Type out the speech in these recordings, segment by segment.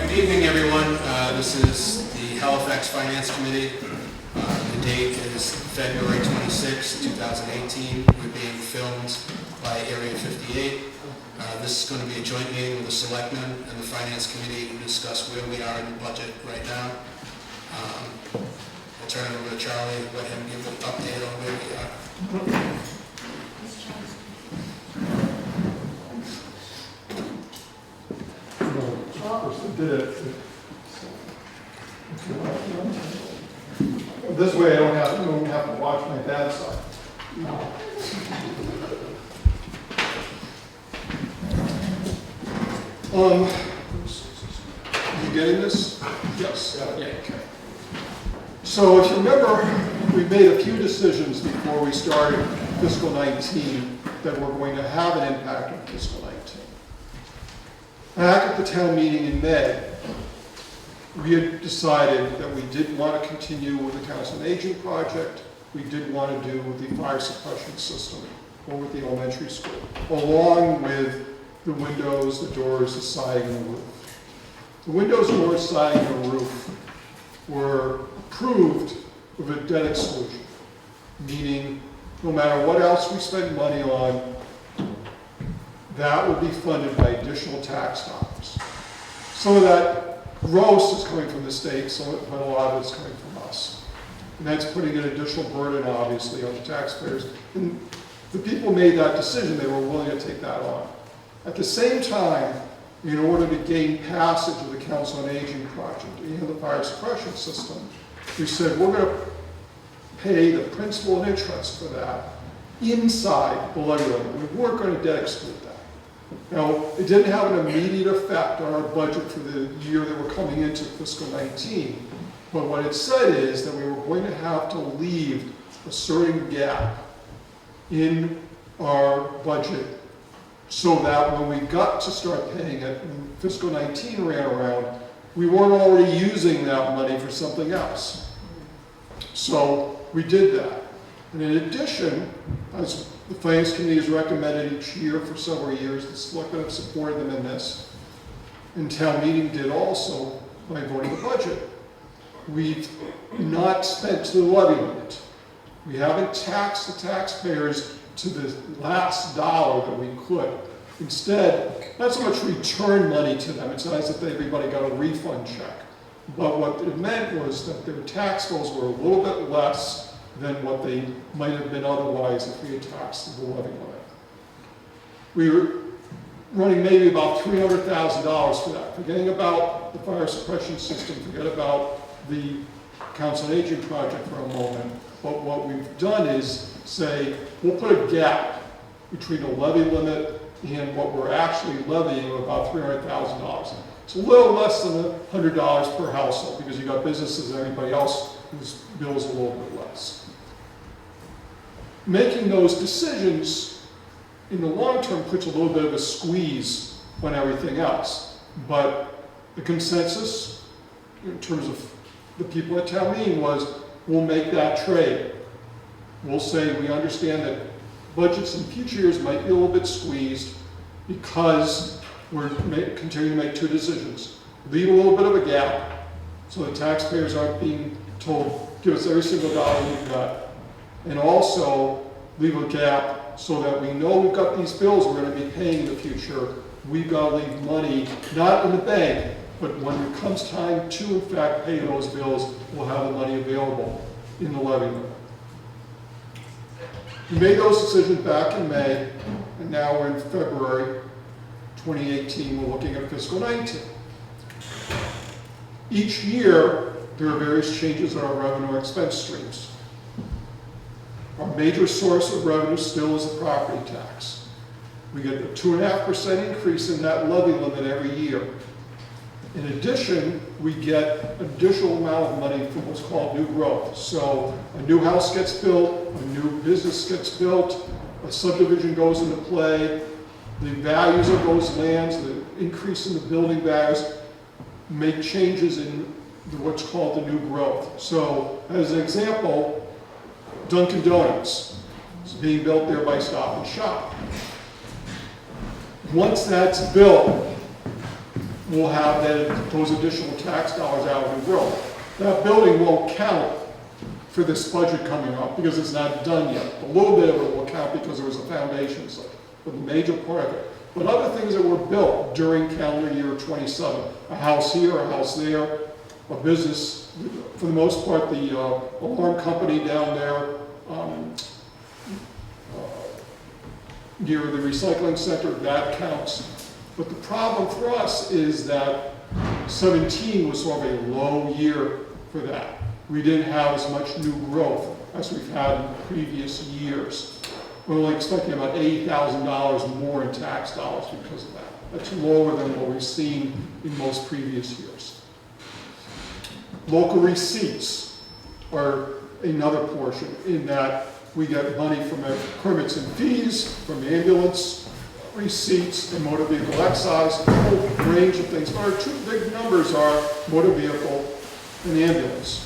Good evening, everyone. This is the Halifax Finance Committee. The date is February 26, 2018. We're being filmed by Area 58. This is going to be a joint meeting with the Selectmen and the Finance Committee to discuss where we are in the budget right now. I'll turn it over to Charlie, let him give an update on where we are. This way I don't have to watch my bad side. You getting this? Yes. Yeah. Okay. So if you remember, we made a few decisions before we started fiscal 19 that were going to have an impact on fiscal 19. Back at the town meeting in May, we had decided that we didn't want to continue with the Council on Aging project. We did want to do with the fire suppression system or with the elementary school, along with the windows, the doors, the siding, and the roof. The windows, doors, siding, and the roof were approved with a debt exclusion, meaning no matter what else we spend money on, that would be funded by additional tax dollars. Some of that gross is coming from the state, but a lot of it's coming from us. And that's putting an additional burden, obviously, on the taxpayers. And the people made that decision, they were willing to take that on. At the same time, in order to gain passage of the Council on Aging project and the fire suppression system, we said we're going to pay the principal and interest for that inside the levy limit. We weren't going to debt exclude that. Now, it didn't have an immediate effect on our budget for the year that we're coming into fiscal 19, but what it said is that we were going to have to leave a certain gap in our budget so that when we got to start paying it, when fiscal 19 ran around, we weren't already using that money for something else. So we did that. And in addition, as the Finance Committee has recommended each year for several years, the Selectmen have supported them in this, and town meeting did also by voting the budget. We've not spent to the levy limit. We haven't taxed the taxpayers to the last dollar that we could. Instead, not so much return money to them, it's not as if everybody got a refund check. But what it meant was that their tax bills were a little bit less than what they might have been otherwise if we had taxed the levy limit. We were running maybe about $300,000 for that. Forgetting about the fire suppression system, forget about the Council on Aging project for a moment. But what we've done is say, we'll put a gap between the levy limit and what we're actually levying of about $300,000. It's a little less than $100 per household because you've got businesses and everybody else whose bill is a little bit less. Making those decisions in the long term puts a little bit of a squeeze on everything else. But the consensus in terms of the people at town meeting was, we'll make that trade. We'll say we understand that budgets in future years might be a little bit squeezed because we're continuing to make two decisions. Leave a little bit of a gap so the taxpayers aren't being told, give us every single dollar we've got. And also leave a gap so that we know we've got these bills we're going to be paying in the future. We've got to leave money, not in the bank, but when it comes time to, in fact, pay those bills, we'll have the money available in the levy limit. We made those decisions back in May, and now we're in February 2018. We're looking at fiscal 19. Each year, there are various changes in our revenue and expense streams. Our major source of revenue still is the property tax. We get a 2.5% increase in that levy limit every year. In addition, we get an additional amount of money from what's called new growth. So a new house gets built, a new business gets built, a subdivision goes into play, the values of those lands, the increase in the building values, make changes in what's called the new growth. So as an example, Dunkin' Donuts is being built there by Stop and Shop. Once that's built, we'll have those additional tax dollars out of the growth. That building won't count for this budget coming up because it's not done yet. A little bit of it will count because there was a foundation, so, but the major part of it. But other things that were built during calendar year 27, a house here, a house there, a business, for the most part, the alarm company down there, near the recycling center, that counts. But the problem for us is that 17 was sort of a low year for that. We didn't have as much new growth as we've had in previous years. We're only expecting about $80,000 more in tax dollars because of that. That's lower than what we've seen in most previous years. Local receipts are another portion in that we get money from permits and fees, from ambulance receipts, and motor vehicle excise, a whole range of things. But our two big numbers are motor vehicle and ambulance.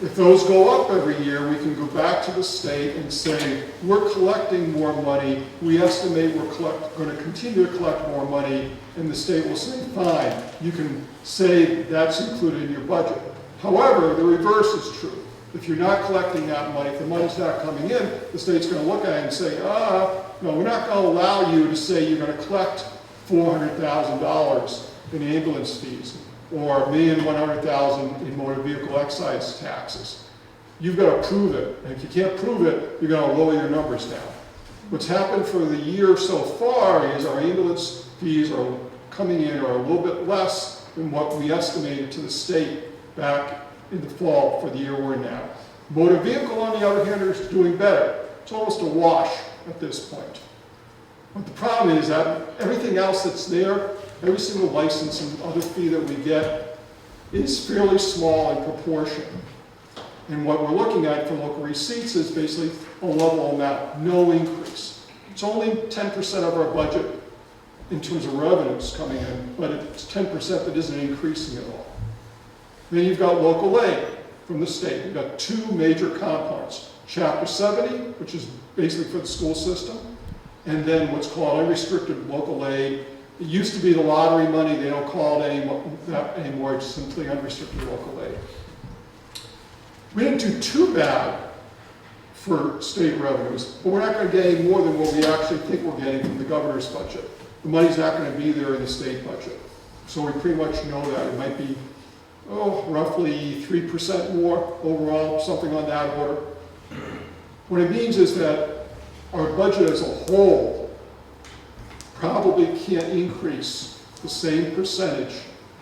If those go up every year, we can go back to the state and say, we're collecting more money, we estimate we're going to continue to collect more money, and the state will say, fine, you can say that's included in your budget. However, the reverse is true. If you're not collecting that money, if the money's not coming in, the state's going to look at it and say, no, we're not going to allow you to say you're going to collect $400,000 in ambulance fees or $1,100,000 in motor vehicle excise taxes. You've got to prove it. And if you can't prove it, you're going to lower your numbers down. What's happened for the year so far is our ambulance fees are coming in are a little bit less than what we estimated to the state back in the fall for the year we're in now. Motor vehicle, on the other hand, is doing better. It's almost a wash at this point. But the problem is that everything else that's there, every single license and other fee that we get is fairly small in proportion. And what we're looking at for local receipts is basically a level amount, no increase. It's only 10% of our budget in terms of revenues coming in, but it's 10% that isn't increasing at all. Then you've got local aid from the state. You've got two major components. Chapter 70, which is basically for the school system, and then what's called unrestricted local aid. It used to be the lottery money. They don't call it that anymore. It's simply unrestricted local aid. We didn't do too bad for state revenues, but we're not going to get any more than what we actually think we're getting from the governor's budget. The money's not going to be there in the state budget. So we pretty much know that. It might be roughly 3% more overall, something on that order. What it means is that our budget as a whole probably can't increase the same percentage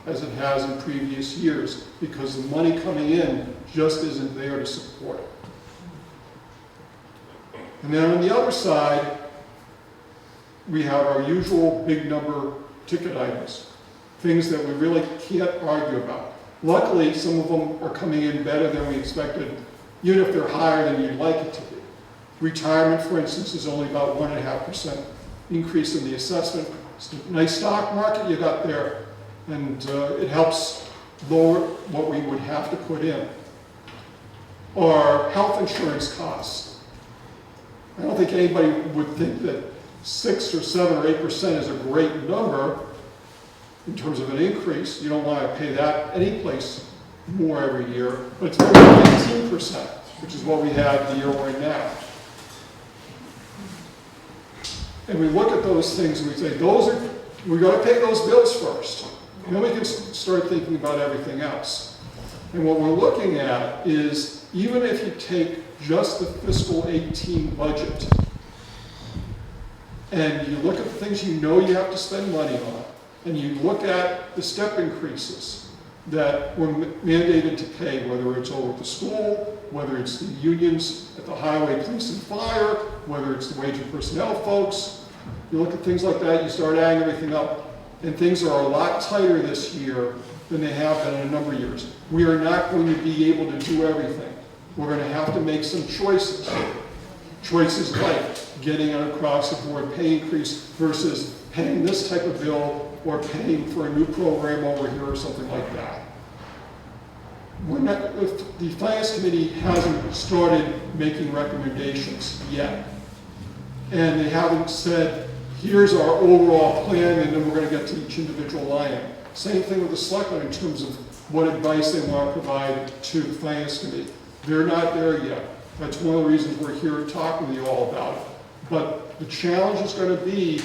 as it has in previous years because the money coming in just isn't there to support it. And then on the other side, we have our usual big number ticket items, things that we really can't argue about. Luckily, some of them are coming in better than we expected, even if they're higher than you'd like it to be. Retirement, for instance, is only about 1.5% increase in the assessment. It's a nice stock market you got there, and it helps lower what we would have to put in. Or health insurance costs. I don't think anybody would think that 6 or 7 or 8% is a great number in terms of an increase. You don't want to pay that any place more every year, but it's better than 18%, which is what we had the year we're in now. And we look at those things and we say, we've got to pay those bills first. And then we can start thinking about everything else. And what we're looking at is, even if you take just the fiscal 18 budget, and you look at the things you know you have to spend money on, and you look at the step increases that were mandated to pay, whether it's over at the school, whether it's the unions at the highway, police and fire, whether it's the wage and personnel folks. You look at things like that, you start adding everything up, and things are a lot tighter this year than they have been in a number of years. We are not going to be able to do everything. We're going to have to make some choices. Choices like getting an across-the-board pay increase versus paying this type of bill or paying for a new program over here or something like that. The Finance Committee hasn't started making recommendations yet. And they haven't said, here's our overall plan, and then we're gonna get to each individual line item. Same thing with the selectmen in terms of what advice they want to provide to the finance committee. They're not there yet. That's one of the reasons we're here talking to you all about it. But the challenge is gonna be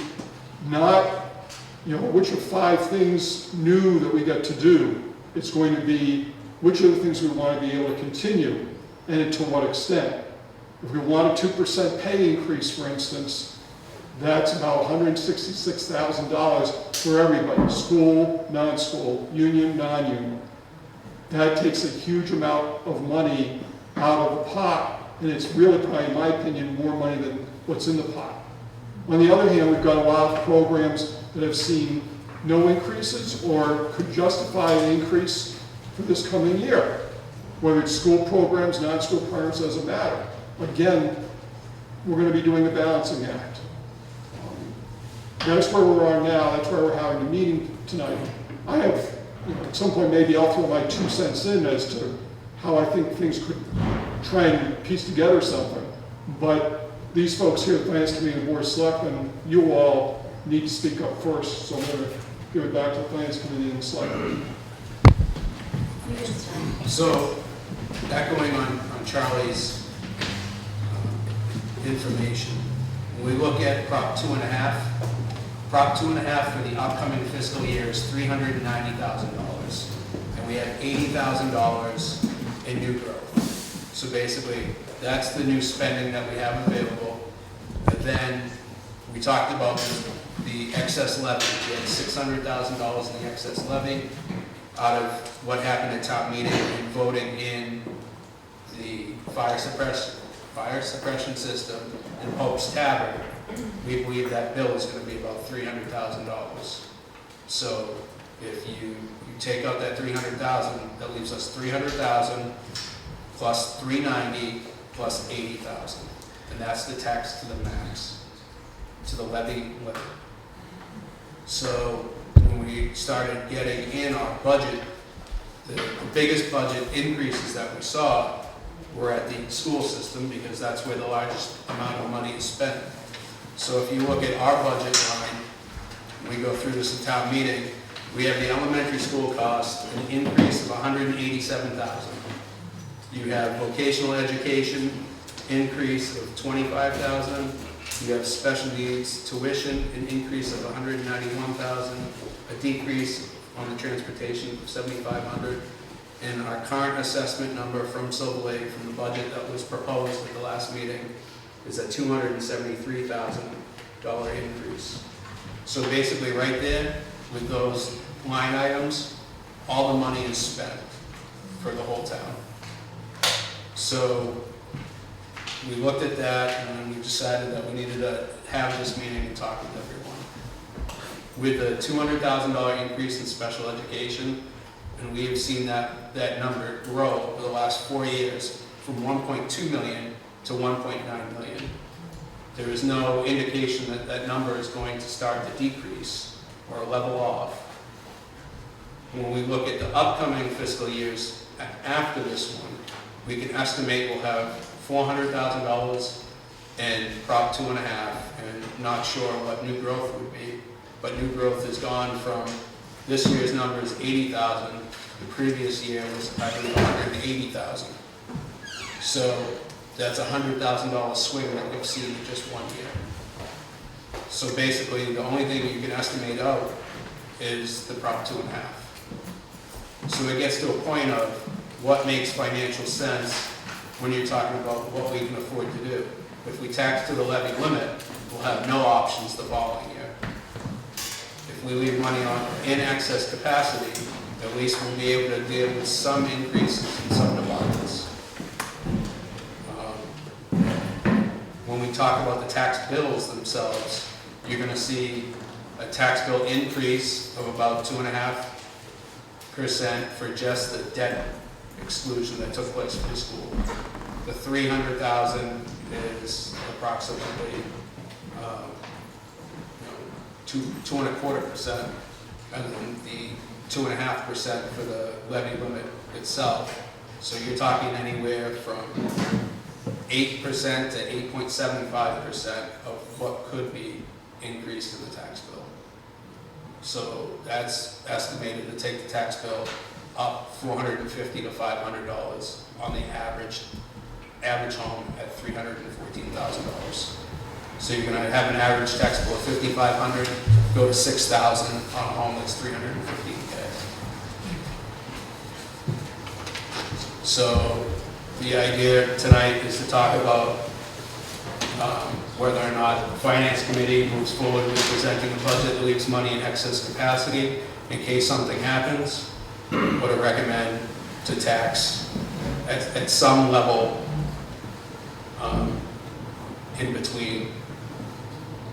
not, which of 5 things new that we get to do. It's going to be which of the things we want to be able to continue, and to what extent. If we want a 2% pay increase, for instance, that's about $166,000 for everybody, school, non-school, union, non-union. That takes a huge amount of money out of the pot, and it's really probably, in my opinion, more money than what's in the pot. On the other hand, we've got a lot of programs that have seen no increases or could justify an increase for this coming year. Whether it's school programs, non-school programs, doesn't matter. Again, we're going to be doing a balancing act. That's where we are now. That's why we're having a meeting tonight. I have, at some point, maybe I'll throw my 2 cents in as to how I think things could try and piece together something. But these folks here at the Finance Committee and the Board of Selectmen, you all need to speak up first. So I'm going to give it back to the Finance Committee and the Selectmen. So, echoing on Charlie's information, when we look at Prop 2.5, Prop 2.5 for the upcoming fiscal year is $390,000, and we have $80,000 in new growth. So basically, that's the new spending that we have available. And then we talked about the excess levy. We had $600,000 in the excess levy out of what happened at town meeting and voting in the fire suppression system in Pope's Tavern. We believe that bill is going to be about $300,000. So if you take out that $300,000, that leaves us $300,000 plus $390,000 plus $80,000, and that's the tax to the max, to the levy limit. So when we started getting in our budget, the biggest budget increases that we saw were at the school system, because that's where the largest amount of money is spent. So if you look at our budget line, we go through this in town meeting, we have the elementary school cost, an increase of $187,000. You have vocational education, increase of $25,000. You have special needs tuition, an increase of $191,000, a decrease on the transportation of $7,500, and our current assessment number from Silver Lake, from the budget that was proposed at the last meeting, is a $273,000 increase. So basically right there, with those line items, all the money is spent for the whole town. So we looked at that, and we decided that we needed to have this meeting and talk with everyone. With a $200,000 increase in special education, and we have seen that number grow over the last 4 years from 1.2 million to 1.9 million. There is no indication that that number is going to start to decrease or level off. When we look at the upcoming fiscal years after this one, we can estimate we'll have $400,000 in Prop 2.5, and not sure what new growth would be, but new growth has gone from, this year's number is 80,000, the previous year was, I believe, 180,000. So that's a $100,000 swing that we've seen in just 1 year. So basically, the only thing you can estimate out is the Prop 2.5. So it gets to a point of what makes financial sense when you're talking about what we can afford to do. If we tax to the levy limit, we'll have no options the following year. If we leave money on in excess capacity, at least we'll be able to deal with some increases in some departments. When we talk about the tax bills themselves, you're going to see a tax bill increase of about 2.5% for just the debt exclusion that took place for the school. The $300,000 is approximately 2.25%, and then the 2.5% for the levy limit itself. So you're talking anywhere from 8% to 8.75% of what could be increase in the tax bill. So that's estimated to take the tax bill up $450 to $500 on the average home at $314,000. So you're going to have an average tax bill of $5,500, go to $6,000 on a home that's $315K. So the idea tonight is to talk about whether or not the Finance Committee moves forward with presenting a budget that leaves money in excess capacity in case something happens, or to recommend to tax at some level in between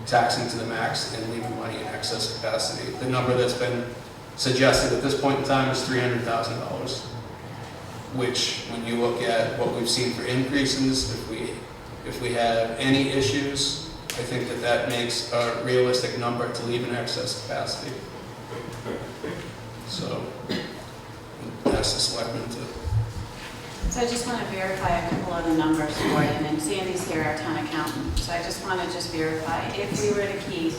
taxing to the max and leaving money in excess capacity. The number that's been suggested at this point in time is $300,000, which, when you look at what we've seen for increases, if we have any issues, I think that makes a realistic number to leave in excess capacity. So that's the selectmen to. So I just want to verify a couple of the numbers for you, and Sandy's here, our town accountant. So I just want to verify if we were to keep.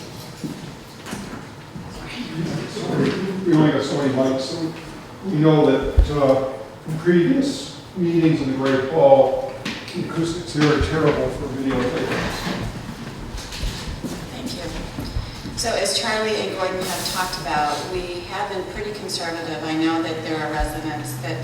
We only got so many mics, so we know that in previous meetings in the Great Hall, the acoustics here are terrible for videotaping. Thank you. So as Charlie and Gordon have talked about, we have been pretty conservative. I know that there are residents that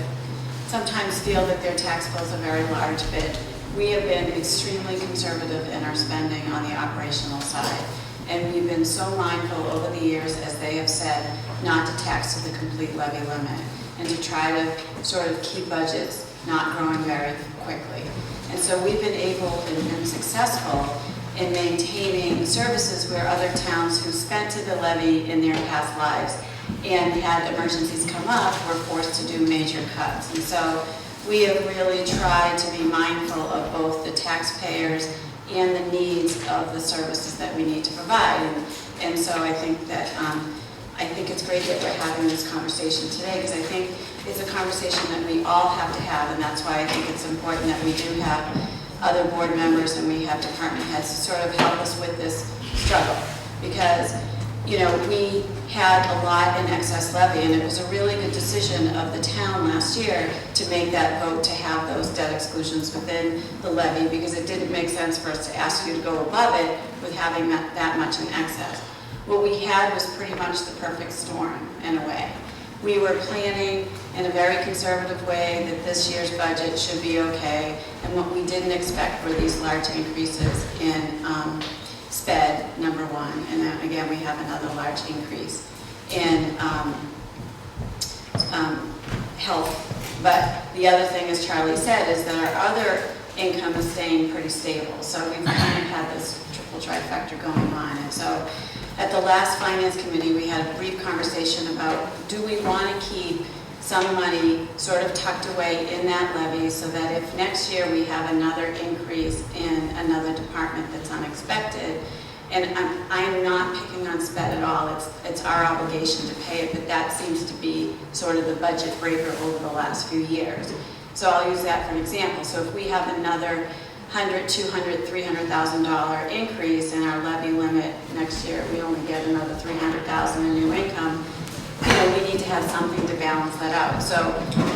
sometimes feel that their tax bills are very large, but we have been extremely conservative in our spending on the operational side. And we've been so mindful over the years, as they have said, not to tax to the complete levy limit and to try to sort of keep budgets not growing very quickly. And so we've been able and been successful in maintaining services where other towns who spent to the levy in their past lives and had emergencies come up were forced to do major cuts. And so we have really tried to be mindful of both the taxpayers and the needs of the services that we need to provide. And so I think that I think it's great that we're having this conversation today, because I think it's a conversation that we all have to have, and that's why I think it's important that we do have other board members and we have department heads to sort of help us with this struggle. Because, you know, we had a lot in excess levy, and it was a really good decision of the town last year to make that vote to have those debt exclusions within the levy, because it didn't make sense for us to ask you to go above it with having that much in excess. What we had was pretty much the perfect storm in a way. We were planning in a very conservative way that this year's budget should be okay, and what we didn't expect were these large increases in SPED, number one, and then again we have another large increase in health. But the other thing, as Charlie said, is that our other income is staying pretty stable. So we've kind of had this triple trifecta going on. And so at the last Finance Committee, we had a brief conversation about, do we want to keep some money sort of tucked away in that levy so that if next year we have another increase in another department that's unexpected, and I'm not picking on SPED at all, it's our obligation to pay it, but that seems to be sort of the budget breaker over the last few years. So I'll use that for an example. So if we have another $100,000, $200,000, $300,000 increase in our levy limit next year, we only get another $300,000 in new income, you know, we need to have something to balance that out. So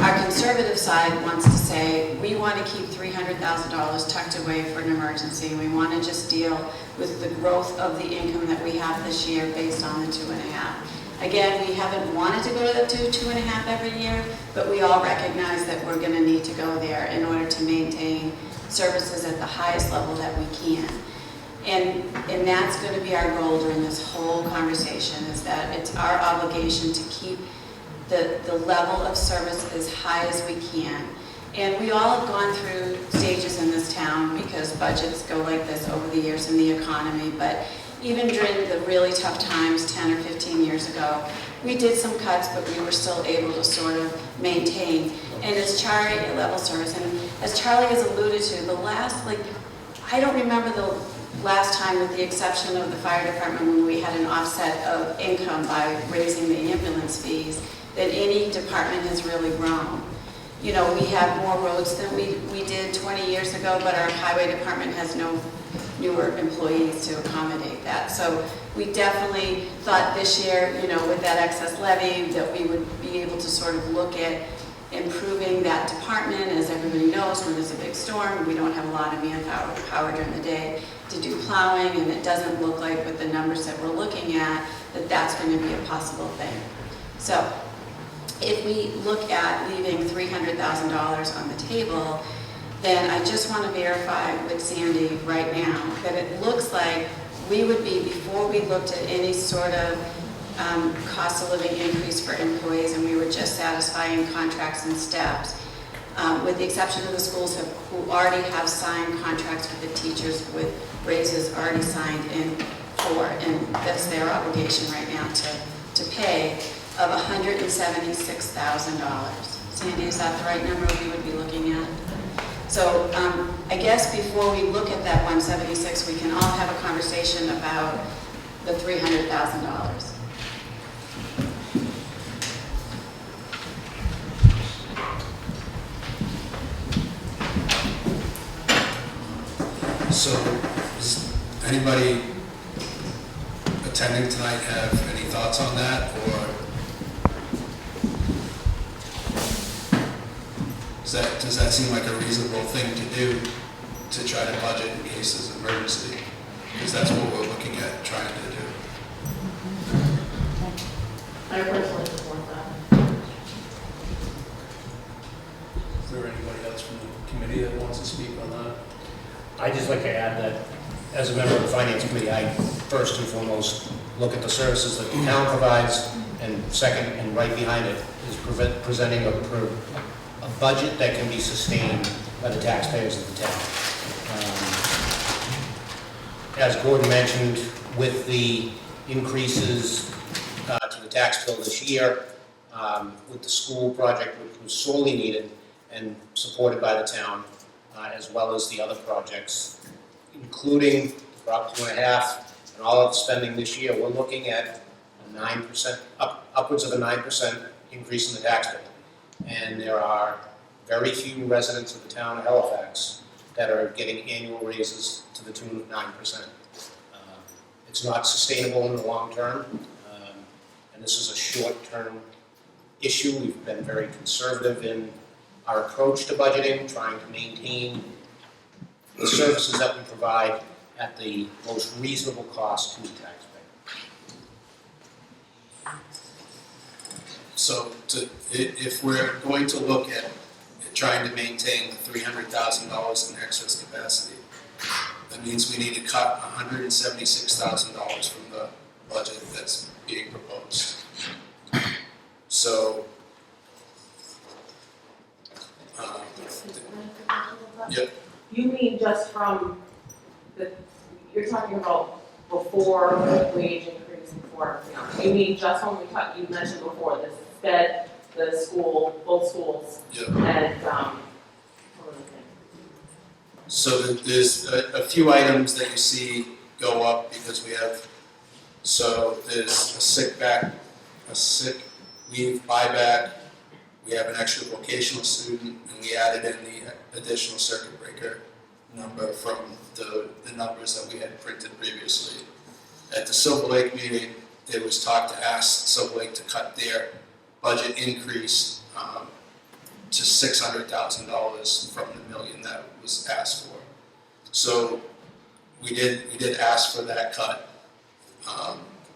our conservative side wants to say, we want to keep $300,000 tucked away for an emergency. We want to just deal with the growth of the income that we have this year based on the 2.5. Again, we haven't wanted to go to 2.5 every year, but we all recognize that we're going to need to go there in order to maintain services at the highest level that we can. And that's going to be our goal during this whole conversation, is that it's our obligation to keep the level of service as high as we can. And we all have gone through stages in this town because budgets go like this over the years in the economy, but even during the really tough times 10 or 15 years ago, we did some cuts, but we were still able to sort of maintain. And as Charlie, level service, and as Charlie has alluded to, the last, I don't remember the last time, with the exception of the fire department, when we had an offset of income by raising the ambulance fees, that any department has really grown. You know, we have more roads than we did 20 years ago, but our highway department has no newer employees to accommodate that. So we definitely thought this year, you know, with that excess levy, that we would be able to sort of look at improving that department. As everybody knows, when there's a big storm, we don't have a lot of manpower during the day to do plowing, and it doesn't look like with the numbers that we're looking at that that's going to be a possible thing. So if we look at leaving $300,000 on the table, then I just want to verify with Sandy right now that it looks like we would be, before we looked at any sort of cost of living increase for employees, and we were just satisfying contracts and steps, with the exception of the schools who already have signed contracts with the teachers with raises already signed in for, and that's their obligation right now to pay, of $176,000. Sandy, is that the right number we would be looking at? So I guess before we look at that 176, we can all have a conversation about the $300,000. So, does anybody attending tonight have any thoughts on that, or does that seem like a reasonable thing to do to try to budget in cases of emergency? Because that's what we're looking at trying to do. I personally support that. Is there anybody else from the committee that wants to speak on that? I'd just like to add that, as a member of the Finance Committee, I first and foremost look at the services that the town provides, and second, and right behind it, is presenting a budget that can be sustained by the taxpayers of the town. As Gordon mentioned, with the increases to the tax bill this year, with the school project, which was sorely needed and supported by the town, as well as the other projects, including Prop 2.5 and all of the spending this year, we're looking at a 9%, upwards of a 9% increase in the tax bill. And there are very few residents of the town of Halifax that are getting annual raises to the tune of 9%. It's not sustainable in the long term, and this is a short-term issue. We've been very conservative in our approach to budgeting, trying to maintain the services that we provide at the most reasonable cost to the taxpayer. So if we're going to look at trying to maintain the $300,000 in excess capacity, that means we need to cut $176,000 from the budget that's being proposed. So, yep. You mean just from you're talking about before wage increase, before, you mean just when you mentioned before, the SPED, the school, both schools, Yep. and, So there's a few items that you see go up because we have, so there's a sick leave buyback, we have an extra vocational student, and we added in the additional circuit breaker number from the numbers that we had printed previously. At the Silver Lake meeting, there was talk to ask Silver Lake to cut their budget increase to $600,000 from the $1 million that was asked for. So we did ask for that cut.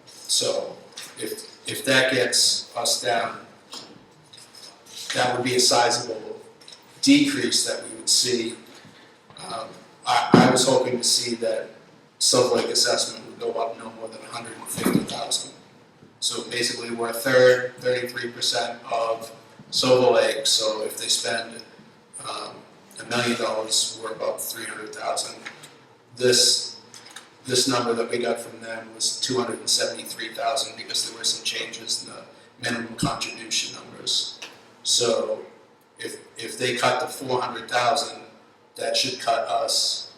So if that gets us down, that would be a sizable decrease that we would see. I was hoping to see that Silver Lake assessment would go up no more than $150,000. So basically, we're a third, 33% of Silver Lake. So if they spend $1 million, we're about $300,000. This number that we got from them was $273,000 because there were some changes in the minimum contribution numbers. So if they cut the $400,000, that should cut us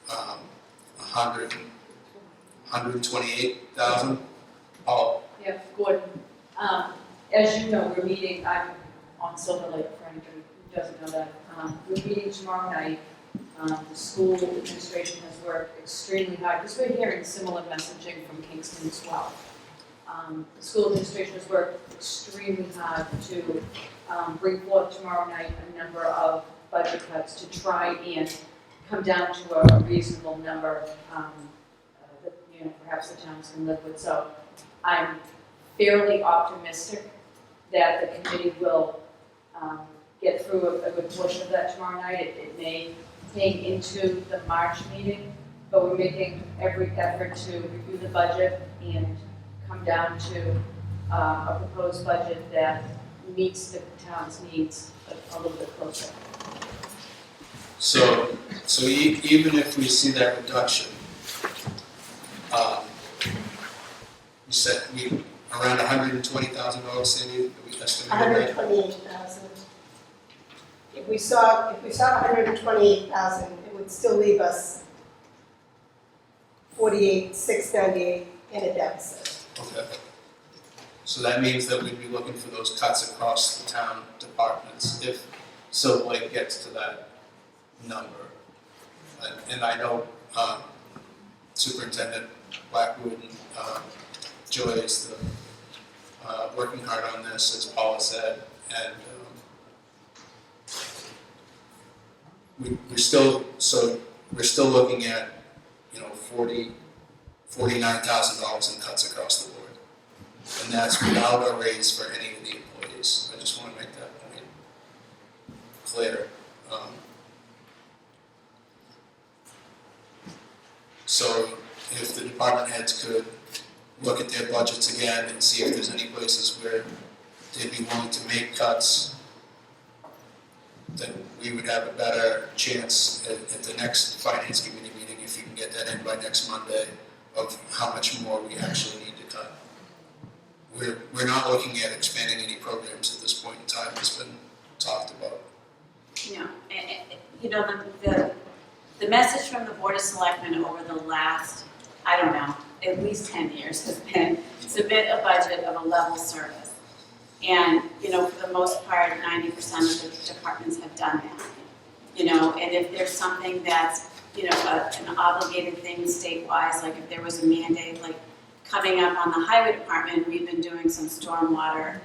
$128,000. Oh, Yeah, Gordon, as you know, we're meeting, I'm on Silver Lake, for anybody who doesn't know that. We're meeting tomorrow night The school administration has worked extremely hard, because we're hearing similar messaging from Kingston as well. The school administration has worked extremely hard to bring forth tomorrow night a number of budget cuts to try and come down to a reasonable number that, perhaps the towns can live with. So I'm fairly optimistic that the committee will get through a good portion of that tomorrow night. It may take into the March meeting, but we're making every effort to review the budget and come down to a proposed budget that meets the town's needs a little bit closer. So even if we see that reduction, you said around $120,000, Sandy, that we estimated, right? $128,000. If we saw $128,000, it would still leave us $48,698 in a deficit. Okay. So that means that we'd be looking for those cuts across the town departments if Silver Lake gets to that number. And I know Superintendent Blackwood and Joy is working hard on this, as Paula said, and we're still looking at, $49,000 in cuts across the board. And that's without a raise for any of the employees. I just want to make that point clear. So if the department heads could look at their budgets again and see if there's any places where they'd be willing to make cuts, then we would have a better chance at the next finance committee meeting, if you can get that in by next Monday, of how much more we actually need to cut. We're not looking at expanding any programs at this point in time. It's been talked about. The message from the Board of Selectmen over the last, at least 10 years has been submit a budget of a level service. And, for the most part, 90% of the departments have done that. And if there's something that's, an obligated thing state-wise, like if there was a mandate, like coming up on the highway department, we've been doing some stormwater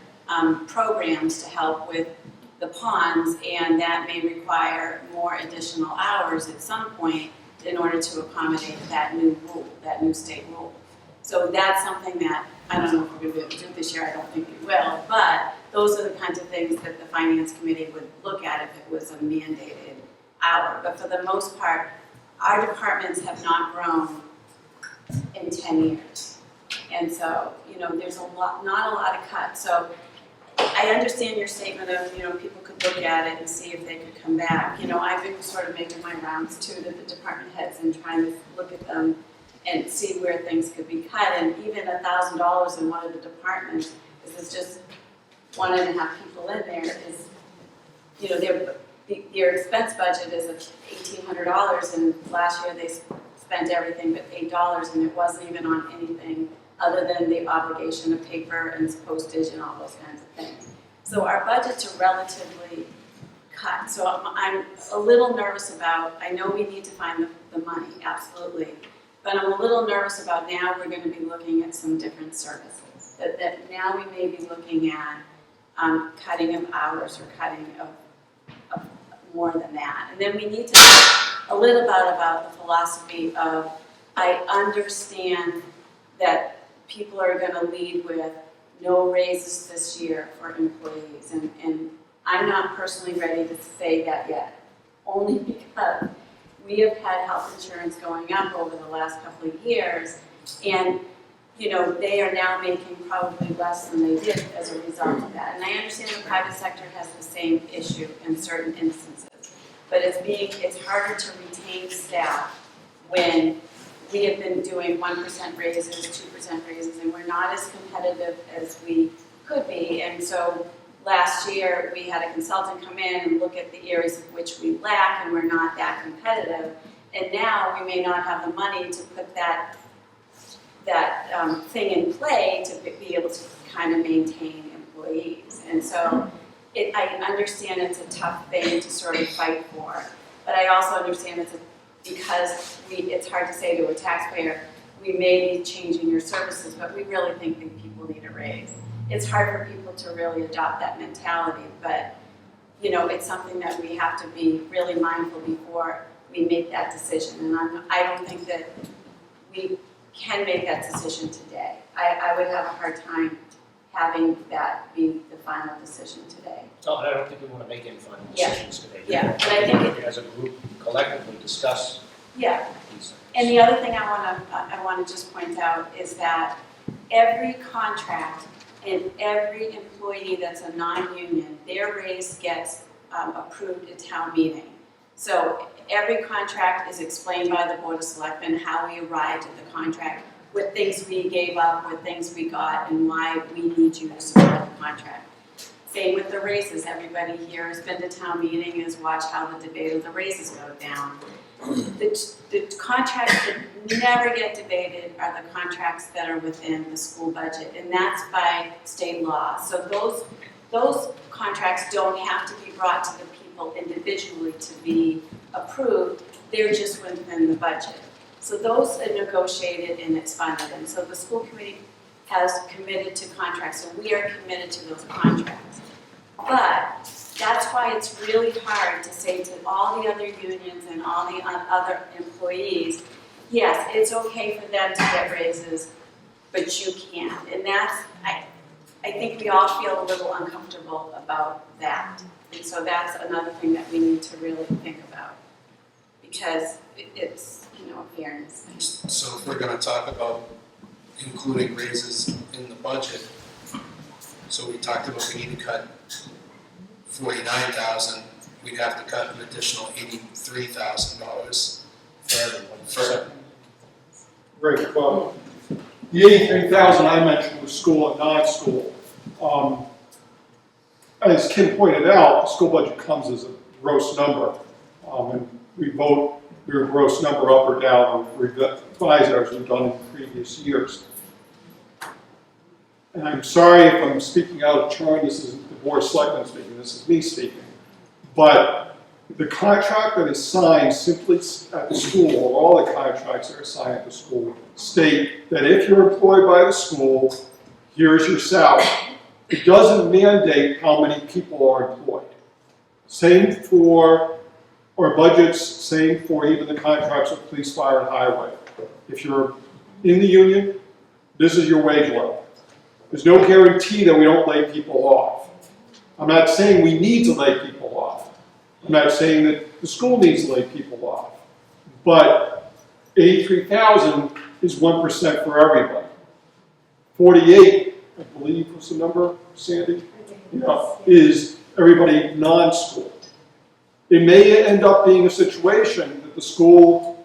programs to help with the ponds, and that may require more additional hours at some point in order to accommodate that new rule, that new state rule. So that's something that, I don't know if we're going to be able to do this year, I don't think we will, but those are the kinds of things that the Finance Committee would look at if it was a mandated hour. But for the most part, our departments have not grown in 10 years. And so, there's not a lot of cuts. So I understand your statement of, people could look at it and see if they could come back. I've been sort of making my rounds too to the department heads and trying to look at them and see where things could be cut. And even $1,000 in one of the departments, because it's just 1.5 people in there, is, your expense budget is $1,800, and last year they spent everything but $8, and it wasn't even on anything other than the obligation of paper and postage and all those kinds of things. So our budgets are relatively cut. So I'm a little nervous about, I know we need to find the money, absolutely, but I'm a little nervous about now we're going to be looking at some different services. That now we may be looking at cutting of hours or cutting of more than that. And then we need to talk a little bit about the philosophy of, I understand that people are going to lead with no raises this year for employees, and I'm not personally ready to say that yet, only because we have had health insurance going up over the last couple of years, and they are now making probably less than they did as a result of that. And I understand the private sector has the same issue in certain instances, but it's harder to retain staff when we have been doing 1% raises, 2% raises, and we're not as competitive as we could be. And so last year, we had a consultant come in and look at the areas of which we lack and we're not that competitive. And now we may not have the money to put that thing in play to be able to kind of maintain employees. And so I understand it's a tough thing to sort of fight for, But I also understand because it's hard to say to a taxpayer, we may be changing your services, but we really think that people need a raise. It's hard for people to really adopt that mentality, but it's something that we have to be really mindful before we make that decision. And I don't think that we can make that decision today. I would have a hard time having that be the final decision today. No, I don't think we want to make any final Yeah. decisions today. Yeah, but I think as a group, collectively discuss Yeah, these things. and the other thing I want to just point out is that every contract and every employee that's a non-union, their raise gets approved at town meeting. So every contract is explained by the Board of Selectmen, how we arrived at the contract, what things we gave up, what things we got, and why we need you to support the contract. Same with the raises. Everybody here has been to town meeting, has watched how the debate of the raises go down. The contracts that never get debated are the contracts that are within the school budget, and that's by state law. So those contracts don't have to be brought to the people individually to be approved. They're just within the budget. So those are negotiated and it's funded. And so the school committee has committed to contracts, and we are committed to those contracts. But that's why it's really hard to say to all the other unions and all the other employees, yes, it's okay for them to get raises, but you can't. And I think we all feel a little uncomfortable about that. And so that's another thing that we need to really think about, because it's, a fairness thing. So if we're gonna talk about including raises in the budget, so we talked about we need to cut 49,000, we'd have to cut an additional $83,000 For everyone. for, Great, well, the 83,000 I mentioned was school and non-school. As Kim pointed out, the school budget comes as a gross number, and we vote your gross number up or down, or revise it as we've done in previous years. And I'm sorry if I'm speaking out of turn, this isn't the Board of Selectmen speaking, this is me speaking. But the contract that is signed simply at the school, or all the contracts that are signed at the school, state that if you're employed by the school, here's your salary. It doesn't mandate how many people are employed. Same for our budgets, same for even the contracts with police, fire, and highway. If you're in the union, this is your wage level. There's no guarantee that we don't lay people off. I'm not saying we need to lay people off. I'm not saying that the school needs to lay people off. But 83,000 is 1% for everybody. 48, I believe was the number, Sandy? Yeah, is everybody non-school. It may end up being a situation that the school,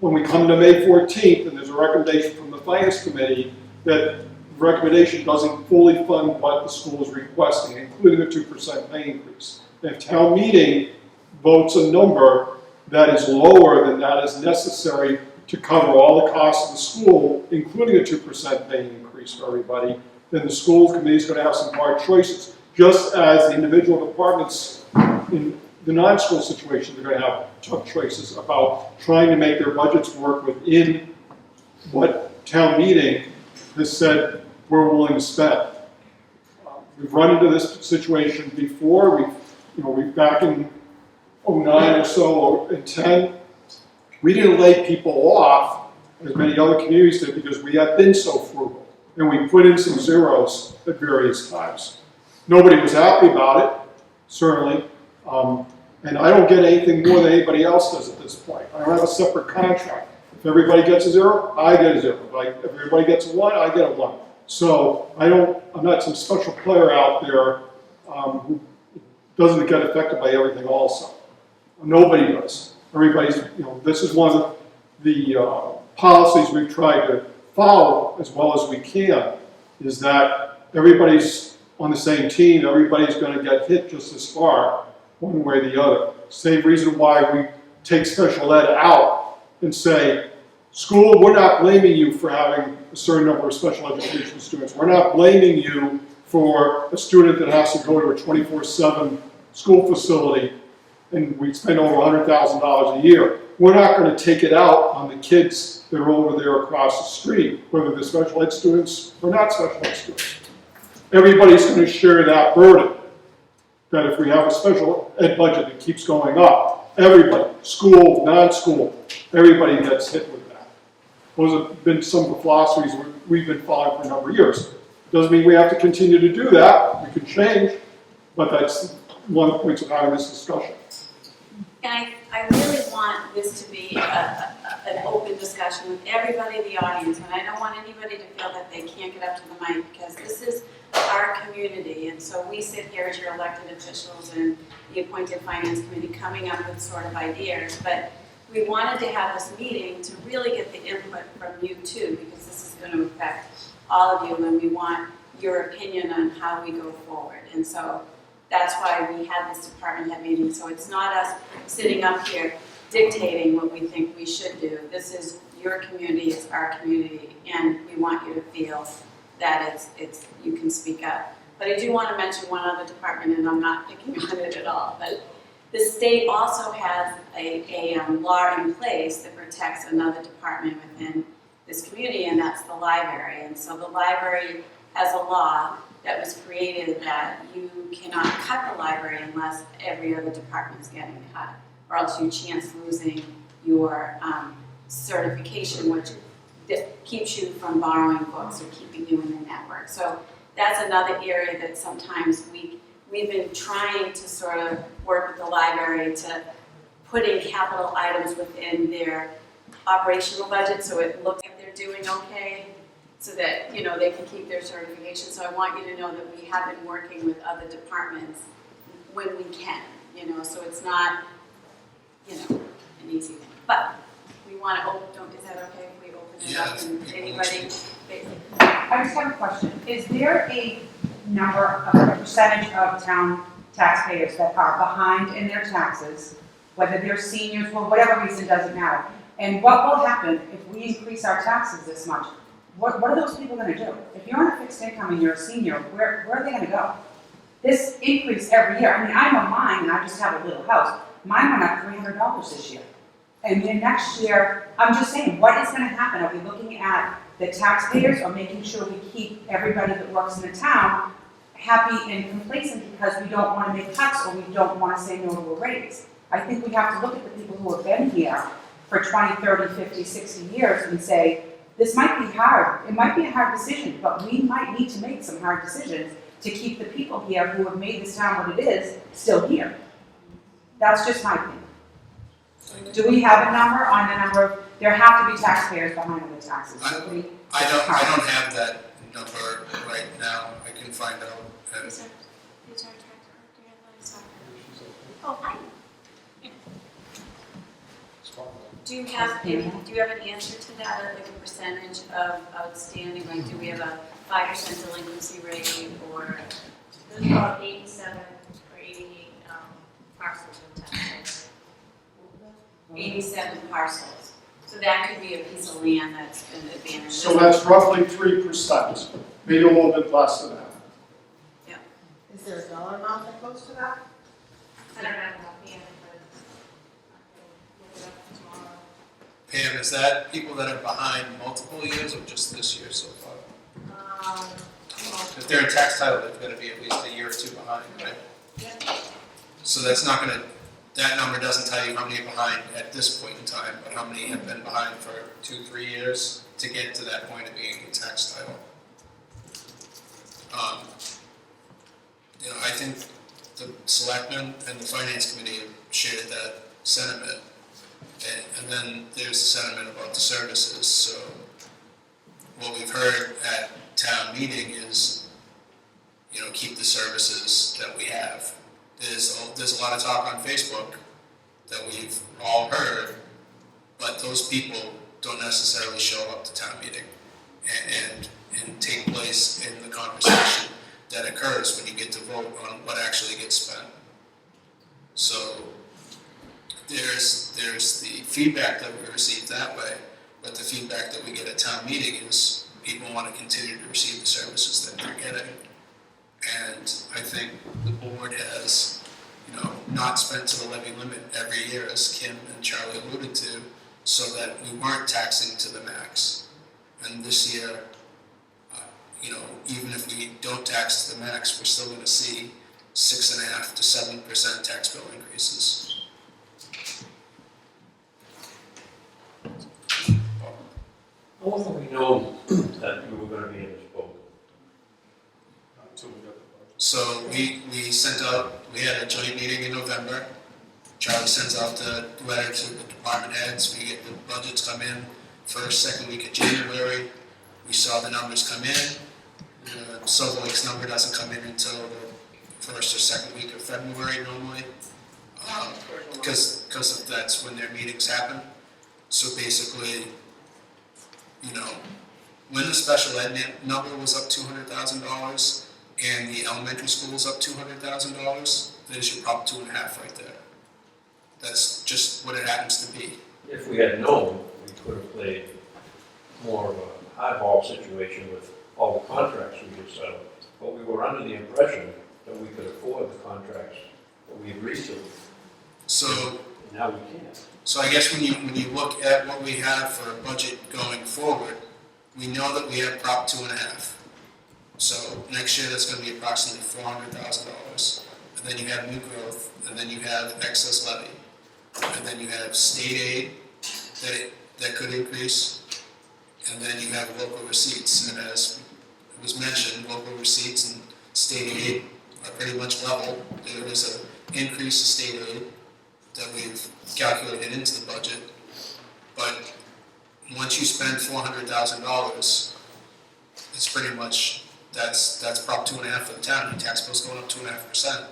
when we come to May 14th and there's a recommendation from the Finance Committee, that the recommendation doesn't fully fund what the school is requesting, including a 2% pay increase. And if town meeting votes a number that is lower than that is necessary to cover all the costs of the school, including a 2% pay increase for everybody, then the school committee is going to have some hard choices, just as the individual departments in the non-school situations are going to have tough choices about trying to make their budgets work within what town meeting has said we're willing to spend. We've run into this situation before. We've back in 09 or so, or in 10, we didn't lay people off as many other communities did because we had been so frugal, and we put in some zeros at various times. Nobody was happy about it, certainly. And I don't get anything more than anybody else does at this point. I don't have a separate contract. If everybody gets a zero, I get a zero. If everybody gets a one, I get a one. So I'm not some special player out there who doesn't get affected by everything also. Nobody does. Everybody's, this is one of the policies we've tried to follow as well as we can, is that everybody's on the same team, everybody's going to get hit just as far, one way or the other. Same reason why we take special ed out and say, school, we're not blaming you for having a certain number of special education students. We're not blaming you for a student that has to go to a 24/7 school facility and we spend over $100,000 a year. We're not gonna take it out on the kids that are over there across the street, whether they're special ed students or not special ed students. Everybody's gonna share that burden. That if we have a special ed budget that keeps going up, everybody, school, non-school, everybody gets hit with that. Those have been some of the philosophies we've been following for a number of years. Doesn't mean we have to continue to do that, we can change, but that's one of the points of having this discussion. And I really want this to be an open discussion with everybody in the audience, and I don't want anybody to feel that they can't get up to the mic, because this is our community, and so we sit here as your elected officials and the appointed finance committee coming up with sort of ideas, but we wanted to have this meeting to really get the input from you too, because this is going to affect all of you, and we want your opinion on how we go forward. And so that's why we had this department head meeting. So it's not us sitting up here dictating what we think we should do. This is your community, it's our community, and we want you to feel that it's you can speak up. But I do want to mention one other department, and I'm not picking on it at all, but the state also has a law in place that protects another department within this community, and that's the library. And so the library has a law that was created that you cannot cut the library unless every other department's getting cut, or else you chance losing your certification, which keeps you from borrowing books or keeping you in the network. So that's another area that sometimes we've been trying to sort of work with the library to put in capital items within their operational budget so it looks like they're doing okay, so that, you know, they can keep their certification. So I want you to know that we have been working with other departments when we can, you know, so it's not, you know, an easy thing. But we want to open, is that okay if we open it up and anybody? I just have a question. Is there a number, a percentage of town taxpayers that are behind in their taxes, whether they're seniors, for whatever reason, doesn't matter? And what will happen if we increase our taxes this much? What are those people gonna do? If you're on a fixed income and you're a senior, where are they gonna go? This increase every year, I mean, I know mine, and I just have a little house. Mine went up $300 this year. And then next year, I'm just saying, what is gonna happen? Are we looking at the taxpayers, or making sure we keep everybody that works in the town happy and complacent because we don't wanna make cuts, or we don't wanna say no to a raise? I think we have to look at the people who have been here for 20, 30, 50, 60 years and say, this might be hard. It might be a hard decision, but we might need to make some hard decisions to keep the people here who have made this town what it is still here. That's just my opinion. Do we have a number on the number of, there have to be taxpayers behind the taxes? I don't have that number right now. I can find out. Is our director, do you have that? Oh, hi. Do you have an answer to that, like a percentage of outstanding, like do we have a 5% delinquency rate, or? There's about 87 or 88 parcels in town. 87 parcels. So that could be a piece of land that's been abandoned. So that's roughly 3%, maybe a little bit less than that. Is there a dollar amount that goes to that? I don't have enough hand, but I can look it up tomorrow. Pam, is that people that are behind multiple years or just this year so far? If they're in tax title, they're going to be at least a year or two behind, right? Yeah. So that's not going to, that number doesn't tell you how many are behind at this point in time, but how many have been behind for 2-3 years to get to that point of being in tax title. You know, I think the selectmen and the finance committee have shared that sentiment. And then there's the sentiment about the services. So what we've heard at town meeting is, you know, keep the services that we have. There's a lot of talk on Facebook that we've all heard, but those people don't necessarily show up to town meeting and take place in the conversation that occurs when you get to vote on what actually gets spent. So there's the feedback that we receive that way, but the feedback that we get at town meeting is people want to continue to receive the services that they're getting. And I think the board has, you know, not spent to the levy limit every year, as Kim and Charlie alluded to, so that we weren't taxing to the max. And this year, even if we don't tax to the max, we're still gonna see 6.5% to 7% tax bill increases. How long have we known that we were gonna be in this boat? So we had a joint meeting in November. Charlie sends out the letter to the department heads, we get the budgets come in first, second week of January. We saw the numbers come in. Silver Lake's number doesn't come in until the first or second week of February normally, because that's when their meetings happen. So basically, when the special ed number was up $200,000 and the elementary school was up $200,000, there's your Prop 2.5 right there. That's just what it happens to be. If we had known, we could have played more of a highball situation with all the contracts we just settled. But we were under the impression that we could afford the contracts that we agreed to. So And now we can't. So I guess when you look at what we have for a budget going forward, we know that we have Prop 2.5. So next year that's going to be approximately $400,000. And then you have new growth, and then you have excess levy, and then you have state aid that could increase, and then you have local receipts. And as it was mentioned, local receipts and state aid are pretty much level. There is an increase in state aid that we've calculated into the budget, but once you spend $400,000, it's pretty much, that's Prop 2.5 for the town, your tax bill's going up 2.5%.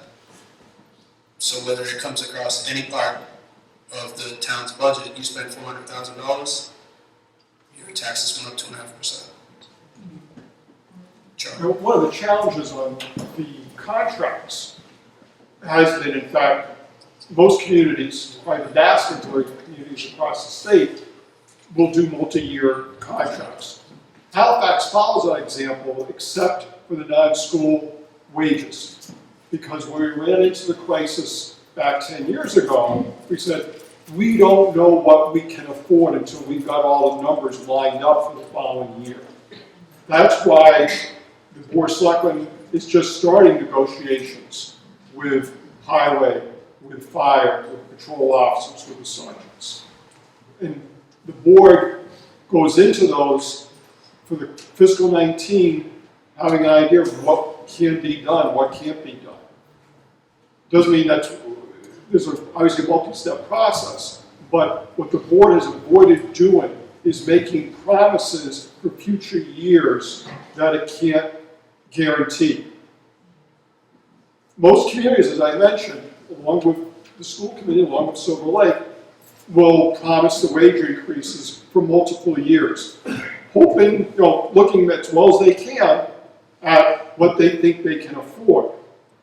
So whether it comes across any part of the town's budget, you spend $400,000, your taxes going up 2.5%. Charlie? One of the challenges on the contracts has been, in fact, most communities, probably the vast majority of communities across the state, will do multi-year contracts. Halifax follows that example, except for the non-school wages. Because when we ran into the crisis back 10 years ago, we said, we don't know what we can afford until we've got all the numbers lined up for the following year. That's why the Board of Selectmen is just starting negotiations with highway, with fire, with patrol officers, with the sergeants. And the board goes into those for the fiscal 19, having an idea of what can be done, what can't be done. Doesn't mean that there's obviously a multi-step process, but what the board has avoided doing is making promises for future years that it can't guarantee. Most communities, as I mentioned, along with the school committee, along with Silver Lake, will promise the wage increases for multiple years, hoping, looking as well as they can at what they think they can afford.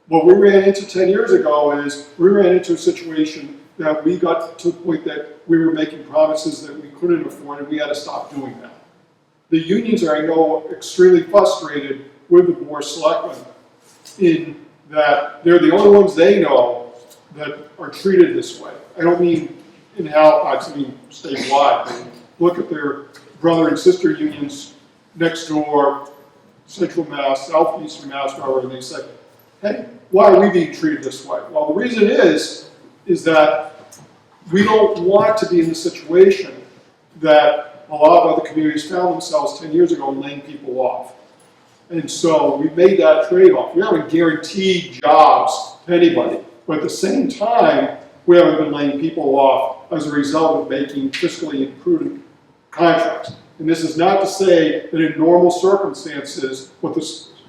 What we ran into 10 years ago is we ran into a situation that we got to the point that we were making promises that we couldn't afford, and we had to stop doing that. The unions are, I know, extremely frustrated with the Board of Selectmen in that they're the only ones they know that are treated this way. I don't mean in Halifax, I mean statewide. They look at their brother and sister unions next door, Central Mass, Southeastern Mass, wherever, and they say, hey, why are we being treated this way? Well, the reason is that we don't want to be in the situation that a lot of other communities found themselves 10 years ago laying people off. And so we made that trade-off. We haven't guaranteed jobs to anybody, but at the same time, we haven't been laying people off as a result of making fiscally imprudent contracts. And this is not to say that in normal circumstances, what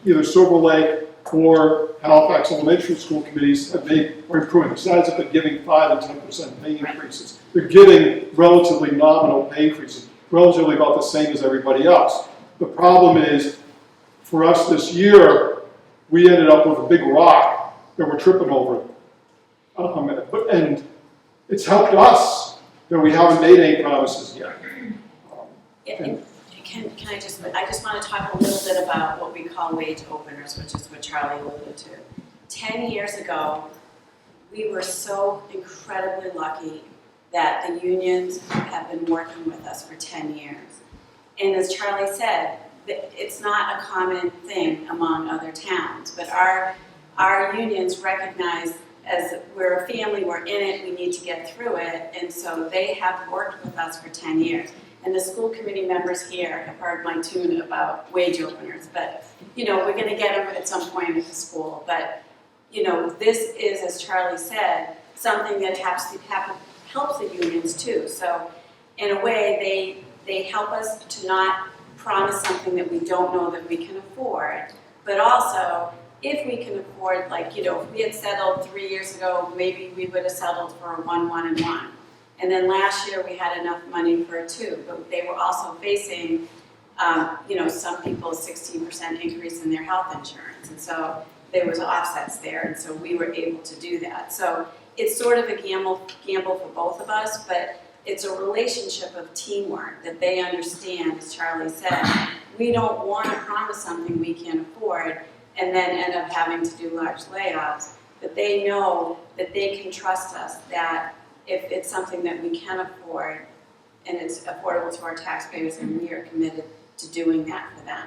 either Silver Lake or Halifax Elementary School committees have made are improving. Besides, they've been giving 5 and 10% pay increases. They're giving relatively nominal pay increases, relatively about the same as everybody else. The problem is, for us this year, we ended up with a big rock that we're tripping over. And it's helped us that we haven't made any promises yet. And I just want to talk a little bit about what we call wage openers, which is what Charlie alluded to. 10 years ago, we were so incredibly lucky that the unions have been working with us for 10 years. And as Charlie said, it's not a common thing among other towns, but our unions recognize as we're a family, we're in it, we need to get through it, and so they have worked with us for 10 years. And the school committee members here have heard my tune about wage openers, but, you know, we're gonna get them at some point at the school. But, you know, this is, as Charlie said, something that helps the unions too. So, in a way, they help us to not promise something that we don't know that we can afford, but also, if we can afford, like, you know, if we had settled 3 years ago, maybe we would have settled for a 1, 1, and 1. And then last year, we had enough money for a 2, but they were also facing, you know, some people 16% increase in their health insurance. And so there was offsets there, and so we were able to do that. So it's sort of a gamble for both of us, but it's a relationship of teamwork that they understand, as Charlie said. We don't want to promise something we can't afford and then end up having to do large layoffs, but they know that they can trust us that if it's something that we can afford and it's affordable to our taxpayers, and we are committed to doing that for them.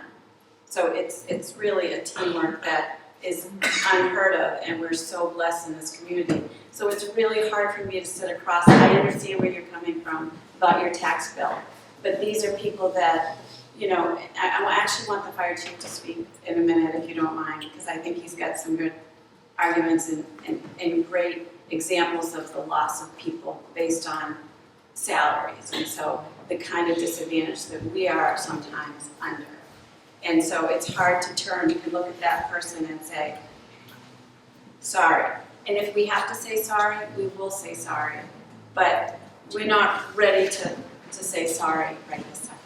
So it's really a teamwork that is unheard of, and we're so blessed in this community. So it's really hard for me to sit across. I understand where you're coming from about your tax bill, but these are people that, you know, I actually want the fire chief to speak in a minute, if you don't mind, because I think he's got some good arguments and great examples of the loss of people based on salaries, and so the kind of disadvantage that we are sometimes under. And so it's hard to turn, you can look at that person and say, sorry. And if we have to say sorry, we will say sorry. But we're not ready to say sorry right this second.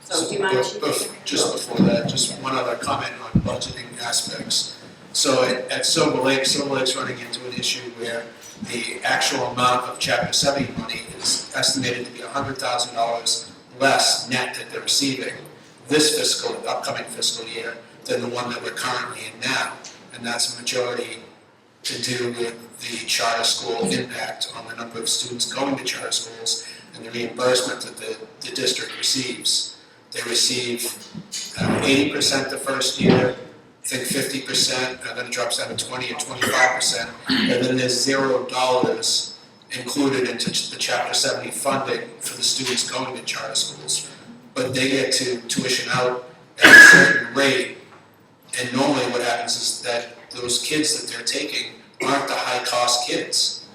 So do you mind, Chief? Just before that, just one other comment on budgeting aspects. So at Silver Lake's running into an issue where the actual amount of Chapter 70 money is estimated to be $100,000 less net that they're receiving this upcoming fiscal year than the one that we're currently in now. And that's a majority to do with the charter school impact on the number of students going to charter schools and the reimbursement that the district receives. They receive 80% the first year, I think 50%, and then it drops down to 20 or 25%, and then there's $0 included into the Chapter 70 funding for the students going to charter schools. But they get to tuition out at a certain rate, and normally what happens is that those kids that they're taking aren't the high-cost kids.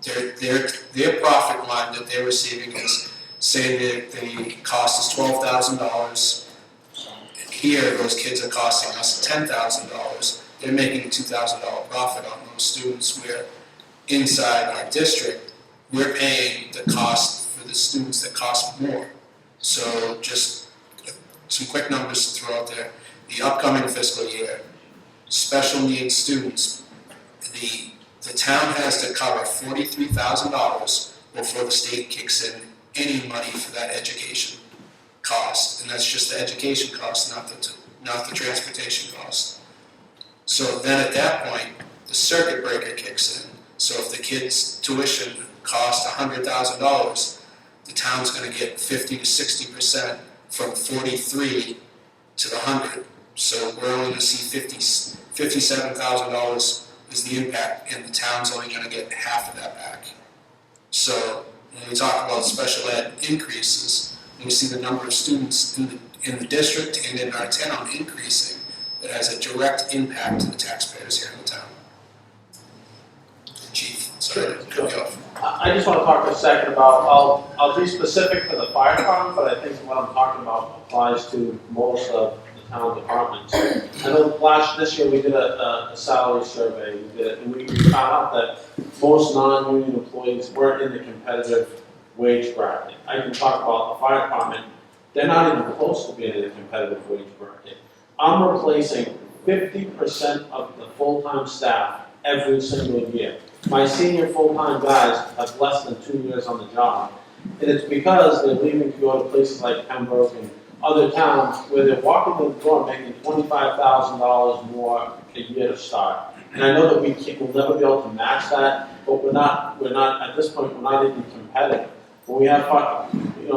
Their profit line that they're receiving is, say that the cost is $12,000. Here, those kids are costing us $10,000. They're making a $2,000 profit on those students, where inside our district, we're paying the cost for the students that cost more. So just some quick numbers to throw out there. The upcoming fiscal year, special needs students, the town has to cover $43,000 before the state kicks in any money for that education cost, and that's just the education cost, not the transportation cost. So then at that point, the circuit breaker kicks in. So if the kid's tuition costs $100,000, the town's going to get 50 to 60% from 43 to the 100. So we're only going to see $57,000 is the impact, and the town's only going to get half of that back. So when we talk about special ed increases, we see the number of students in the district and in our town increasing. That has a direct impact to the taxpayers here in the town. Chief, sorry to cut you off. I just want to talk for a second about, I'll be specific to the fire department, but I think what I'm talking about applies to most of the town departments. I know this year we did a salary survey, and we found out that most non-union employees weren't in the competitive wage bracket. I can talk about the fire department, they're not even close to being in a competitive wage bracket. I'm replacing 50% of the full-time staff every single year. My senior full-time guys have less than 2 years on the job. And it's because they're leaving to go to places like Pembroke and other towns where they're walking in the door making $25,000 more a year to start. And I know that we will never be able to match that. but we're not, at this point, we're not even competitive. When we have,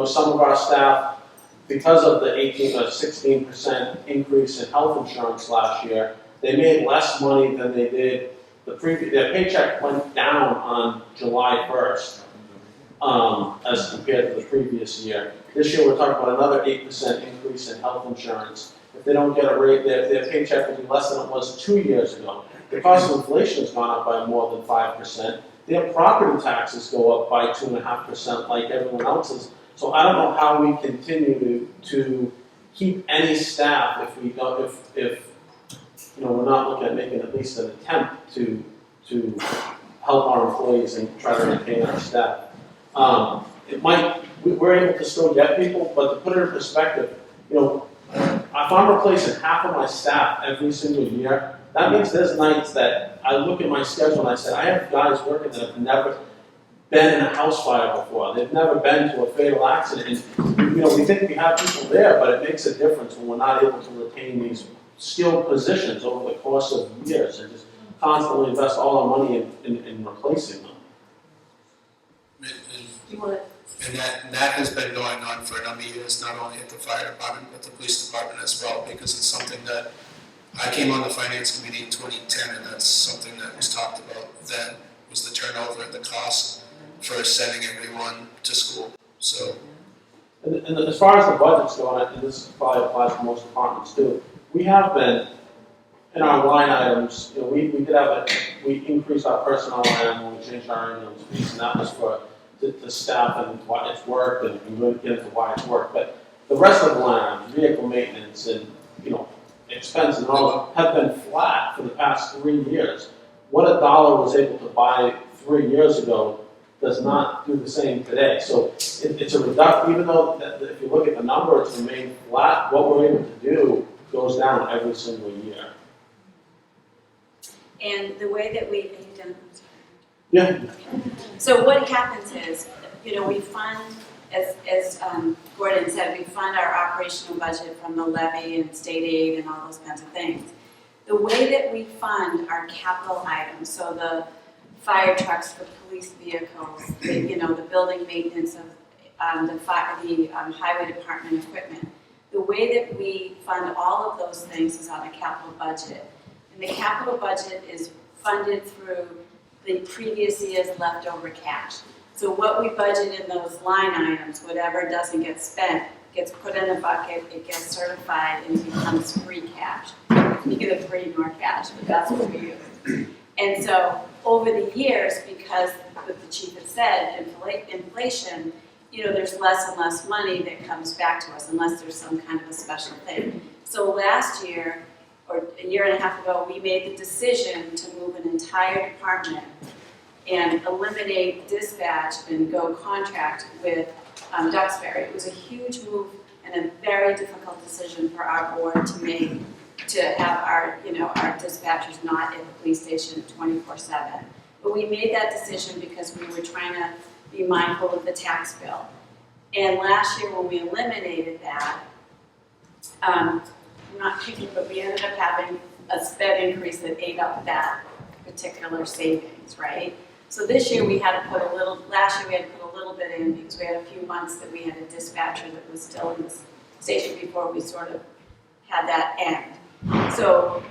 some of our staff, because of the 18 or 16% increase in health insurance last year, they made less money than they did their paycheck went down on July 1st, as compared to the previous year. This year, we're talking about another 8% increase in health insurance. If they don't get a rate, their paycheck will be less than it was 2 years ago. The cost of inflation has gone up by more than 5%. Their property taxes go up by 2.5% like everyone else's. So I don't know how we continue to keep any staff if we don't, if we're not looking at making at least an attempt to help our employees and try to retain our staff. We're able to still get people, but to put it in perspective, if I'm replacing half of my staff every single year, that means there's nights that I look at my schedule and I say, I have guys working that have never been in a house fire before. They've never been to a fatal accident. And, we think we have people there, but it makes a difference when we're not able to retain these skilled positions over the course of years and just constantly invest all our money in replacing them. And that has been going on for a number of years, not only at the fire department, but the police department as well, because it's something that I came on the finance committee in 2010, and that's something that was talked about then, was the turnover and the cost for sending everyone to school. So, and as far as the budget's going, and this probably applies to most departments too, we have been, in our line items, we increased our personnel line when we changed our ambulance fees, and that was for the staff and why it's worked, and we're going to get into why it's worked. But the rest of the line items, vehicle maintenance and, expenses and all, have been flat for the past 3 years. What a dollar was able to buy 3 years ago does not do the same today. So it's a reduction, even though if you look at the number, it's remained flat, what we're able to do goes down every single year. And the way that we, Yeah. so what happens is, we fund, as Gordon said, we fund our operational budget from the levy and state aid and all those kinds of things. The way that we fund our capital items, so the fire trucks for police vehicles, the building maintenance of the highway department equipment, the way that we fund all of those things is on a capital budget. And the capital budget is funded through the previous year's leftover cash. So what we budget in those line items, whatever doesn't get spent, gets put in a bucket, it gets certified, and it becomes free cash. Neither free nor cash, but that's what we use. And so over the years, because what the chief had said, inflation, there's less and less money that comes back to us unless there's some kind of a special thing. So last year, or a year and a half ago, we made the decision to move an entire department and eliminate dispatch and go contract with Duxbury. It was a huge move and a very difficult decision for our board to make, to have our dispatchers not at the police station 24/7. But we made that decision because we were trying to be mindful of the tax bill. And last year when we eliminated that, I'm not thinking, but we ended up having a sped increase that ate up that particular savings, right? So this year we had to put last year we had to put a little bit in because we had a few months that we had a dispatcher that was still in the station before we sort of had that end. So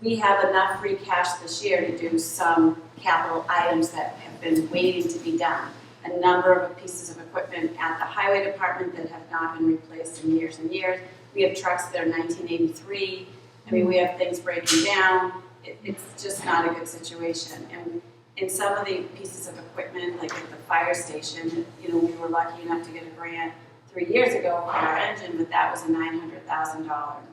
we have enough free cash this year to do some capital items that have been waiting to be done. A number of pieces of equipment at the highway department that have not been replaced in years and years. We have trucks that are 1983. I mean, we have things breaking down. It's just not a good situation. And in some of the pieces of equipment, like at the fire station, we were lucky enough to get a grant 3 years ago for our engine, but that was a $900,000,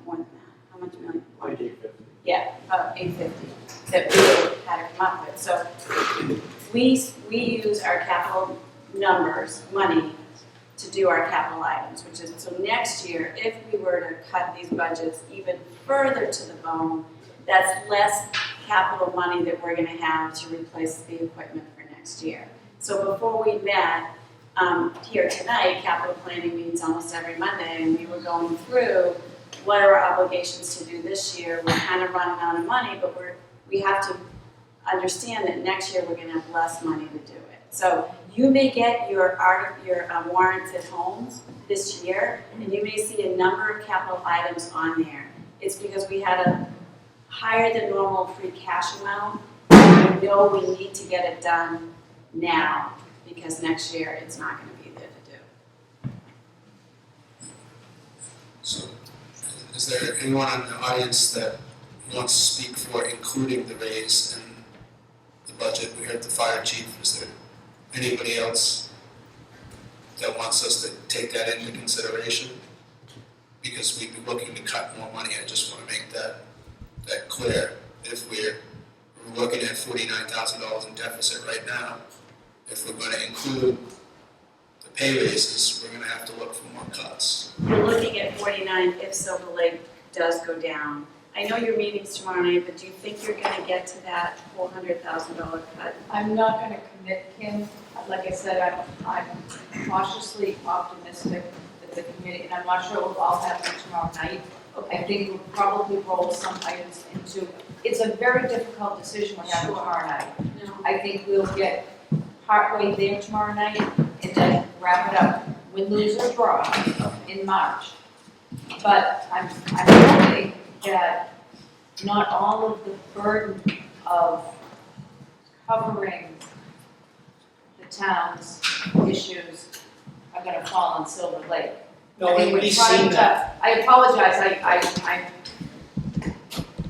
more than that. How much million? Like 850. Yeah, about 850 that we had to come up with. So we use our capital numbers, money, to do our capital items, which is, so next year, if we were to cut these budgets even further to the bone, that's less capital money that we're gonna have to replace the equipment for next year. So before we met here tonight, capital planning meets almost every Monday, and we were going through what are our obligations to do this year. We're kind of running out of money, but we have to understand that next year we're gonna have less money to do it. So you may get your warrants at home this year, and you may see a number of capital items on there. It's because we had a higher than normal free cash amount. We know we need to get it done now, because next year it's not gonna be there to do. So, is there anyone in the audience that wants to speak for including the raise in the budget? We heard the fire chief. Is there anybody else that wants us to take that into consideration? Because we'd be looking to cut more money. I just want to make that clear. If we're looking at $49,000 in deficit right now, if we're going to include the pay raises, we're going to have to look for more cuts. We're looking at 49 if Silver Lake does go down. I know your meeting's tomorrow night, but do you think you're gonna get to that $400,000 cut? I'm not gonna commit, Kim. Like I said, I'm cautiously optimistic that the committee, and I'm not sure we'll all happen tomorrow night. I think we'll probably roll some items into, it's a very difficult decision we have tomorrow night. I think we'll get partway there tomorrow night and then wrap it up, win, lose, or draw in March. But I'm hoping that not all of the burden of covering the town's issues are gonna fall on Silver Lake. No, I think we've we're seen trying that. to, I apologize,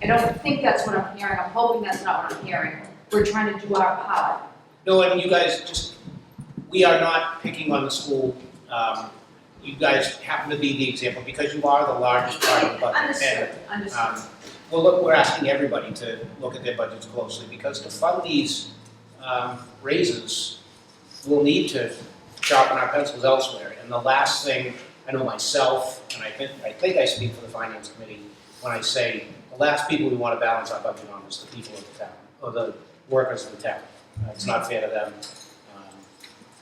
I don't think that's what I'm hearing, I'm hoping that's not what I'm hearing. We're trying to do our part. No, and you guys we are not picking on the school. You guys happen to be the example because you are the largest part of the budget. Understood. Well, look, we're asking everybody to look at their budgets closely because to fund these raises, we'll need to sharpen our pencils elsewhere. And the last thing, I know myself, and I think I speak for the finance committee when I say the last people we want to balance our budget on is the people of the town, or the workers of the town. It's not fair to them,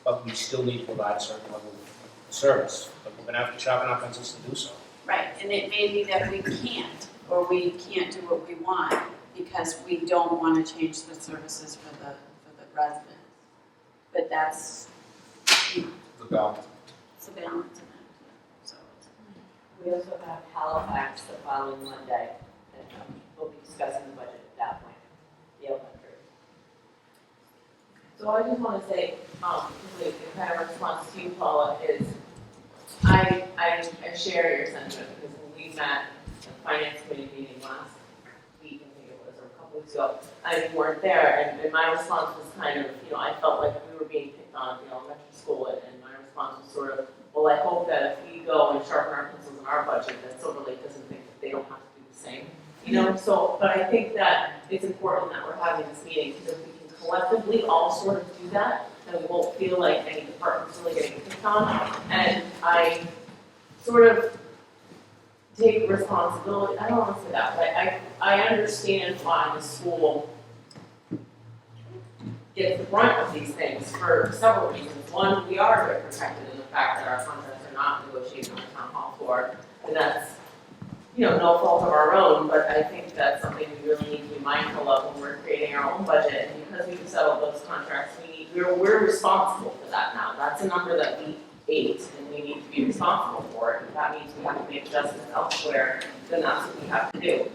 but we still need to provide a certain level of service. But we're going to have to sharpen our pencils to do so. Right, and it may be that we can't, or we can't do what we want because we don't want to change the services for the residents. But that's The balance. it's a balance in that, so. We also have Halifax the following Monday, and we'll be discussing the budget at that point, the elementary. So I just want to say, the kind of response to you, Paula, is I share your sentiment because when we met at the finance committee meeting last week, I think it was, or a couple weeks ago, you weren't there, and my response was kind of, I felt like we were being picked on in elementary school, and my response was sort of, well, I hope that if we go and sharpen our pencils in our budget, that Silver Lake doesn't think that they don't have to do the same. So, but I think that it's important that we're having this meeting because if we can collectively all sort of do that, then we won't feel like any department's really getting picked on. And I sort of take responsibility, I don't want to say that, but I understand why the school gets the brunt of these things for several reasons. One, we are very protected in the fact that our contracts are not negotiated on the town hall floor, and that's, no fault of our own, but I think that's something we really need to be mindful of when we're creating our own budget, and because we've settled those contracts, we're responsible for that now. That's a number that we ate, and we need to be responsible for it. If that means we have to make adjustments elsewhere, then that's what we have to do.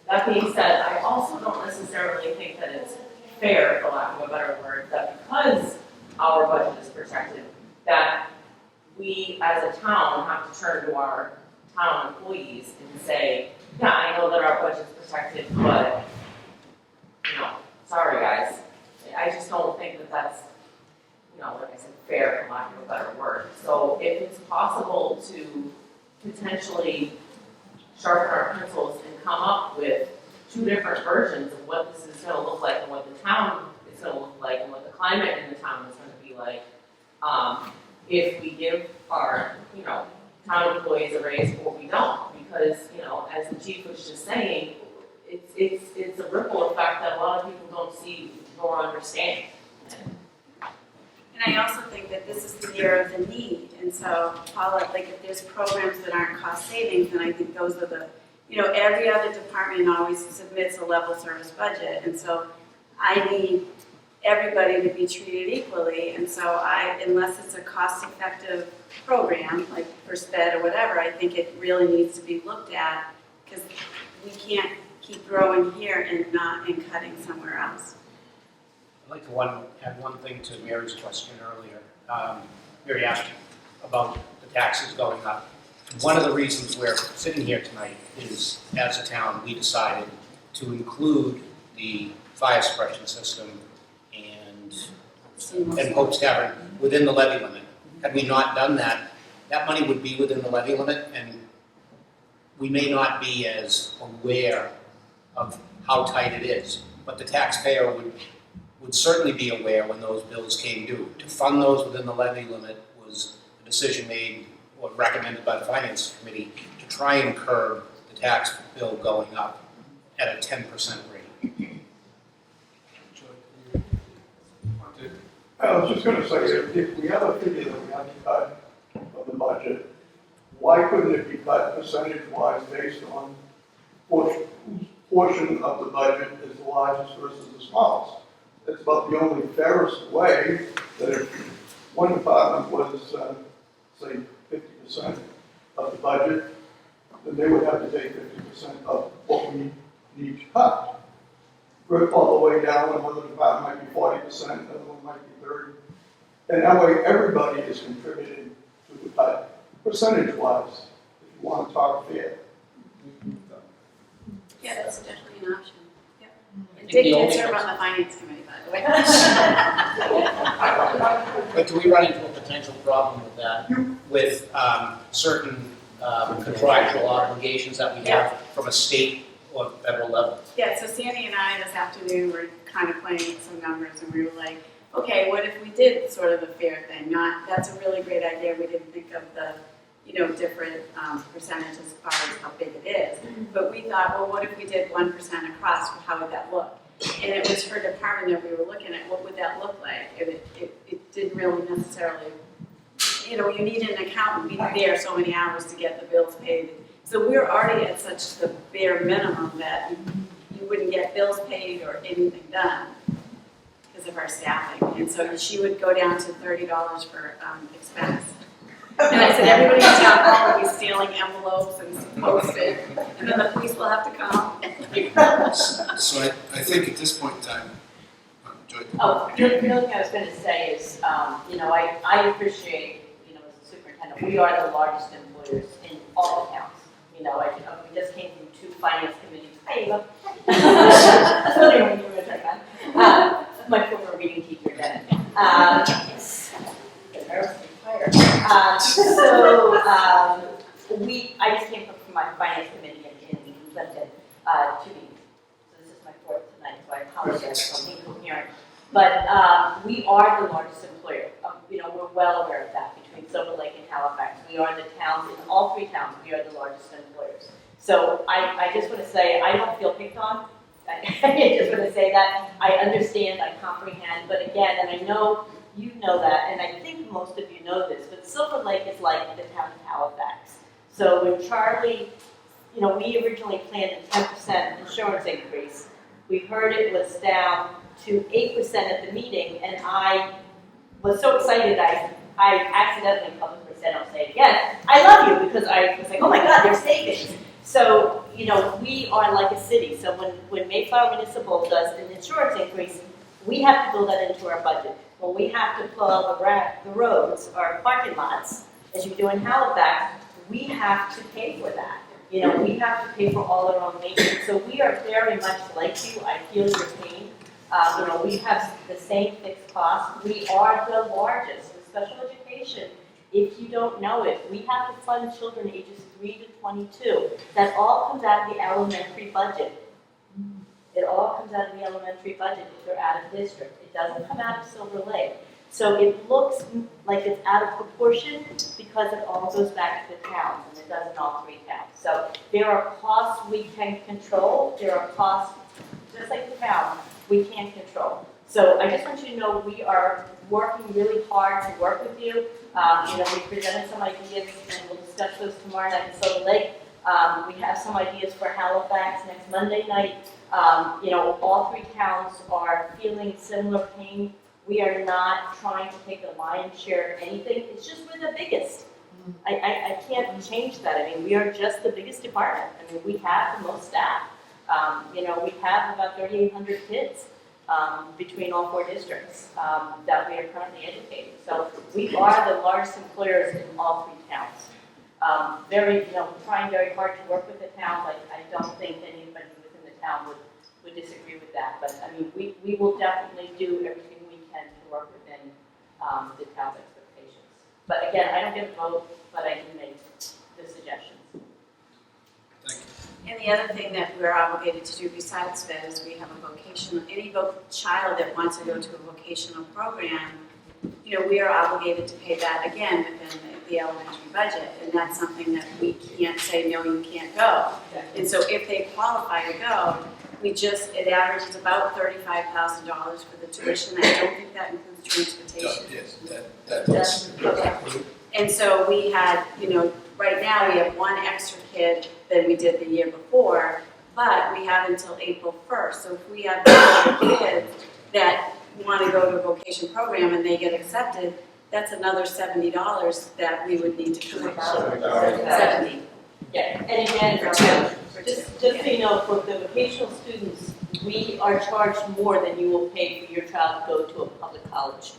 That being said, I also don't necessarily think that it's fair, for lack of a better word, that because our budget is protected, that we as a town have to turn to our town employees and say, yeah, I know that our budget's protected, but, sorry guys. I just don't think that that's, like I said, fair, for lack of a better word. So if it's possible to potentially sharpen our pencils and come up with two different versions of what this is gonna look like and what the town is gonna look like and what the climate in the town is gonna be like, if we give our, town employees a raise or we don't, because, as the chief was just saying, it's a ripple effect that a lot of people don't see nor understand. And I also think that this is the year of the need, and so, Paula, like if there's programs that aren't cost savings, then I think those are the, every other department always submits a level service budget, and so I need everybody to be treated equally, and so unless it's a cost-effective program, like first bed or whatever, I think it really needs to be looked at, because we can't keep growing here and cutting somewhere else. I'd like to add one thing to Mary's question earlier. Mary asked about the taxes going up. One of the reasons we're sitting here tonight is, as a town, we decided to include the fire suppression system and Pope's Tavern within the levy limit. Had we not done that, that money would be within the levy limit, and we may not be as aware of how tight it is. But the taxpayer would certainly be aware when those bills came due. To fund those within the levy limit was a decision made or recommended by the Finance Committee to try and curb the tax bill going up at a 10% rate. I was just gonna say, if we have a figure that we have to cut of the budget, why couldn't it be cut percentage-wise based on whose portion of the budget is the largest versus the smallest? It's about the only fairest way that if one department was, say, 50% of the budget, then they would have to take 50% of what we need to cut. We're all the way down, another department might be 40%, another one might be 30%. And that way, everybody is contributing to the cut, percentage-wise, if you want to talk fair. Yeah, that's definitely an option. Yep. And The Dick did only serve person- on the finance committee, by the way. But do we run into a potential problem with that, with certain contractual obligations that we have from a state or federal level? Yeah, so Sandy and I this afternoon were kind of playing with some numbers, and we were like, okay, what if we did sort of a fair thing? That's a really great idea. We didn't think of the, different percentages as far as how big it is. But we thought, well, what if we did 1% across? How would that look? And it was her department that we were looking at. What would that look like? And it didn't really necessarily, you need an accountant be there so many hours to get the bills paid. So we're already at such the bare minimum that you wouldn't get bills paid or anything done because of our staffing. And so she would go down to $30 for expense. And I said, everybody in town hall will be stealing envelopes and post-it, and then the police will have to come. So I think at this point in time, Joy. Oh, the other thing I was gonna say is, I appreciate, as a superintendent, we are the largest employers in all the towns. We just came from 2 finance committees. Hi, Eva. I was wondering when you were gonna turn on. My former reading teacher, Janet. I just came from my finance committee in Clinton, 2 meetings. So this is my 4th tonight, so I apologize for being coherent. But we are the largest employer. We're well aware of that between Silver Lake and Halifax. We are the towns, in all 3 towns, we are the largest employers. So I just want to say, I don't feel picked on. I just want to say that. I understand, I comprehend, but again, and I know you know that, and I think most of you know this, but Silver Lake is like the town of Halifax. So when Charlie, we originally planned a 10% insurance increase. We heard it was down to 8% at the meeting, and I was so excited I accidentally public percent, I'll say it again. I love you, because I was like, oh my God, there's savings. So, we are like a city. So when Mayflower Municipal does an insurance increase, we have to build that into our budget. When we have to plow the roads or parking lots, as you do in Halifax, we have to pay for that. We have to pay for all our own maintenance. So we are very much like you. I feel your pain. We have the same fixed costs. We are the largest in special education. If you don't know it, we have to fund children ages 3 to 22. That all comes out of the elementary budget. It all comes out of the elementary budget if they're out of district. It doesn't come out of Silver Lake. So it looks like it's out of proportion because it all goes back to the towns, and it does in all 3 towns. So there are costs we can control. There are costs, just like the town, we can't control. So I just want you to know we are working really hard to work with you. We presented some ideas, and we'll discuss those tomorrow night in Silver Lake. We have some ideas for Halifax next Monday night. All three towns are feeling similar pain. We are not trying to take the lion's share of anything. It's just we're the biggest. I can't change that. I mean, we are just the biggest department. I mean, we have the most staff. We have about 3,800 kids between all four districts that we are currently educating. So we are the largest employers in all three towns. Trying very hard to work with the towns. I don't think anybody within the town would disagree with that. But I mean, we will definitely do everything we can to work within the town's expectations. But again, I don't get a vote, but I do make the suggestions. Thank you. And the other thing that we're obligated to do besides that is we have a vocational, any child that wants to go to a vocational program, we are obligated to pay that again within the elementary budget. And that's something that we can't say, no, you can't go. And so if they qualify to go, it averages about $35,000 for the tuition. I don't think that includes transportation. Yes, that does. Okay. And so we had, right now we have one extra kid than we did the year before, but we have until April 1st. So if we have kids that want to go to a vocation program and they get accepted, that's another $70 that we would need to collect. 70. Yeah, and again, just so you know, for the vocational students, we are charged more than you will pay for your child to go to a public college.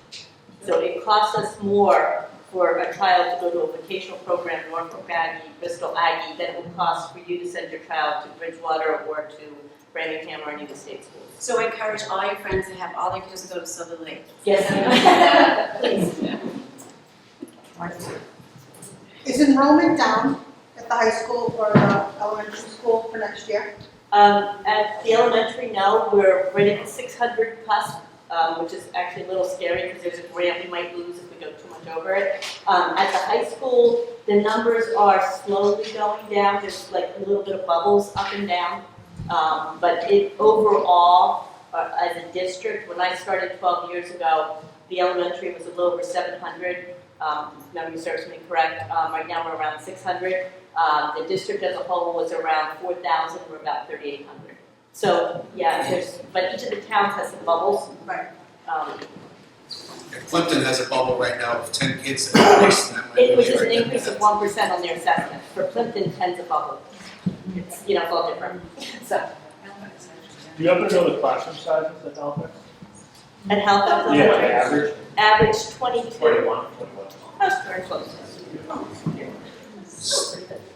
So it costs us more for a child to go to a vocational program, Norfolk Aggie, Bristol Aggie, than it would cost for you to send your child to Bridgewater or to Framingham or any of the state schools. So encourage all your friends to have all their kids go to Silver Lake. Yes, please. Is enrollment down at the high school or the elementary school for next year? At the elementary, no, we're right at the 600 plus, which is actually a little scary because there's a grant we might lose if we go too much over it. At the high school, the numbers are slowly going down. There's like a little bit of bubbles up and down. But overall, as a district, when I started 12 years ago, the elementary was a little over 700. Memory serves me correct. Right now we're around 600. The district as a whole was around 4,000. We're about 3,800. So yeah, but each of the towns has some bubbles. Right. Plimpton has a bubble right now of 10 kids that are less than that. It was just an increase of 1% on their assessment. For Plimpton, 10's a bubble. It's it's all different. So. Do you happen to know the classroom sizes at Halifax? At Halifax? Yeah, average. Average 22. 21. That's very close.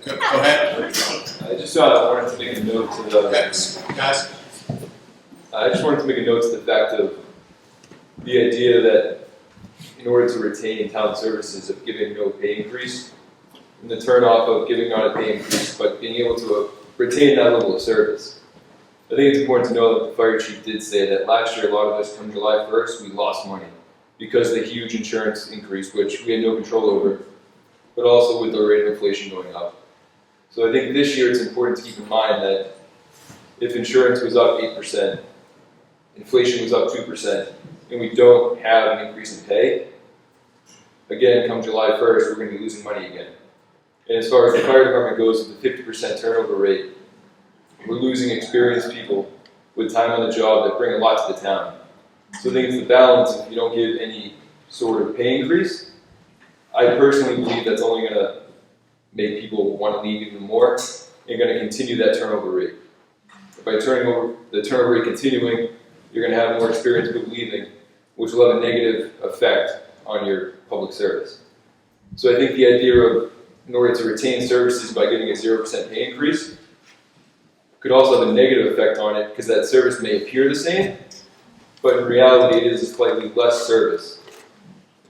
Go ahead. I just wanted to make a note to the. Guys. I just wanted to make a note to the fact of the idea that in order to retain town services of giving no pay increase, and the turnoff of giving not a pay increase, but being able to retain that level of service. I think it's important to know that the fire chief did say that last year, a lot of us, come July 1st, we lost money because of the huge insurance increase, which we had no control over, but also with the rate of inflation going up. So I think this year it's important to keep in mind that if insurance was up 8%, inflation was up 2%, and we don't have an increase in pay, again, come July 1st, we're going to be losing money again. And as far as the fire department goes, with the 50% turnover rate, we're losing experienced people with time on the job that bring a lot to the town. So I think it's the balance. If you don't give any sort of pay increase, I personally believe that's only going to make people want to leave even more and going to continue that turnover rate. By turning over the turnover rate continuing, you're going to have more experienced people leaving, which will have a negative effect on your public service. So I think the idea of, in order to retain services by giving a 0% pay increase, could also have a negative effect on it because that service may appear the same, but in reality it is a slightly less service.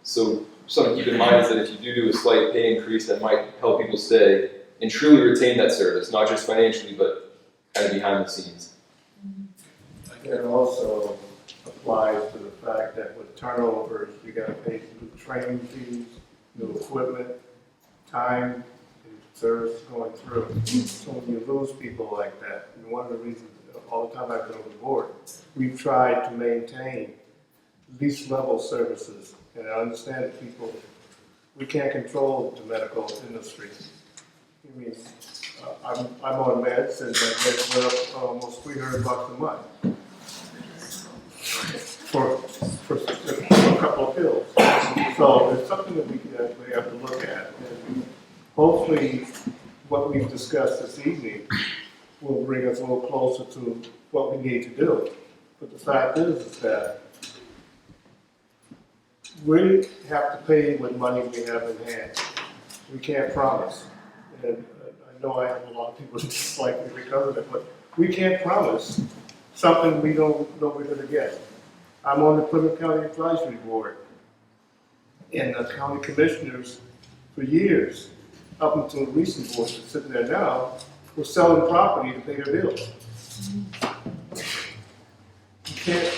So something to keep in mind is that if you do a slight pay increase, that might help people stay and truly retain that service, not just financially, but kind of behind the scenes. It also applies to the fact that with turnovers, you got to pay new training fees, new equipment, time, and service going through. So when you lose people like that, and one of the reasons, all the time I've been on the board, we've tried to maintain least level services. And I understand that we can't control the medical industry, I mean, I'm on meds, and my meds went up almost $300 a month for a couple of pills. So it's something that we have to look at. And hopefully, what we've discussed this evening will bring us a little closer to what we need to do. But the fact is that we have to pay with money we have in hand. We can't promise. And I know I have a lot of people who dislike me because of it, but we can't promise something we don't know we're going to get. I'm on the Plymouth County Advisory Board, and the county commissioners for years, up until the recent board that's sitting there now, were selling property to pay their bills.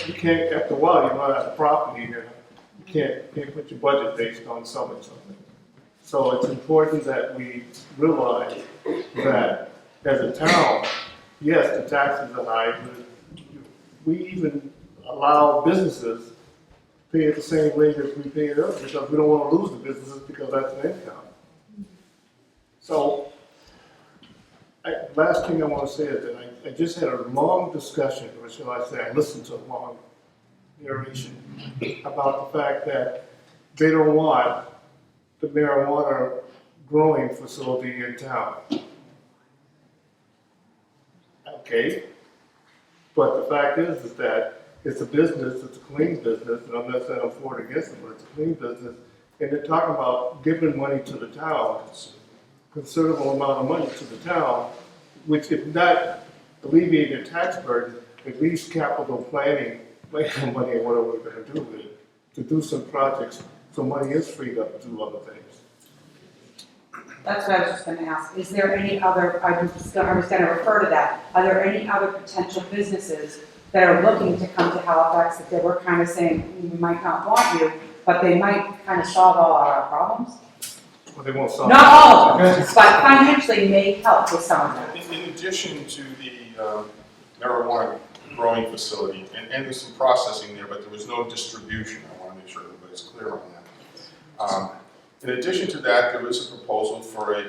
You can't, after a while, you run out of property, and you can't put your budget based on selling something. So it's important that we realize that as a town, yes, the taxes are high, but we even allow businesses to pay at the same rate as we pay it up because we don't want to lose the businesses because that's an income. So, last thing I want to say is that I just had a long discussion, or shall I say, I listened to a long narration about the fact that they don't want the marijuana growing facility in town. Okay, but the fact is that it's a business, it's a clean business, and I'm not saying I'm for or against it, but it's a clean business, and they're talking about giving money to the town, considerable amount of money to the town, which if not alleviating the tax burden, at least capital planning, money and what we're going to do with it, to do some projects so money is freed up to do other things. That's what I was just going to ask. Is there any other, I was going to refer to that, are there any other potential businesses that are looking to come to Halifax that they were kind of saying, we might not want you, but they might kind of solve all our problems? Well, they won't solve. Not all of them, but financially may help with some of them. In addition to the marijuana growing facility, and there's some processing there, but there was no distribution. I want to make sure everybody's clear on that. In addition to that, there was a proposal for a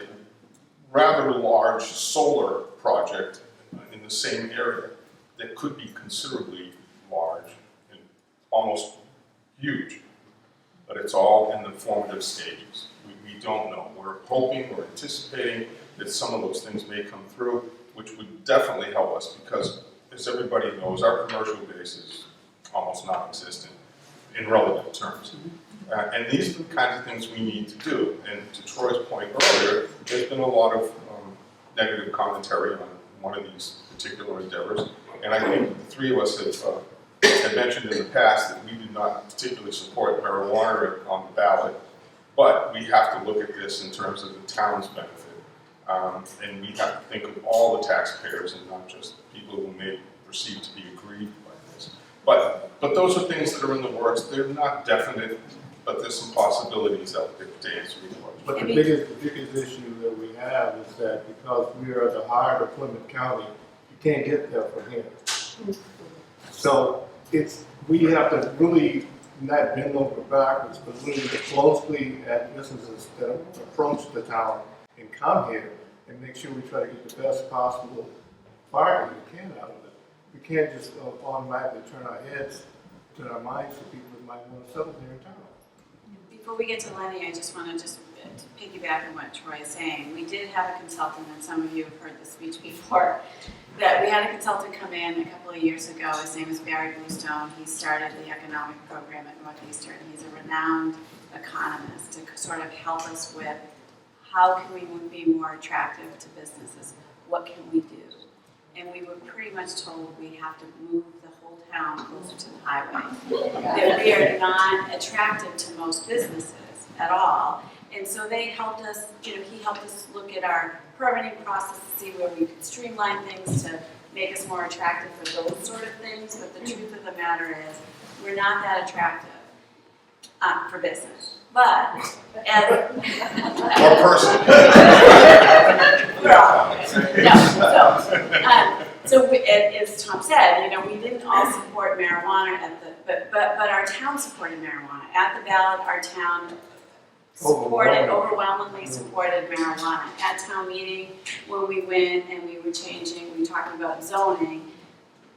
rather large solar project in the same area that could be considerably large and almost huge, but it's all in the formative stages. We don't know. We're hoping, we're anticipating that some of those things may come through, which would definitely help us because, as everybody knows, our commercial base is almost non-existent in relative terms. And these are the kinds of things we need to do. And to Troy's point earlier, there's been a lot of negative commentary on one of these particular endeavors. And I think the three of us have mentioned in the past that we did not particularly support marijuana on the ballot. But we have to look at this in terms of the town's benefit. And we have to think of all the taxpayers and not just people who may perceive to be aggrieved by this. But those are things that are in the works. They're not definite, but there's some possibilities out there to answer your question. But the biggest issue that we have is that because we are at the heart of Plymouth County, you can't get there from here. So we have to really not bend over backwards, but really look closely at businesses that approach the town and come here and make sure we try to get the best possible bargain we can out of it. We can't just automatically turn our minds to people that might want to settle here in town. Before we get to Lenny, I just want to piggyback on what Troy is saying. We did have a consultant, and some of you have heard the speech before, that we had a consultant come in a couple of years ago. His name is Barry Bluestone. He started the economic program at Northeastern. He's a renowned economist to sort of help us with how can we be more attractive to businesses? What can we do? And we were pretty much told we have to move the whole town closer to the highway. That we are not attractive to most businesses at all. And so they helped us, he helped us look at our permitting process to see where we could streamline things to make us more attractive for those sort of things. But the truth of the matter is, we're not that attractive for business. But as Or person. we're all. So as Tom said, we didn't all support marijuana but our town supported marijuana. At the ballot, our town overwhelmingly supported marijuana. At town meeting, when we went and we were talking about zoning,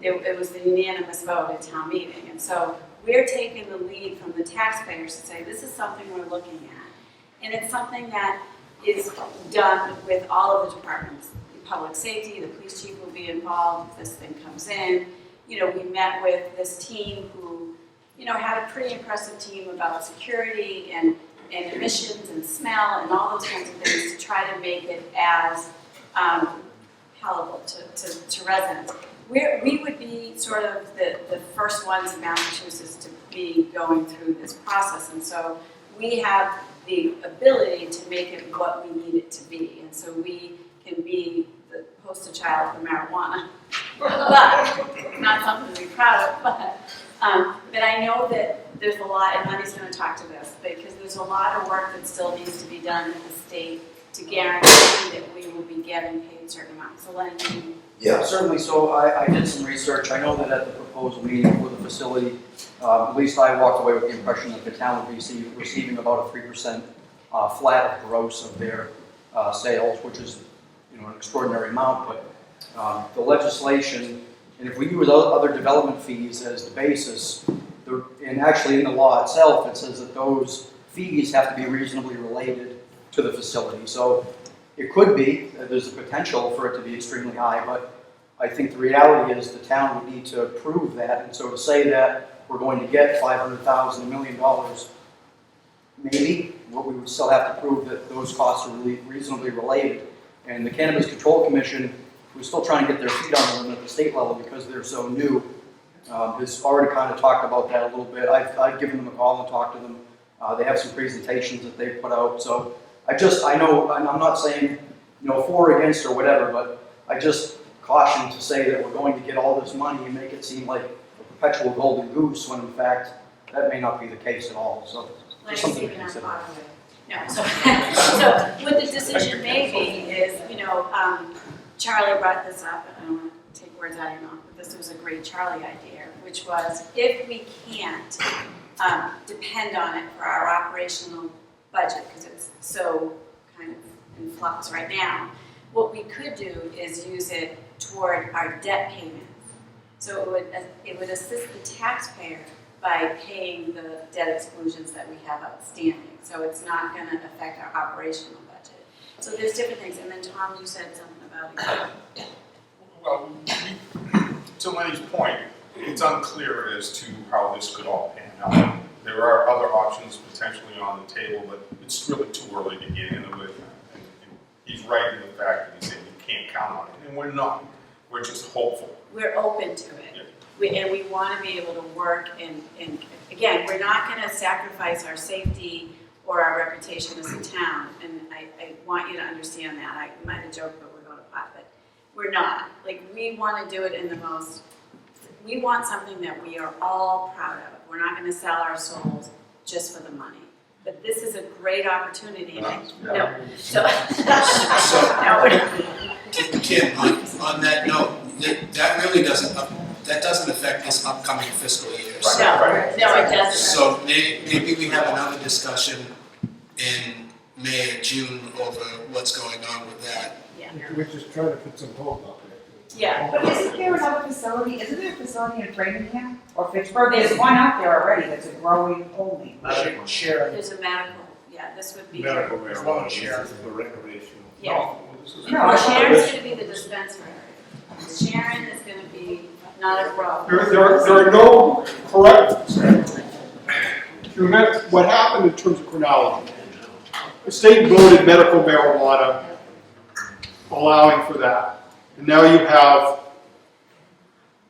it was the unanimous vote at town meeting. And so we're taking the lead from the taxpayers to say, this is something we're looking at. And it's something that is done with all of the departments. Public safety, the police chief will be involved if this thing comes in. You know, we met with this team who, you know, had a pretty impressive team about security and emissions and smell and all those kinds of things to try to make it as palatable to residents. We would be sort of the first ones in Massachusetts to be going through this process, and so we have the ability to make it what we need it to be, and so we can be the poster child for marijuana, but not something to be proud of, but I know that there's a lot, and Honey's going to talk to this, because there's a lot of work that still needs to be done at the state to guarantee that we will be getting paid certain amounts. So Lenny, you... Yeah, certainly. So I did some research. I know that at the proposal meeting for the facility, at least I walked away with the impression that the town would be receiving about a 3% flat gross of their sales, which is, you know, an extraordinary amount. But the legislation, and if we use other development fees as the basis, and actually in the law itself, it says that those fees have to be reasonably related to the facility. So it could be, there's a potential for it to be extremely high, but I think the reality is the town would need to prove that. And so to say that we're going to get $500,000, $1 million, maybe, but we would still have to prove that those costs are really reasonably related. And the Cannabis Control Commission, who's still trying to get their feet on them at the state level because they're so new, has already kind of talked about that a little bit. I've given them a call and talked to them. They have some presentations that they've put out. So I know, I'm not saying, you know, for or against or whatever, but I just caution to say that we're going to get all this money and make it seem like a perpetual golden goose, when in fact, that may not be the case at all. So just something to consider. No, so what the decision may be is, you know, Charlie brought this up, and I don't want to take words out of your mouth, but this was a great Charlie idea, which was if we can't depend on it for our operational budget, because it's so kind of in flux right now, what we could do is use it toward our debt payments. So it would assist the taxpayer by paying the debt exclusions that we have outstanding. So it's not going to affect our operational budget. So there's different things. And then Tom, you said something about it. Well, to Lenny's point, it's unclear as to how this could all pan out. There are other options potentially on the table, but it's really too early to get into it. And he's right in the fact that he said you can't count on it, and we're not. We're just hopeful. We're open to it. Yeah. We want to be able to work, and again, we're not going to sacrifice our safety or our reputation as a town, and I want you to understand that. I might have joked, but we're going to pot, but we're not. Like, we want to do it in the most, we want something that we are all proud of. We're not going to sell our souls just for the money. But this is a great opportunity. Kim, on that note, that really doesn't affect this upcoming fiscal year. No, it doesn't. So maybe we have another discussion in May or June over what's going on with that. Yeah. We're just trying to put some hope out there. Yeah. But isn't there another facility, isn't there a facility in Framingham or Fitchburg? There's one out there already that's a growing only. Sharon. There's a medical, yeah, this would be. Medical marijuana, Sharon, the recreational. Yeah. No, Sharon's going to be the dispensary. Sharon is going to be not a grow. There are no corrections. What happened in terms of chronology? The state voted medical marijuana, allowing for that. And now you have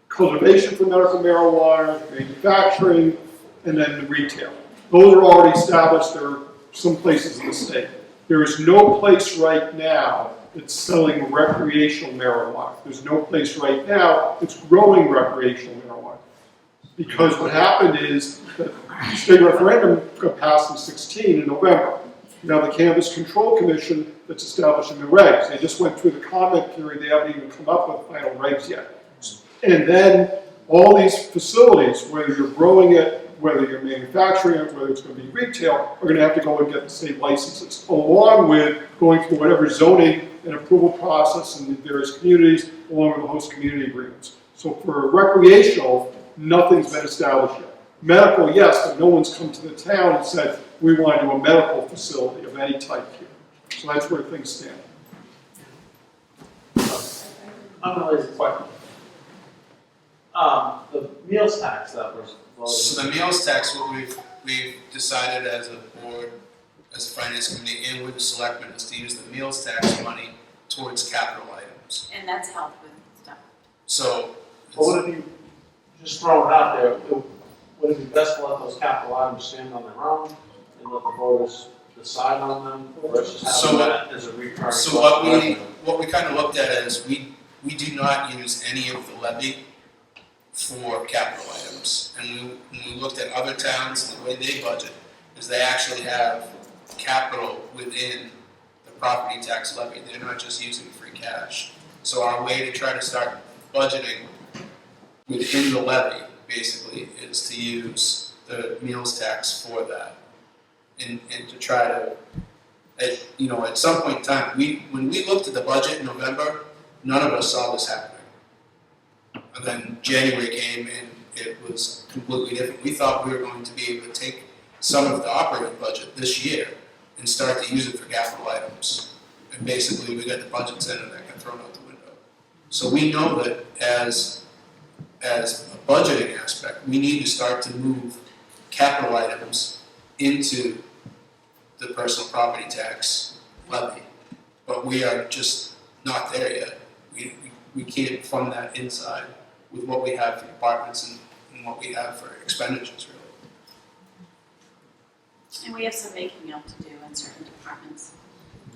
cultivation for medical marijuana, manufacturing, and then retail. Those are already established. There are some places in the state. There is no place right now that's selling recreational marijuana. There's no place right now that's growing recreational marijuana. Because what happened is the state referendum got passed in 2016 in November. Now the Cannabis Control Commission that's establishing the regs. They just went through the comment period. They haven't even come up with final regs yet. And then all these facilities, whether you're growing it whether you're manufacturing it, whether it's going to be retail, are going to have to go and get the state licenses, along with going through whatever zoning and approval process in the various communities, along with the host community agreements. So for recreational, nothing's been established yet. Medical, yes, but no one's come to the town and said, we want to do a medical facility of any type here. So that's where things stand. Unrelated question. The meals tax that was voted. So the meals tax, what we've decided as a board, as a finance committee, and with the selectmen, is to use the meals tax money towards capital items. And that's helped with stuff. So, But would it be, just throwing it out there, would it be best to let those capital items stand on their own and let the voters decide on them versus having that as a recurring? so what we kind of looked at is we do not use any of the levy for capital items. And when we looked at other towns, and the way they budget is they actually have capital within the property tax levy. They're not just using free cash. So our way to try to start budgeting within the levy, basically, is to use the meals tax for that. And to try to, at some point in time, when we looked at the budget in November, none of us saw this happening. And then January came and it was completely different. We thought we were going to be able to take some of the operating budget this year and start to use it for capital items. And basically we got the budgets in and that got thrown out the window. So we know that as a budgeting aspect, we need to start to move capital items into the personal property tax levy. But we are just not there yet. We can't fund that inside with what we have for departments and what we have for expenditures, really. And we have some making up to do in certain departments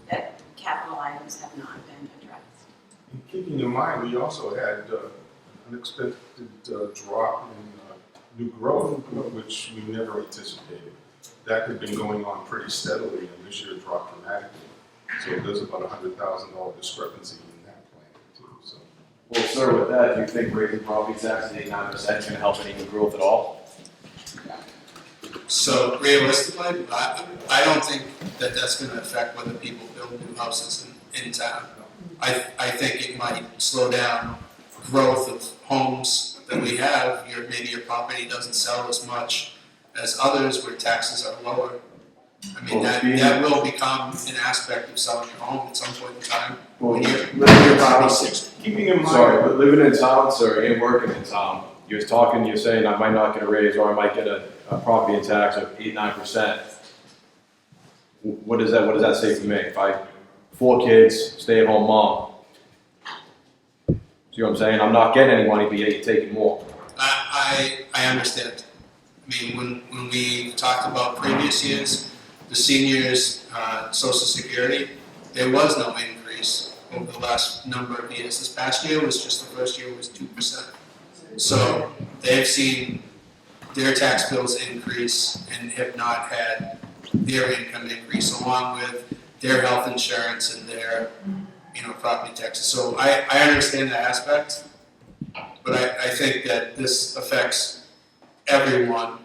that capital items have not been addressed. And keeping in mind, we also had an unexpected drop in new growth, which we never anticipated. That had been going on pretty steadily, and this year it dropped dramatically. So there's about a $100,000 discrepancy in that plan, too. So. Well, sir, with that, do you think raising property tax to 8-9% is going to help any new growth at all? So realistically, I don't think that that's going to affect whether people build new houses in town. I think it might slow down growth of homes that we have. Maybe your property doesn't sell as much as others where taxes are lower. I mean, that will become an aspect of selling your home at some point in time. Well, Keeping in mind. Sorry, but living in town, sir, and working in town, you're saying I might not get a raise or I might get a property tax of 8-9%. What does that say for me? If I 4 kids, stay-at-home mom. See what I'm saying? I'm not getting any money, but yet you're taking more. I understand. I mean, when we talked about previous years, the seniors' Social Security, there was no increase over the last number of years. This past year was just the first year was 2%. So they've seen their tax bills increase and have not had their income increase along with their health insurance and their property taxes. So I understand that aspect, but I think that this affects everyone.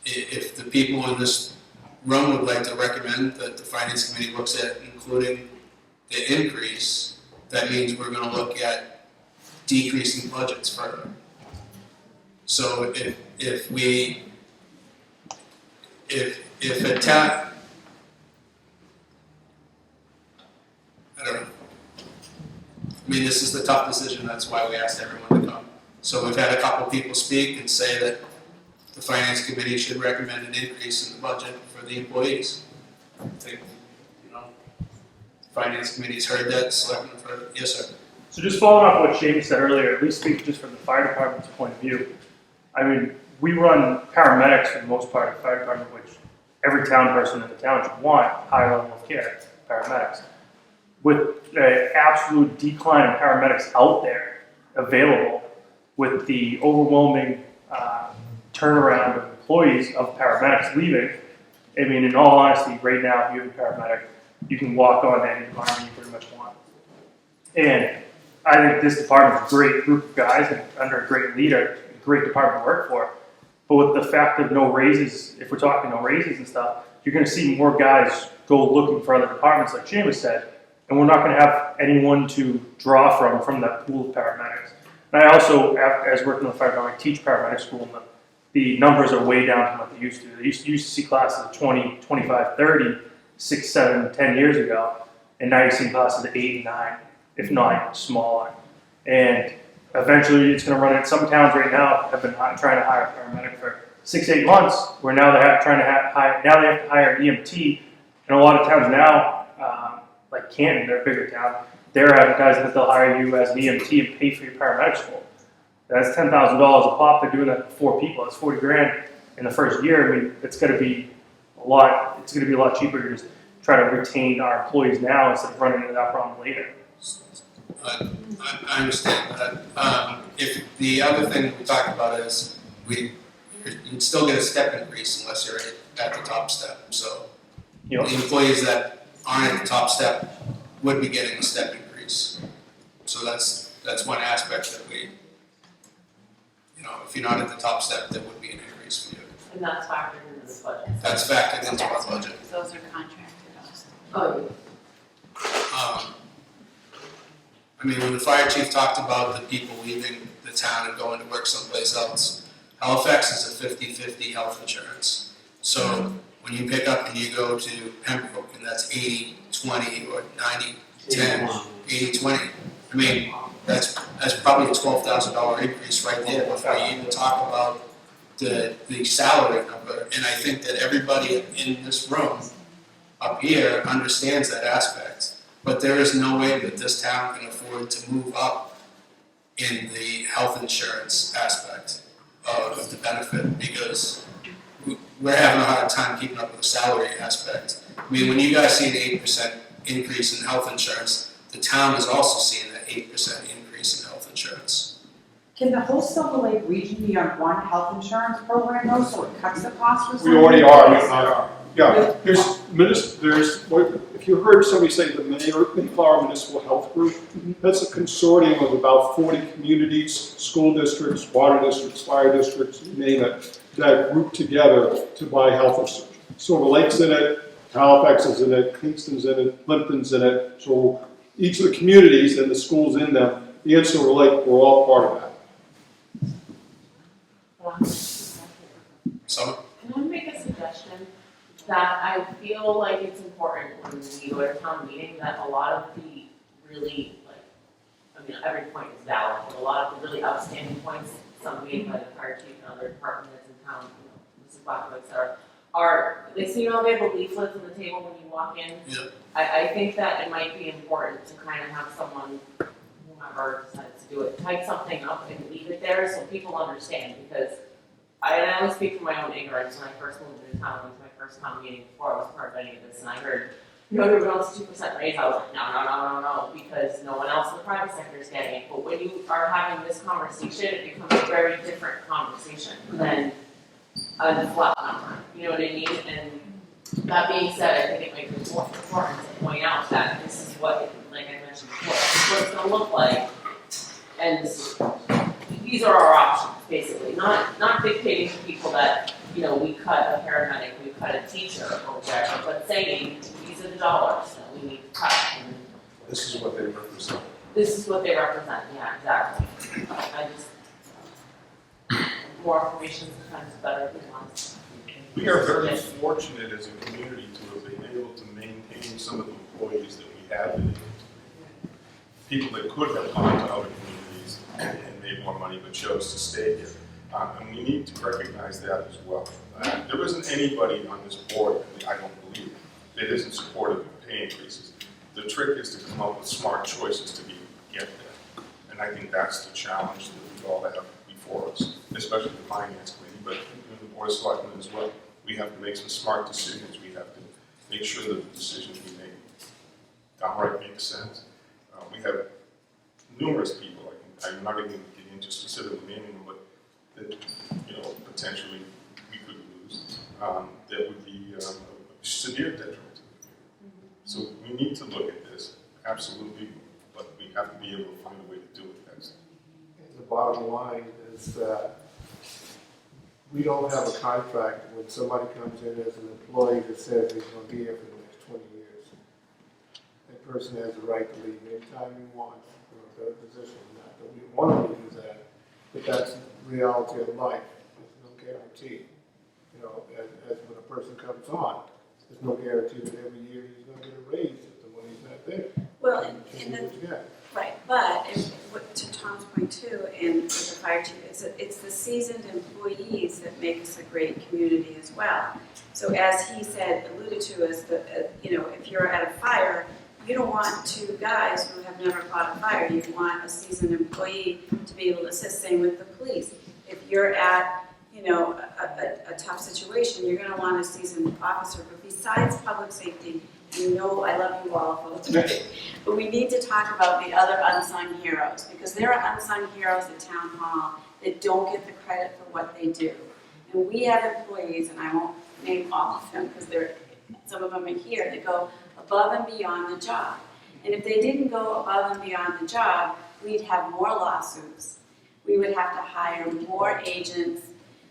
If the people in this room would like to recommend that the finance committee looks at including the increase, that means we're going to look at decreasing budgets further. So if a town, I don't know. I mean, this is the tough decision. That's why we asked everyone to come. So we've had a couple people speak and say that the finance committee should recommend an increase in the budget for the employees. I think, finance committee's heard that, selectmen have heard it. Yes, sir. So just following up what Jamie said earlier, at least speak just from the fire department's point of view. I mean, we run paramedics for the most part of the fire department, which every town person in the town should want high level of care, paramedics. With the absolute decline in paramedics out there available, with the overwhelming turnaround of employees of paramedics leaving, I mean, in all honesty, right now, if you have a paramedic, you can walk on to any department you pretty much want. And I think this department's a great group of guys and under a great leader, great department to work for. But with the fact of no raises, if we're talking no raises and stuff, you're gonna see more guys go looking for other departments, like Seamus said, and we're not gonna have anyone to draw from that pool of paramedics. And I also, as working in the fire department, I teach paramedic school, and the numbers are way down from what they used to. They used to see classes of 20, 25, 30, 6, 7, 10 years ago, and now you're seeing classes of 8 and 9, if not smaller. And eventually it's going to run in. Some towns right now have been trying to hire a paramedic for 6, 8 months, where now they have now they have to hire an EMT. And a lot of towns now, like Canton, they're a bigger town, they're advertising that they'll hire you as an EMT and pay for your paramedic school. That's $10,000 a pop. They're doing that for 4 people. That's $40,000 in the first year. I mean, it's going to be a lot. It's going to be a lot cheaper to just try to retain our employees now instead of running into that problem later. I understand that. If the other thing we talked about is you'd still get a step increase unless you're at the top step. So the employees that aren't at the top step would be getting a step increase. So that's one aspect that we, if you're not at the top step, there would be an increase for you. And that's factored into this budget. That's factored into our budget. Those are contracted also. Oh, I mean, when the fire chief talked about the people leaving the town and going to work someplace else, Halifax is a 50-50 health insurance. So when you pick up and you go to Pembroke, and that's 80-20 or 90-10, 80-20, I mean, that's probably a $12,000 increase right there before you even talk about the salary number. And I think that everybody in this room up here understands that aspect. But there is no way that this town can afford to move up in the health insurance aspect of the benefit, because we're having a hard time keeping up with the salary aspect. I mean, when you guys see an 8% increase in health insurance, the town is also seeing that 8% increase in health insurance. Can the whole Silver Lake region be on one health insurance program though, so it cuts the cost for some? We already are. Yeah, if you heard somebody say the Mayflower Municipal Health Group, that's a consortium of about 40 communities, school districts, water districts, fire districts, you name it, that group together to buy health insurance. Silver Lake's in it, Halifax is in it, Kingston's in it, Plimpton's in it. So each of the communities and the schools in them, and Silver Lake, we're all part of that. So, can I make a suggestion? That I feel like it's important when we go to town meeting that a lot of the really, every point is valid, but a lot of the really outstanding points, some made by the fire chief and other department heads in town, Mrs. Blackwell, et cetera, they see, they have a leaflet on the table when you walk in. Yeah. I think that it might be important to kind of have someone, whomever decides to do it, type something up and leave it there so people understand, because I only speak from my own ignorance. When I first moved into town, it was my first town meeting before I was part of any of this, and I heard, everyone else 2% raise. I was like, no, because no one else in the private sector is getting it. But when you are having this conversation, it becomes a very different conversation than a flat number. You know what I mean? And that being said, I think it might be important to point out that this is what, like I mentioned before, this is what it's going to look like, and these are our options. Basically, not dictating to people that, we cut a paramedic, we cut a teacher or whatever, but saying, these are the dollars that we need to cut. And This is what they represent. this is what they represent, yeah, exactly. I just, more information is sometimes better than less. We are very fortunate as a community to have been able to maintain some of the employees that we have been able to. People that could have gone to other communities and made more money but chose to stay here. And we need to recognize that as well. There isn't anybody on this board, I don't believe, that isn't supportive of pay increases. The trick is to come up with smart choices to get there. And I think that's the challenge that we all have before us, especially the finance committee, but the board of selectmen as well. We have to make some smart decisions. We have to make sure that the decisions we make downright make sense. We have numerous people. I'm not going to get into specifically naming them, but that potentially we could lose. That would be a severe detriment to the community. So we need to look at this, absolutely, but we have to be able to find a way to do it. The bottom line is that we don't have a contract when somebody comes in as an employee that says he's gonna be here for the next 20 years. That person has the right to leave anytime he wants, for a better position. Not that we want him to do that, but that's the reality of life. There's no guarantee. You know, as when a person comes on, there's no guarantee that every year he's gonna get a raise if the money's not there. Well, You change what you got. right, but to Tom's point too, and with the fire chief, it's the seasoned employees that make us a great community as well. So as he said, alluded to, is that, you know, if you're at a fire, you don't want two guys who have never fought a fire. You want a seasoned employee to be able to assist. Same with the police. If you're at, you know, a tough situation, you're going to want a seasoned officer. But besides public safety, you know, I love you all, folks, but we need to talk about the other unsung heroes, because there are unsung heroes at Town Hall that don't get the credit for what they do. And we have employees, and I won't name all of them because some of them are here, that go above and beyond the job. And if they didn't go above and beyond the job, we'd have more lawsuits. We would have to hire more agents.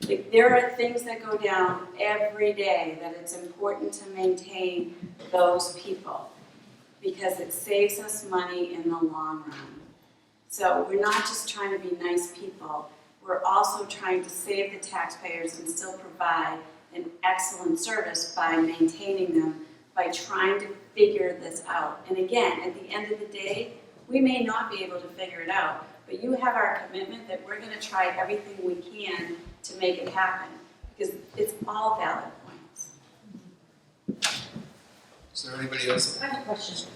Like, there are things that go down every day that it's important to maintain those people, because it saves us money in the long run. So we're not just trying to be nice people, we're also trying to save the taxpayers and still provide an excellent service by maintaining them, by trying to figure this out. And again, at the end of the day, we may not be able to figure it out, but you have our commitment that we're going to try everything we can to make it happen, because it's all valid points. Is there anybody else? I have a question.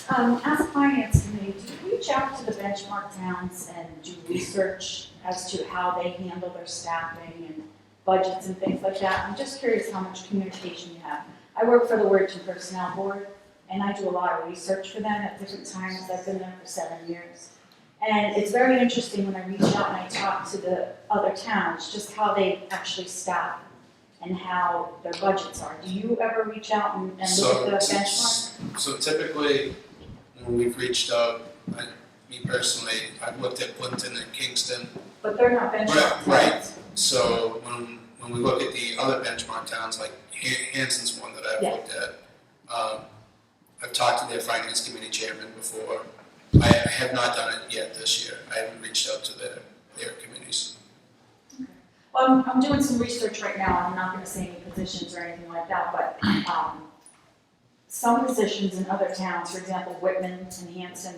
As a finance committee, do you reach out to the benchmark towns and do research as to how they handle their staffing and budgets and things like that? I'm just curious how much communication you have. I work for the Worthington Personnel Board, and I do a lot of research for them at different times. I've been there for 7 years. And it's very interesting when I reach out and I talk to the other towns, just how they actually staff and how their budgets are. Do you ever reach out and look at the benchmark? So typically, when we've reached out, me personally, I've looked at Plimpton and Kingston. But they're not benchmark. Right. So when we look at the other benchmark towns, like Hanson's one that I've looked at, I've talked to their finance committee chairman before. I have not done it yet this year. I haven't reached out to their committees. Well, I'm doing some research right now. I'm not going to say any positions or anything like that, but some positions in other towns, for example, Whitman and Hanson,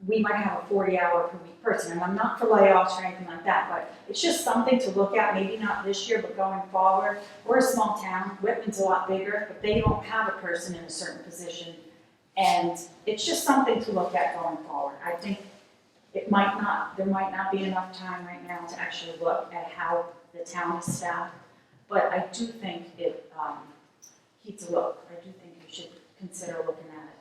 we might have a 40-hour per week person. And I'm not for layoffs or anything like that, but it's just something to look at, maybe not this year, but going forward. We're a small town. Whitman's a lot bigger, but they don't have a person in a certain position. And it's just something to look at going forward. I think there might not be enough time right now to actually look at how the town is staffed, but I do think it needs a look. I do think you should consider looking at it.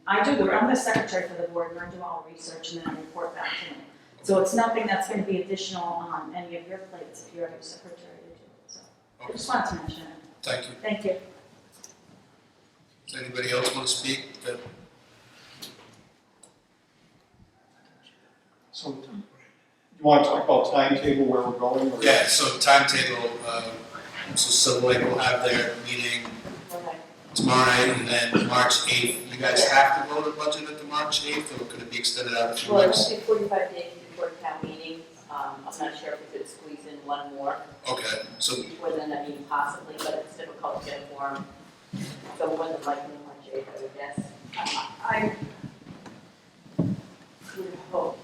And I'm the secretary for the board, and I do all the research and then I report back to them. So it's nothing that's going to be additional on any of your plates if you're a secretary to do it. So I just wanted to mention it. Thank you. Thank you. Does anybody else want to speak? So, you want to talk about timetable, where we're going? Or? Yeah, so timetable, so Silver Lake will have their meeting tomorrow night, and then March 8th. You guys have to vote a budget at the March 8th, or could it be extended out a few Well, weeks? it's 45 days before town meeting. I'm not sure if we could squeeze in one more. Okay, so before then, I mean, possibly, but it's difficult to get a quorum. So more than likely March 8th, I would guess. I would hope.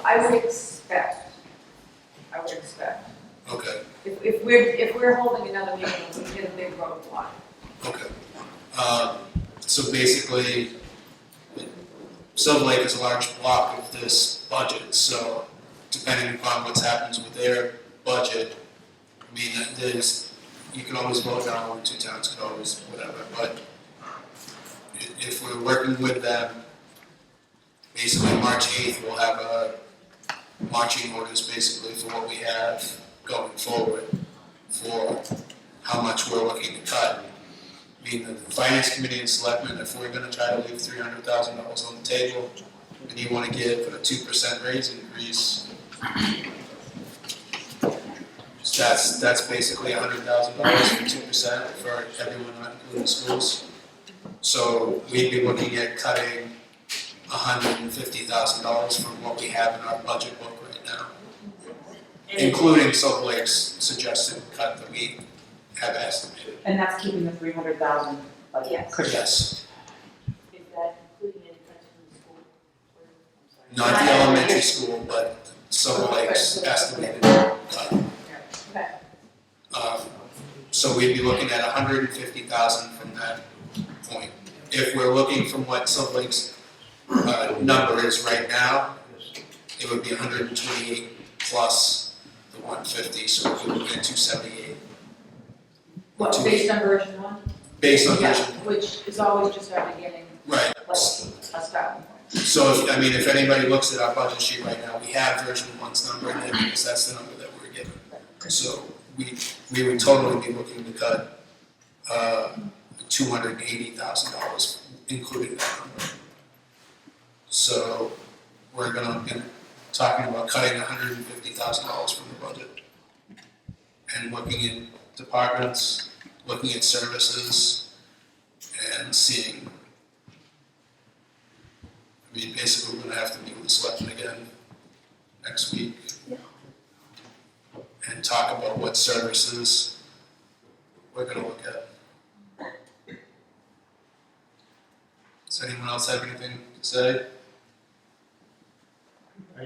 I would expect. okay, If we're holding another meeting, we get a big roadblock. okay. So basically, Silver Lake is a large block of this budget, so depending upon what happens with their budget, I mean, you can always vote down, one or two towns could always, whatever, but if we're working with them, basically March 8th, we'll have a marching orders basically for what we have going forward, for how much we're looking to cut. I mean, the finance committee and selectmen, if we're gonna try to leave $300,000 on the table, and you wanna give a 2% raise increase, That's basically $100,000 for 2% for everyone, not including schools. So we'd be looking at cutting $150,000 from what we have in our budget book right now, including Silver Lake's suggested cut that we have estimated. And that's keeping the 300,000 like Yes. cushion. Yes, Is that including any cuts from the school? not the elementary school, but Silver Lake's estimated cut. Okay. So we'd be looking at $150,000 from that point. If we're looking from what Silver Lake's number is right now, it would be 128 plus the 150, so we would get 278. What, based on version 1? Based on Yeah, version, which is always just our beginning, right. like, a starting point. So if anybody looks at our budget sheet right now, we have version 1's number in there because that's the number that we're given. So we would totally be looking to cut $280,000, including that number. So we're gonna be talking about cutting $150,000 from the budget. And looking at departments, looking at services, and seeing. I mean, basically, we're gonna have to meet with the selectmen again next week. And talk about what services we're gonna look at. Does anyone else have anything to say? I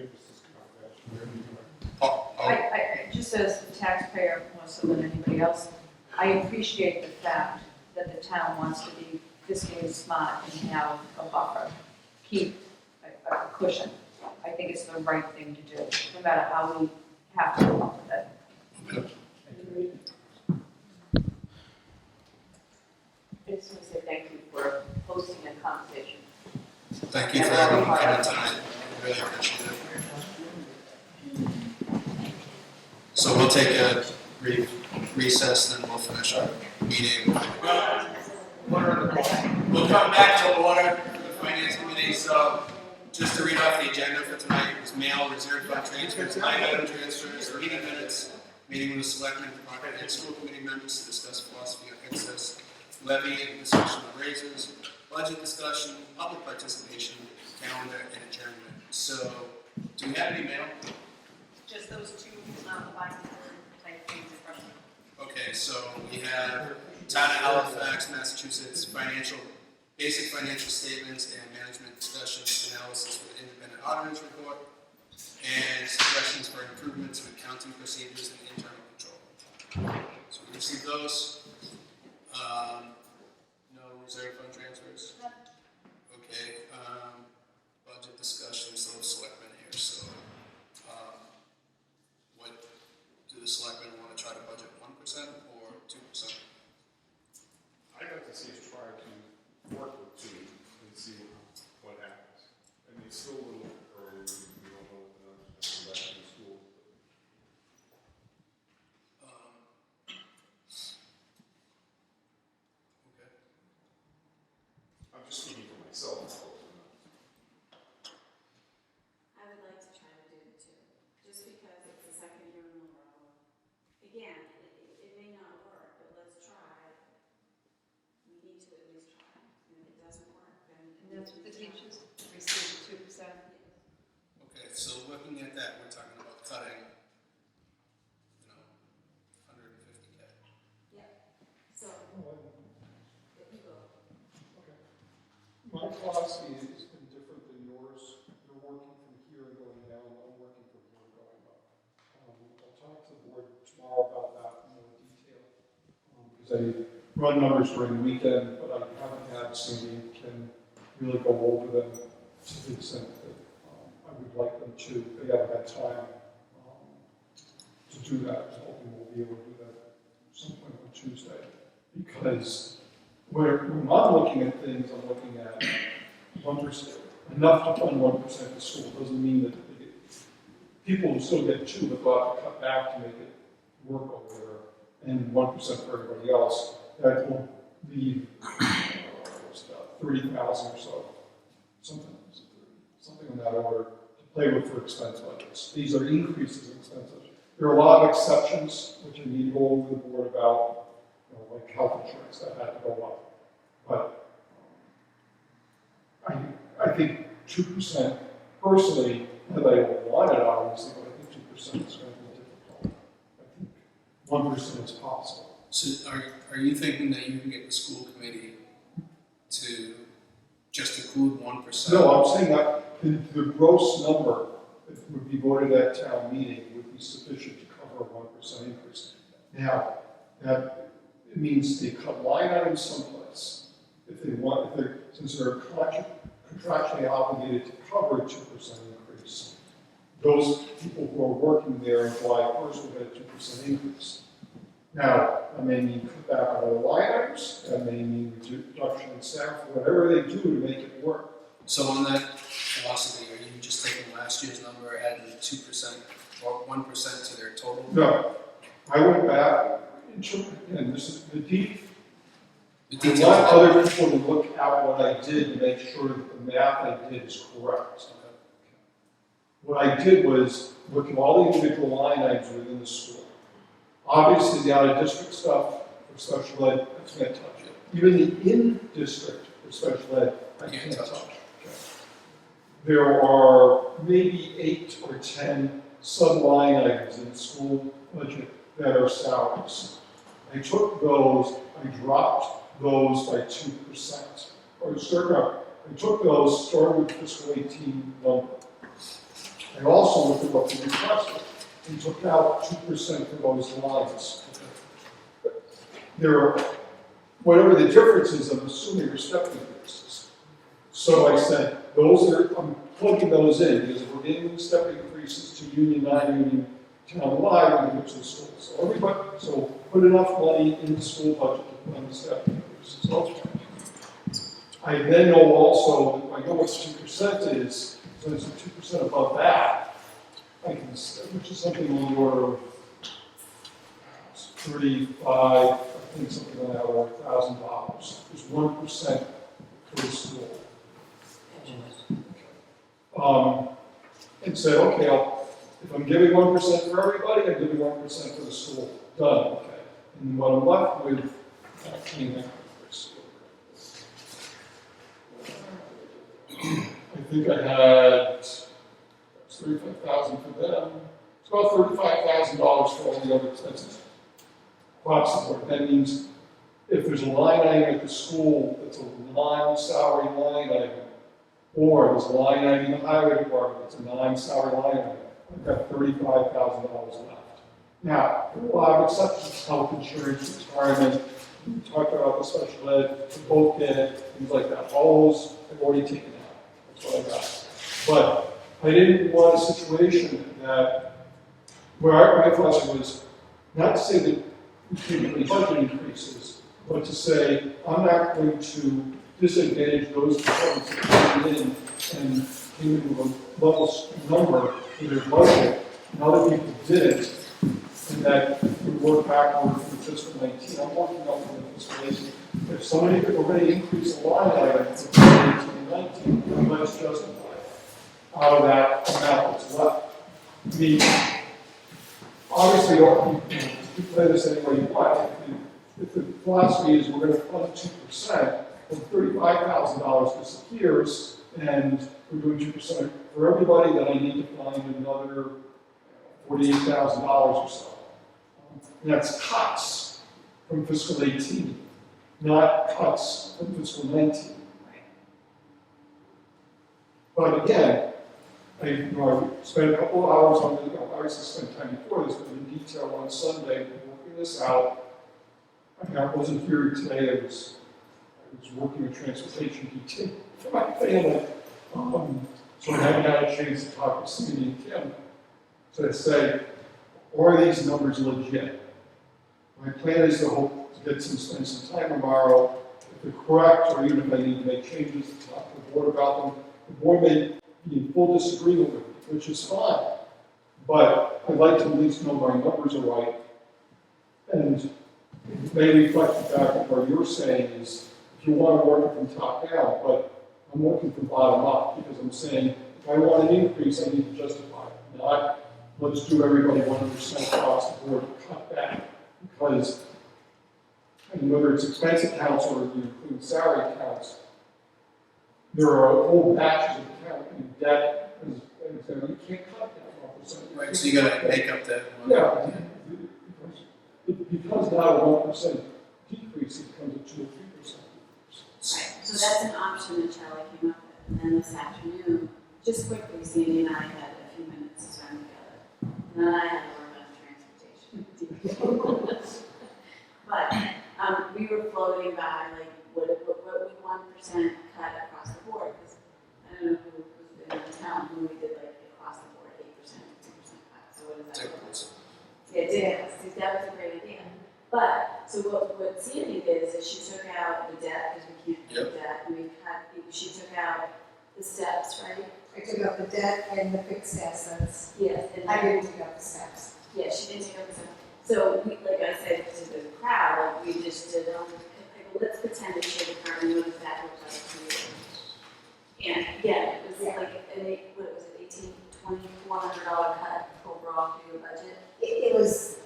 just as a taxpayer more so than anybody else, I appreciate the fact that the town wants to be fiscally smart and have a buffer, keep a cushion. I think it's the right thing to do, no matter how we have to come up with it. I just want to say thank you for hosting a conversation. Thank you for everyone coming tonight, really appreciate it. So we'll take a brief recess and then we'll finish our meeting. We'll come back to order for the finance committee, so just to read off the agenda for tonight, it was mail, reserve fund transfers, line item transfers, meeting minutes, meeting with the selectmen, department and school committee members to discuss philosophy on excess levy and discussion of raises, budget discussion, public participation, calendar, and adjournment. So, do we have any mail? Just those two line type things in front of me. Okay, so we have Town of Halifax, Massachusetts basic financial statements and management discussions, analysis for the independent auditor's report, and suggestions for improvements in accounting procedures and internal control. So we received those. No reserve fund transfers? Okay, budget discussion, so selectmen here, so, what, do the selectmen want to try to budget 1% or 2%? I'd like to see us try to work with 2 and see what happens. I mean, it's still a little early, we don't know what the numbers are back in school. Okay. I'm just speaking for myself. I would like to try to do it too, just because it's the second year in a row. Again, it may not work, but let's try. We need to at least try. And if it doesn't work, then. And that's what the teachers receive, 2%. Okay, so looking at that, we're talking about cutting, 150K. So, there you go. My philosophy has been different than yours. You're working from here and going down, I'm working from here and going up. I'll talk to the board tomorrow about that in more detail. Because I run numbers during the weekend, but I haven't had Cindy and Ken really go over them to the extent that I would like them to. They haven't had time to do that. I'm hoping we'll be able to do that some point on Tuesday. Because when I'm looking at things, I'm looking at 1%. Enough to fund 1% of school doesn't mean that people will still get 2, but they'll have to cut back to make it work over there. And 1% for everybody else. That will leave 30,000 or so. Something in that order to play with for expense budgets. These are increases in expenses. There are a lot of exceptions, which I need to go over the board about, like health insurance that had to go up. But I think 2% personally, and I don't want it obviously, but I think 2% is going to be difficult. I think 1% is possible. So are you thinking that you can get the school committee to just include 1%? No, I'm saying that the gross number that would be voted at town meeting would be sufficient to cover a 1% increase. Now, that it means they cut line items someplace. If they want, since they're contractually obligated to cover a 2% increase, those people who are working there in July 1st will get a 2% increase. Now, that may mean cut back on other line items, that may mean reduction in staff, whatever they do to make it work. So on that philosophy, are you just taking last year's number, adding 2% or 1% to their total? No, I went back, and this is the deep. The I want other people to look at what I did to make sure that the math I did is correct. What I did was look at all the individual line items within the school. Obviously, the out-of-district stuff for special ed, I can't touch it. Even the in-district for special ed, I can't touch. Okay. There are maybe 8 or 10 sub-line items in the school budget that are salaries. I took those, I dropped those by 2%. I took those, started with fiscal 18 number. I also looked at what we requested. We took out 2% for those lines. There are, whatever the difference is, I'm assuming are step increases. So I said, I'm plugging those in, because if we're getting step increases to union, non-union, town-wide, we give it to the schools. So everybody, so put enough money in the school budget to fund the step increases. Okay. I then know also, I know what 2% is, so it's 2% above that. I can, which is something on the order of 35, I think something like that, or $1,000. There's 1% for the school. And said, okay, if I'm giving 1% for everybody, I'm giving 1% for the school. Done. Okay. And what I'm left with, I came out for school. I think I had 35,000 for them. It's about $35,000 for all the other expenses. Across the board. That means if there's a line item at the school that's a non-salary line item, or there's a line item in the highway department that's a non-salary line item, I've got $35,000 left. Now, there are a lot of exceptions, health insurance, retirement, we talked about the special ed, the both get things like that. All those I've already taken out. That's what I got. But I didn't want a situation that, where my philosophy was not to say that we can't get budget increases, but to say, I'm not going to disadvantage those departments that came in and came into a level number for their budget, and other people didn't, and that we work backward from fiscal 19. I'm working out from the fiscal 18. If somebody could already increase a line item from 18 and 19, let's justify it out of that amount that's left. I mean, obviously, you play this any way you want. If the philosophy is we're going to fund 2%, well, $35,000 disappears, and we're doing 2% for everybody, then I need to find another $48,000 or so. And that's cuts from fiscal 18, not cuts from fiscal 19. But again, I spent a couple of hours on the, obviously spent time before this, but in detail on Sunday, working this out. I wasn't here today, I was working with transportation detail for my family. So I haven't had a chance to talk with Cindy and Kim. So I say, are these numbers legit? My plan is to hope to spend some time tomorrow. If they're correct, or even if I need to make changes, to talk to the board about them. The board may be in full disagreement with me, which is fine. But I'd like to at least know my numbers are right. And it may reflect the fact that what you're saying is, if you want to work it from top down, but I'm working from bottom up, because I'm saying, if I want an increase, I need to justify it. Not let's do everybody 100% across the board, cut back, because and whether it's expense accounts or you include salary accounts, there are whole batches of account in debt, and so you can't cut that 1%. Right, so you gotta make up that one. Yeah, because now a 1% decrease, it comes at 2 or 3%. Right, so that's an option that Charlie came up with, and then this afternoon, just quickly, Sandy and I had a few minutes to spend together, and then I had to work on transportation. But, we were floating by, like, what would 1% cut across the board, because I don't know who was in the town, when we did like across the board, 8%, 2% cut, so what does that look like? Yeah, it did, see, that was a great idea. But, so what Sandy did is that she took out the debt, because we can't do debt, and we cut, she took out the steps, right? I took out the debt and the fixed assets. Yes. And I didn't take out the steps. Yeah, she didn't take out the steps. So, we, like I said to the crowd, like, we just did, let's pretend it's your department, what does that look like to you? And, yeah, it was like, what was it, $1,400 cut overall for your budget? It was,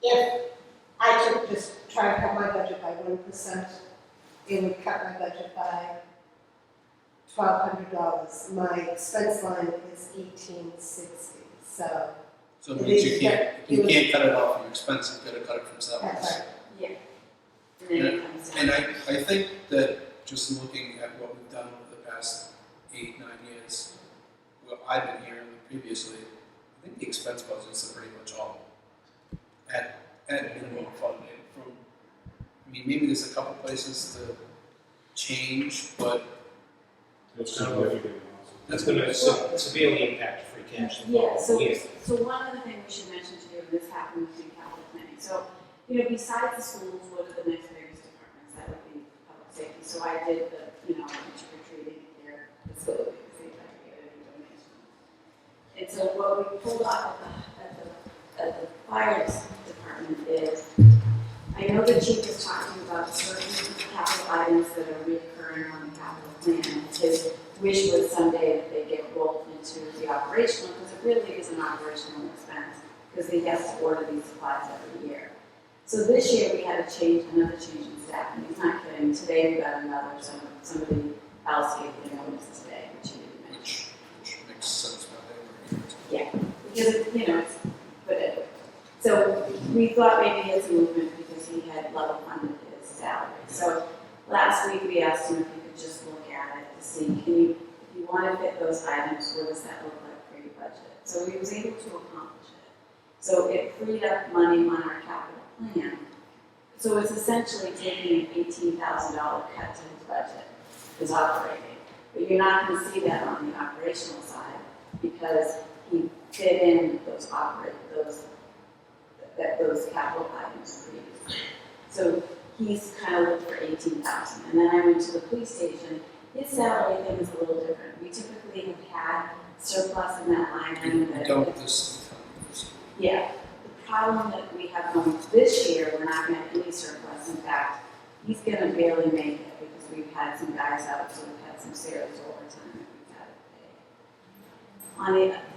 if I took just try to cut my budget by 1%, it would cut my budget by $1,200. My expense line is $1,860, so. So it means you can't cut it off from expense, you've got to cut it from salaries. That's right. Yeah. And then it comes down. And I think that just looking at what we've done over the past 8, 9 years, what I've been hearing previously, I think the expense budgets are pretty much all at minimum funding. I mean, maybe there's a couple places to change, but It's significant. That's going to severely impact free cash. Yeah, so one other thing we should mention too, and this happened within capital planning. So, besides the schools, what are the next biggest departments? That would be public safety. So I did the, trick or treating at their facility to see if I could get any donation. And so what we pulled off at the fire department is, I know the chief was talking about certain capital items that are recurring on the capital plan. His wish was someday that they get rolled into the operational, because it really is an operational expense, because he has to order these supplies every year. So this year we had another change in staff, and he's not kidding. Today we got another, somebody else gave the notice today, which he didn't mention. which makes sense now. Yeah, because so we thought maybe it's a movement because he had level funded his salary. So last week we asked him if he could just look at it to see, if you want to fit those items, what does that look like for your budget? So he was able to accomplish it. So it freed up money on our capital plan. So it's essentially taking an $18,000 cut to his budget, his operating. But you're not going to see that on the operational side because he fit in those capital items previously. So he's kind of looked for $18,000. And then I went to the police station. His salary thing is a little different. We typically have had surplus in that line item. Yeah. The problem that we have going this year, we're not going to have any surplus. In fact, he's going to barely make it because we've had some guys out, so we've had some serious overtime that we've had to pay. On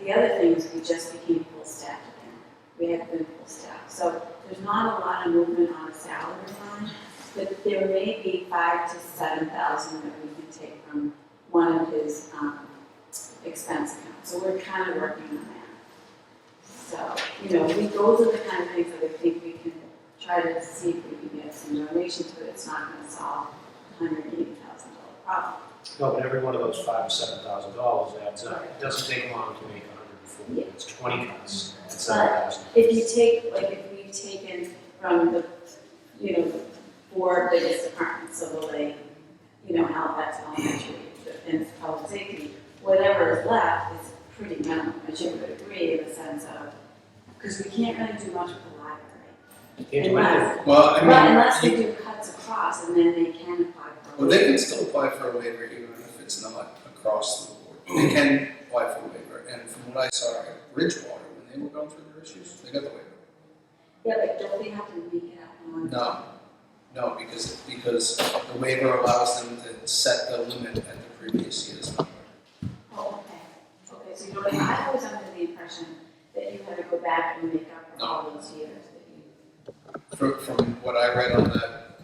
the other thing is we just became full staff again. We have been full staff. So there's not a lot of movement on the salary line, but there may be $5,000 to $7,000 that we can take from one of his expense accounts. So we're kind of working on that. So, those are the kind of things that I think we can try to see if we can get some donations, but it's not going to solve a $180,000 problem. No, but every one of those $5,000 to $7,000 adds up. It doesn't take long to make 140. It's 20 cuts. That's $7,000. If you take, if we've taken from the, the 4 biggest departments, so the lake, Halifax Elementary, Defense, Public Safety, whatever is left is pretty minimal, as you would agree, in the sense of, because we can't really do much with the library. Unless we do cuts across, and then they can apply for. Well, they can still apply for a waiver even if it's not across the board. They can apply for a waiver, and from what I saw at Bridgewater, when they were going through their issues, they got the waiver. Yeah, but don't they have to make it up? No, because the waiver allows them to set the limit at the previous year's number. Oh, okay. Okay, so I was under the impression back and make up for all those years that you. From what I read on that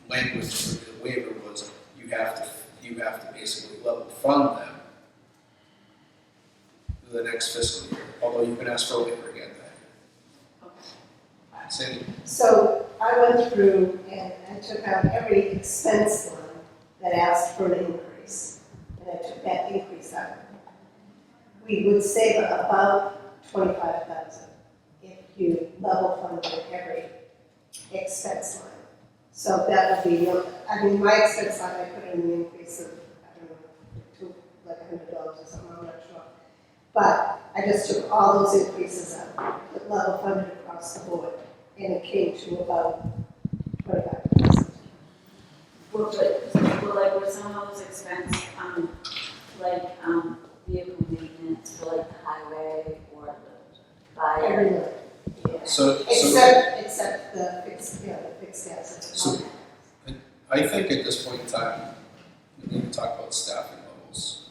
language for the waiver was, you have to basically level fund them for the next fiscal year, although you can ask for a waiver again that year. Sandy? So I went through and I took out every expense line that asked for an increase, and I took that increase out. We would save about $25,000 if you level funded every expense line. So that would be, I mean, my expense line, I put in an increase of, I don't know, like $100 or something, I'm not sure. But I just took all those increases out, put level funded across the board, and it came to about 25,000. Well, like, were some of those expenses, vehicle maintenance for like the highway or the fire? Every month. Yeah. So Except the fixed assets. So, I think at this point in time, we need to talk about staffing levels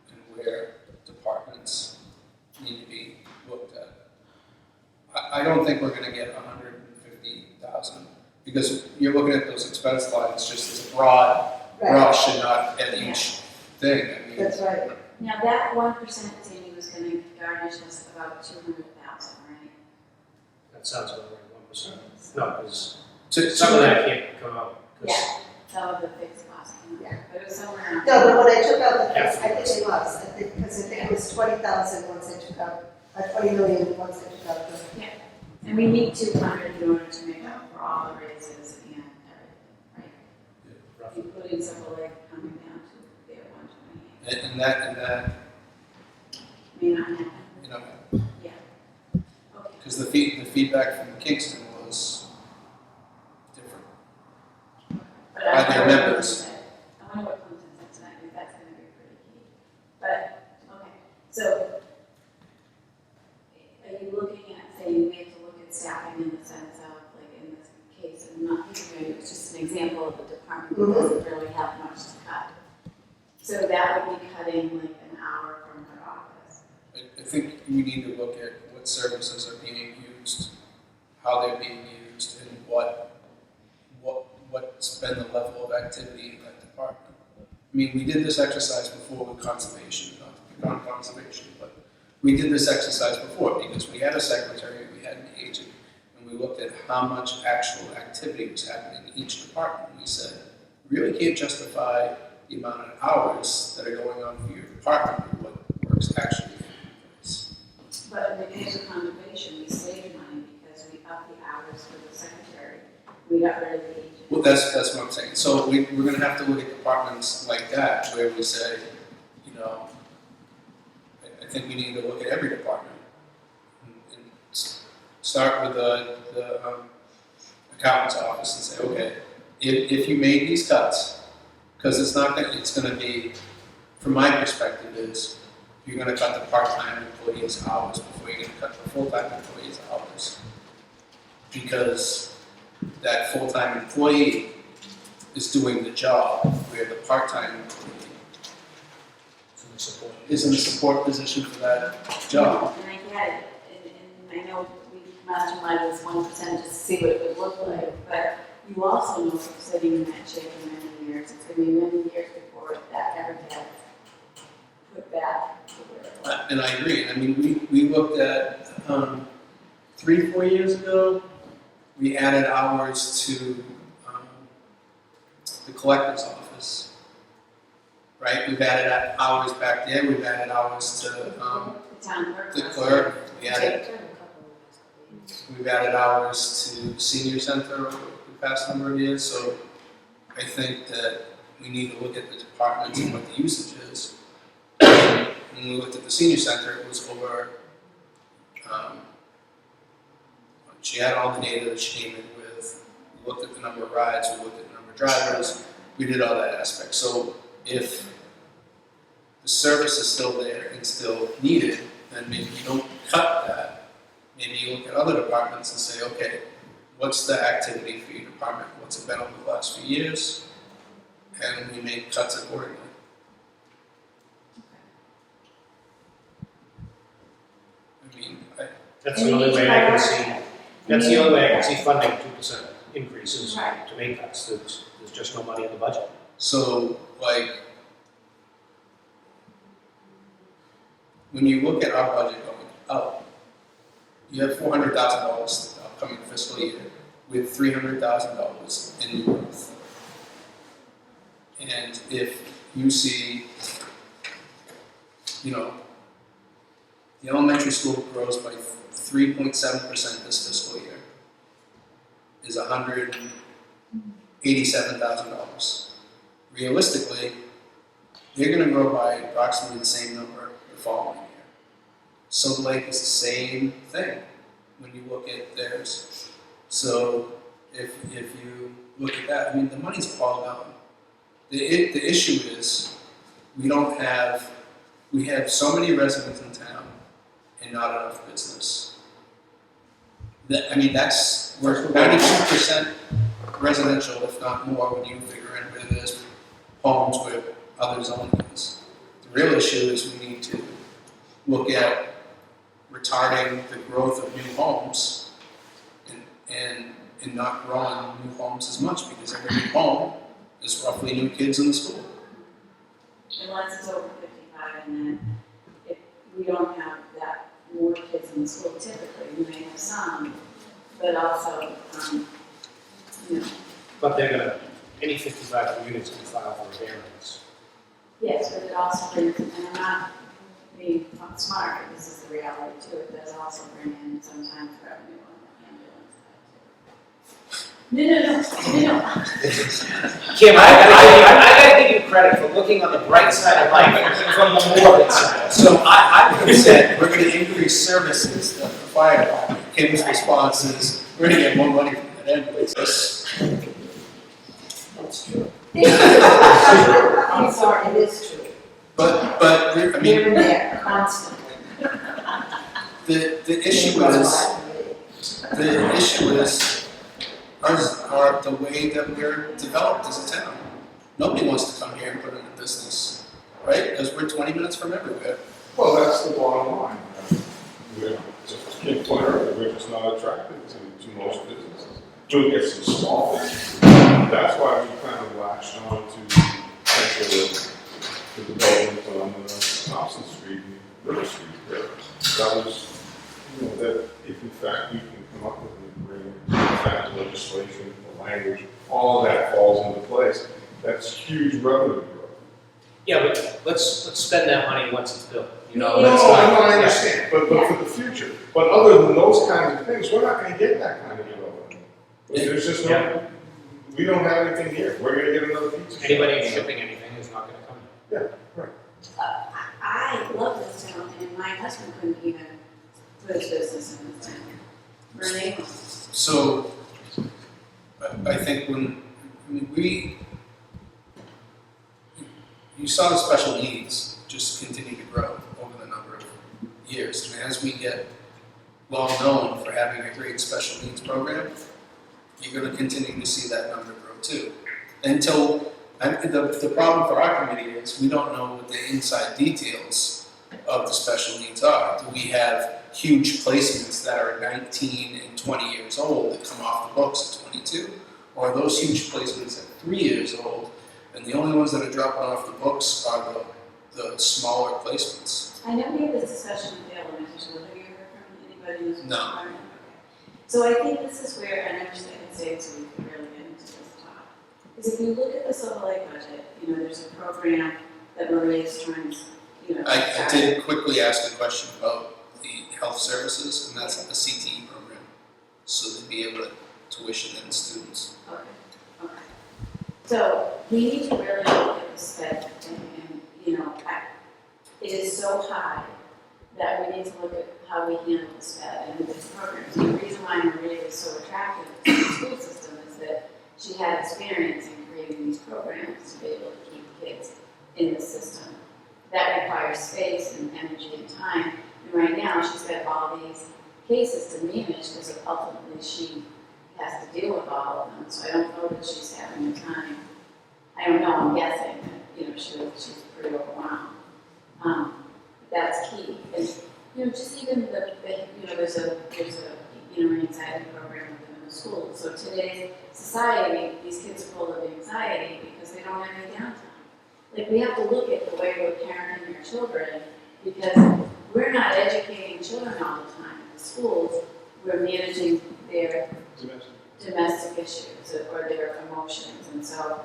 and where departments need to be looked at. I don't think we're gonna get 150,000, because you're looking at those expense lines just as a broad brush and not at each thing. I mean, That's right. Now, that 1% Sandy was gonna garnish us about 200,000, right? That sounds about right, 1%. No, because to- some of that can't come out. 'cause- Yeah, some of the fixed costs, but it was somewhere around. No, but when I took out the Yeah. fixed, I think it was, because I think it was 20,000 once I took out, 20 million once I took out the. Yeah, and we need 200 in order to make up for all the raises and everything, right? Including Silver Lake coming down to their 128. And that, May not happen. you know, Yeah. Okay. because the feedback from Kingston was different. But By their members. I wonder what Clemson said tonight, I think that's gonna be pretty key. But, okay, so are you looking at saying we have to look at staffing in the sense of, like in this case, and not giving you, it's just an example of a department that doesn't really have much to cut. So that would be cutting like an hour from her office. I think we need to look at what services are being used, how they're being used, and what's been the level of activity in that department. I mean, we did this exercise before with conservation, not to pick on conservation, but we did this exercise before because we had a secretary, we had an agent, and we looked at how much actual activity was happening in each department. We said, we really can't justify the amount of hours that are going on for your department or what work's actually taking place. But in the case of conservation, we save money because we up the hours for the secretary. We got rid of the agent. Well, that's what I'm saying. So we're going to have to look at departments like that where we say, you know, I think we need to look at every department and start with the accountant's office and say, okay, if you made these cuts, because it's going to be, from my perspective, is you're going to cut the part-time employees' hours before you're going to cut the full-time employees' hours. Because that full-time employee is doing the job where the part-time employee is in the support position for that job. And I get it, and I know we mastermind this 1% just to see what it would look like, but you also know from sitting in that chair for many years, it's going to be many years before that ever gets put back to where it was. And I agree. I mean, we looked at 3-4 years ago, we added hours to the collector's office, right? We've added hours back there. We've added hours to the clerk. We've added hours to the senior center over the past number of years. So I think that we need to look at the departments and what the usage is. When we looked at the senior center, it was over. She had all the data that she came in with. We looked at the number of rides, we looked at the number of drivers, we did all that aspect. So if the service is still there and still needed, then maybe you don't cut that. Maybe you look at other departments and say, okay, what's the activity for your department? What's it been over the last few years? And we make cuts accordingly. I mean, That's the only way I can see, that's the only way I can see funding 2% increases Right. to make cuts. There's just no money in the budget. So, like, when you look at our budget going up, you have $400,000 the upcoming fiscal year with $300,000 in new growth. And if you see, you know, the elementary school grows by 3.7% this fiscal year, is $187,000. Realistically, they're going to grow by approximately the same number the following year. Silver Lake is the same thing when you look at theirs. So if you look at that, I mean, the money's all gone. The issue is we have so many residents in town and not enough business. We're 92% residential, if not more, when you figure in where there's homes where others own these. The real issue is we need to look at retarding the growth of new homes and not growing new homes as much, because every new home is roughly new kids in the school. Unless it's over 55, and then if we don't have that more kids in the school typically, we may have some, but also, you know. But any 55 units can file for a variance. Yes, but it also brings, and I'm not being smart, but this is the reality too, it does also bring in sometimes revenue on the ambulance side too. No. Kim, I gotta give you credit for looking on the bright side of life from the morbid side. So I would have said we're going to increase services to the fire department. Kim's response is we're going to get more money from that ambulance. That's true. I'm sorry, it is true. But I mean, They're there constantly. the issue is are the way that we're developed as a town. Nobody wants to come here and put in a business, right? Because we're 20 minutes from everywhere. Well, that's the bottom line. We're just we're just not attracted to most businesses. We'll get some small businesses. That's why we kind of latched on to the development on Thompson Street and River Street there. That was, that if in fact we can come up with an agreement, in fact legislation, the language, all of that falls into place. That's huge revenue growth. Yeah, but let's spend that money once it's built. No, I understand, but for the future. But other than those kinds of things, we're not going to get that kind of development. There's just no, we don't have anything here. We're going to get another pizza. Anybody shipping anything is not going to come in. Yeah, right. I love this town, and my husband couldn't even put his business in this town. Really? So I think you saw the special needs just continue to grow over the number of years. And as we get well known for having a great special needs program, you're going to continue to see that number grow too. Until the problem for our committee is we don't know what the inside details of the special needs are. Do we have huge placements that are 19 and 20 years old that come off the books at 22? Or are those huge placements at 3 years old, and the only ones that are dropping off the books are the smaller placements? I know we had this discussion with the elementary school. Have you heard from anybody in this No. department? Okay. So I think this is where, and I wish I could say it so we could really get into this talk, is if you look at the Silver Lake budget, there's a program that Maria is trying to, I did quickly ask a question about the health services, and that's the CTE program. So they'd be able to tuition in students. Okay. So we need to really look at the sped thing, and it is so high that we need to look at how we handle the sped and these programs. And the reason why Maria is so attractive to the school system is that she had experience in creating these programs to be able to keep kids in the system. That requires space and energy and time. And right now, she's got all these cases to manage because ultimately she has to deal with all of them. So I don't know that she's having the time. I don't know, I'm guessing that, she's pretty overwhelmed. That's key. And You know, just even there's a anxiety program with them in the school. So today's society, these kids are full of anxiety because they don't have any downtime. Like, we have to look at the way we're parenting our children, because we're not educating children all the time in the schools. We're managing their domestic issues or their emotions. And so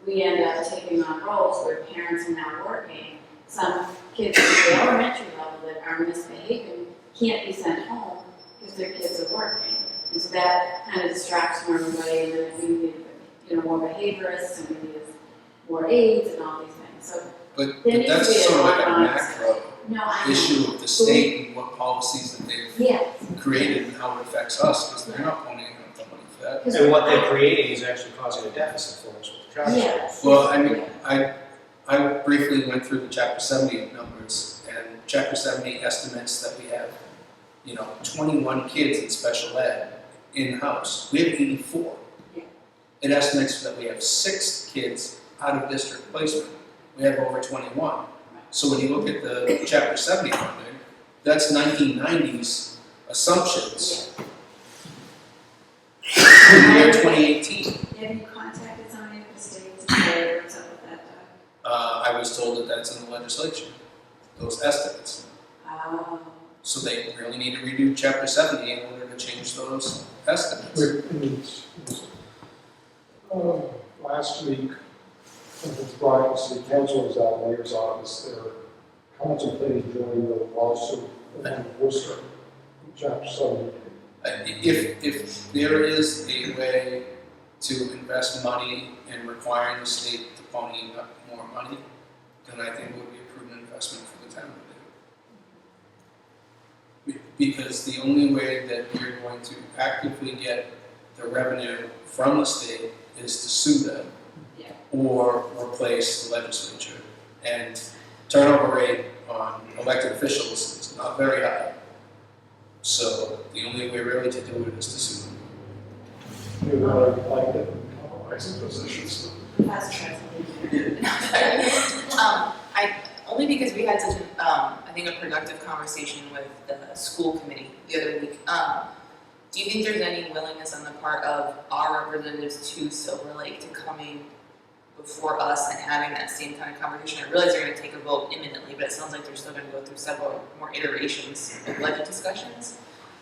we end up taking on roles where parents are now working. Some kids at the elementary level that are misbehaving can't be sent home because their kids are working. And so that kind of distracts from everybody, and then we need, more behaviorists, and we need more aides and all these things. So But there needs to that's be sort of like a honest- macro No, I know. issue of the state and what policies that they've Yes. created and how it affects us, because they're not ponying up the money for that. And what they're creating is actually causing a deficit for us with the travel. Yes. Well, I mean, I briefly went through the Chapter 70 numbers, and Chapter 70 estimates that we have, 21 kids in special ed in-house. We have 84. Yeah. It estimates that we have 6 kids out of district placement. We have over 21. So when you look at the Chapter 70 funding, that's 1990s assumptions. In the year 2018. Have you contacted somebody at the state to say what's up with that, Doug? I was told that that's in the legislature, those estimates. Oh. So they really need to redo Chapter 70 in order to change those estimates. Last week, when it's brought to city council was out in the mayor's office, they're contemplating joining the lawsuit in Worcester, Chapter 70. If there is a way to invest money and requiring the state to pony up more money, then I think it would be a prudent investment for the town to do. Because the only way that you're going to actively get the revenue from the state is to sue them or replace the legislature. And turnover rate on elected officials is not very high. So the only way really to do it is to sue them. You know, like the compromising positions. Only because we had such a productive conversation with the school committee the other week. Do you think there's any willingness on the part of our representatives to Silver Lake to coming before us and having that same kind of conversation? I realize they're going to take a vote imminently, but it sounds like they're still going to go through several more iterations of budget discussions.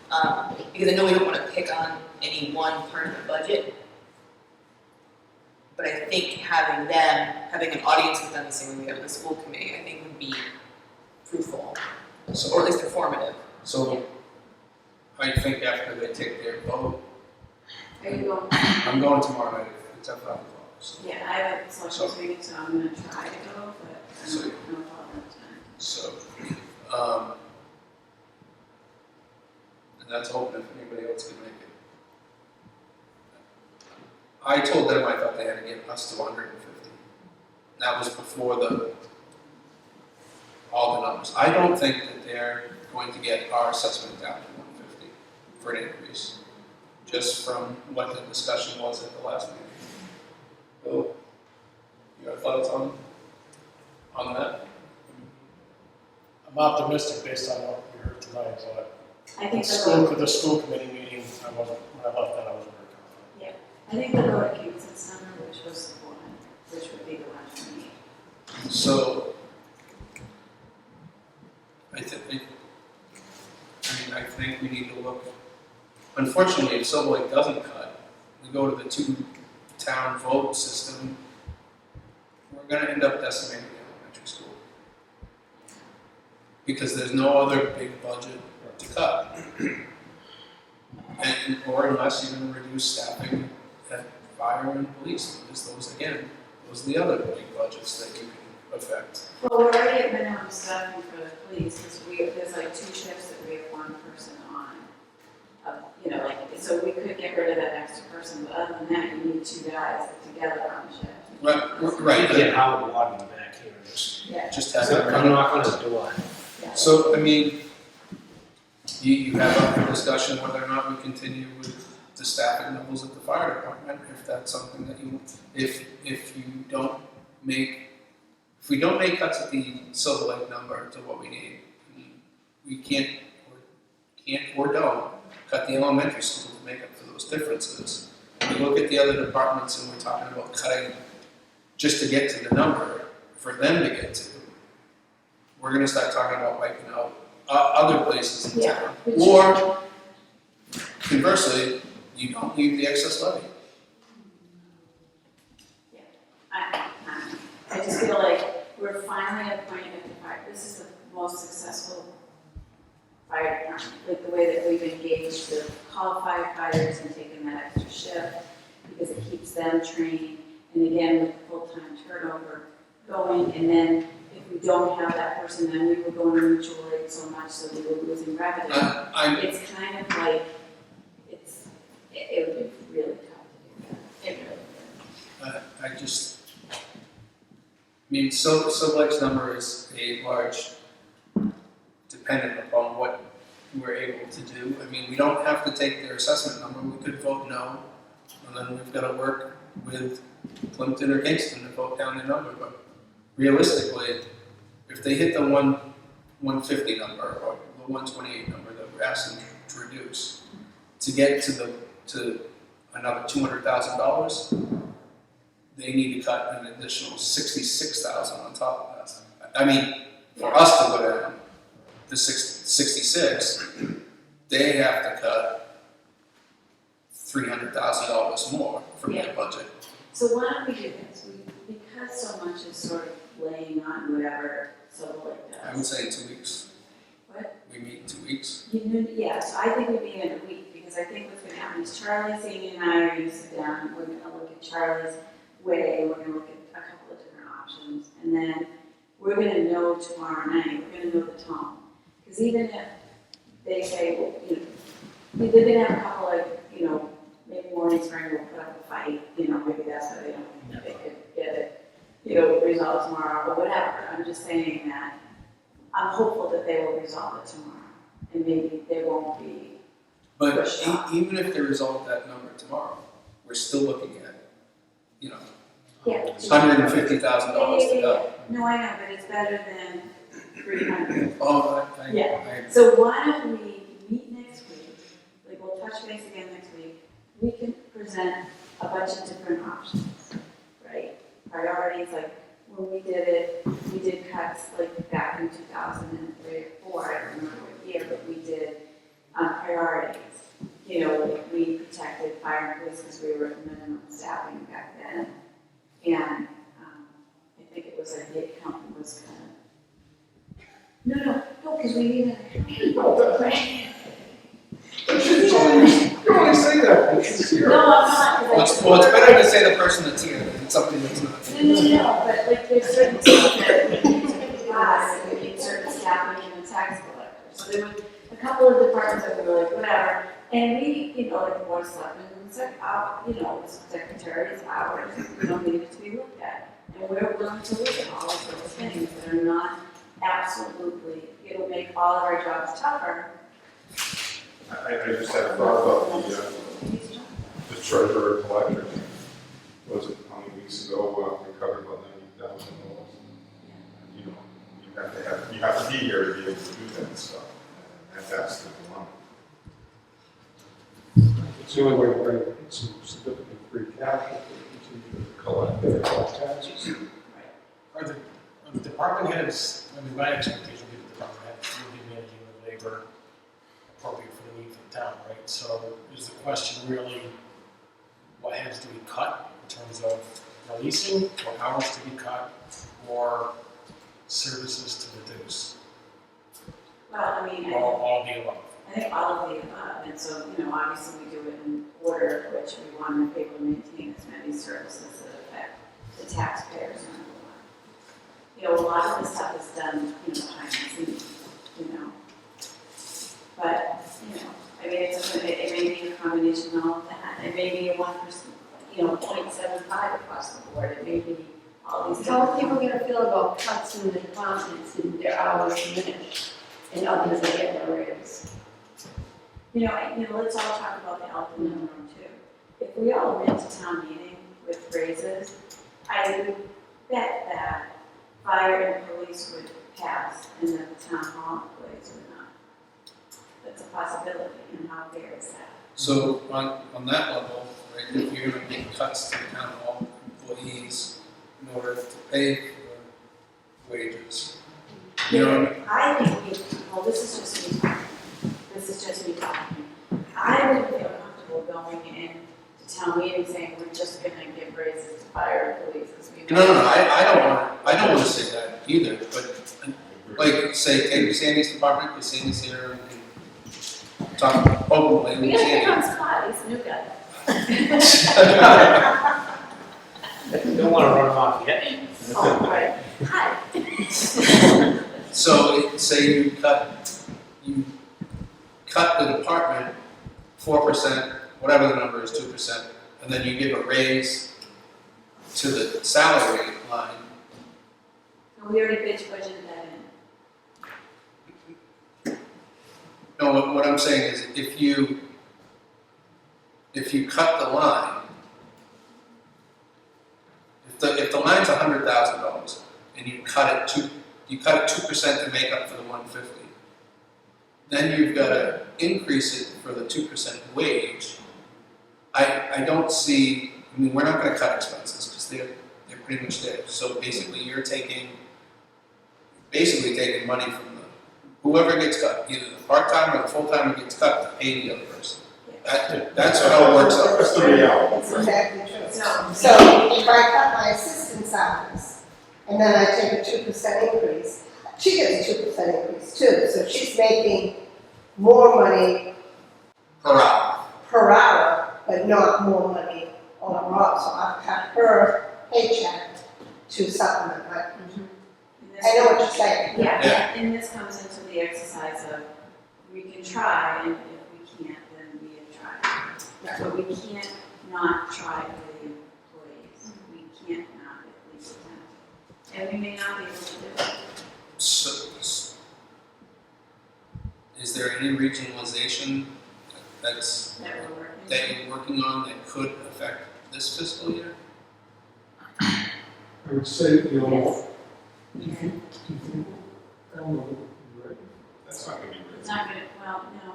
Because I know we don't want to pick on any one part of the budget, but I think having an audience with them the same way we have with the school committee, I think would be fruitful, or at least informative. So I think after they take their vote, Are you going? I'm going tomorrow night. It's at 5 o'clock. So. Yeah, I have a selections meeting, so I'm going to try to go, but I So- don't know if I'll have time. So, and that's open if anybody else can make it. I told them I thought they had to get us to 150. That was before all the numbers. I don't think that they're going to get our assessment down to 150 for an increase, just from what the discussion was at the last meeting. Bill, you have thoughts on that? I'm optimistic based on what we heard tonight, but I think the school committee meeting, when I left that, I wasn't very confident. Yeah, I think the vote at Kingston Summer, which was the one, which would be the one for me. So, I think we need to look, unfortunately, if Silver Lake doesn't cut, we go to the 2-town vote system, we're gonna end up decimating the elementary school. Because there's no other big budget to cut. Or unless you're gonna reduce staffing at fire and police, because those are the other big budgets that you can affect. Well, we're already at minimum staffing for the police, because there's like 2 shifts that we have 1 person on. So we could get rid of that extra person, but other than that, you need 2 guys together on the shift. Right. Get Howard Watt in the back here and Just have it come knock on his door. Yeah. So, you have up for discussion whether or not we continue with the staffing levels at the fire department, if that's something that if we don't make cuts at the Silver Lake number to what we need, we we can't or don't cut the elementary school to make up for those differences. We look at the other departments and we're talking about cutting just to get to the number for them to get to. We're gonna start talking about wiping out other places in town. Or conversely, you don't leave the excess levy. I just feel like we're finally at a point in the fire. This is the most successful fire department, like the way that we've engaged to call firefighters and taking that extra shift because it keeps them trained. And again, with the full-time turnover going, and then if we don't have that person, then we were going to mutual aid so much so we were losing revenue. It's kind of like, it would be really tough to do that. It really would. I mean, Silverlake's number is a large, dependent upon what we're able to do. I mean, we don't have to take their assessment number, we could vote no, and then we've got to work with Plimpton or Kingston to vote down their number, but realistically, if they hit the 150 number or the 128 number that we're asking to reduce, to get to another $200,000, they need to cut an additional $66,000 on top of that. I mean, for us to go down to 66, they have to cut $300,000 more from their budget. So why don't we do this? Because so much is sort of laying on whatever Silverlake does. I would say in 2 weeks. What? We meet in 2 weeks. Yes, I think we'd be in a week, because I think what's going to happen is Charlie, Amy, and I are going to sit down, we're going to look at Charlie's way, we're going to look at a couple of different options, and then we're going to know tomorrow night, we're going to know the tone. Because even if they say, well, they're going to have a couple of, maybe morning spring will put up a fight, maybe that's why they don't, they could get it, resolved tomorrow, or whatever. I'm just saying that I'm hopeful that they will resolve it tomorrow, and maybe they won't be pushed off. Even if they resolve that number tomorrow, we're still looking at, $150,000 to go. No, I know, but it's better than 300. Oh, So why don't we meet next week, like we'll touch base again next week, we can present a bunch of different options, right? Priorities, like when we did it, we did cuts like back in 2003 or 4, I don't remember what year, but we did priorities. Like we protected fire and police because we were at minimum staffing back then. And I think it was like the accountant was kind of, no, because we needed an accountant. You only say that, it's here. No, I'm not. Well, it's better to say the person that's here than something that's not. No, but like there's certain stuff that we need to pass, and we need certain staffing in the tax collector. So there was a couple of departments that we were like, whatever. And we, like the board of selectmen, secretaries, hours, needed to be looked at. And we're willing to look at all of those things that are not absolutely, it'll make all of our jobs tougher. I just had a thought about the treasurer collector. Was it how many weeks ago we covered about $90,000? You have to be here to be able to do that stuff, and that's the dilemma. It's the only way we're going to get some significant free cash if we continue to collect their taxes. Are the department heads, my expectation would be the department heads will be managing the labor appropriate for the need for the town, right? So is the question really, what heads do we cut in terms of releasing, or hours to be cut, or services to reduce? Well, All of the above. I think all of the above, and so, obviously we do it in order, which we want to be able to maintain as many services that affect the taxpayers, number one. A lot of this stuff is done, behind the scenes, But, it may be a combination of all of that. It may be a 1%, 0.75 across the board. It may be all these. How are people going to feel about cuts in the departments and their hours diminished and others that get their raises? Let's all talk about the elephant in the room too. If we all went to town meeting with raises, I would bet that fire and police would pass and that the town hall employees would not. that's a possibility, and how fair is that? So on that level, right, if you're gonna make cuts to town hall employees in order to pay for wages, you know what I mean? I think, well, this is just me talking. I wouldn't feel comfortable going in to town meeting saying, we're just gonna give raises to fire and police, because we. No, I don't wanna say that either, but like, say, take Sandy's department, because Sandy's here and talk openly We with gotta pick Sandy. on Scott, he's a new guy. Don't wanna run them off yet. Oh, right. Hi. So, say you cut the department 4%, whatever the number is, 2%, and then you give a raise to the salary line. We already budgeted that in. No, what I'm saying is, if you cut the line, if the line's $100,000 and you cut it 2% to make up for the 150, then you've got to increase it for the 2% wage. I don't see. I mean, we're not going to cut expenses because they're pretty much there. So basically, you're taking money from whoever gets cut, either the part-time or the full-timer gets cut to pay the other person. That's how it works out. That's exactly true. So if I cut my assistant's hours, and then I take a 2% increase, she gets a 2% increase too, so she's making more money per hour, but not more money overall, so I've cut her paycheck to supplement my. I know what you're saying. Yeah, and this comes into the exercise of, we can try, and if we can't, then we have tried. But we can't not try for the employees. We can't not at least attempt. And we may not be able to do it. So, is there any regionalization that you're working on that could affect this fiscal year? I would say, you know, That's not gonna be It's not gonna, well, no,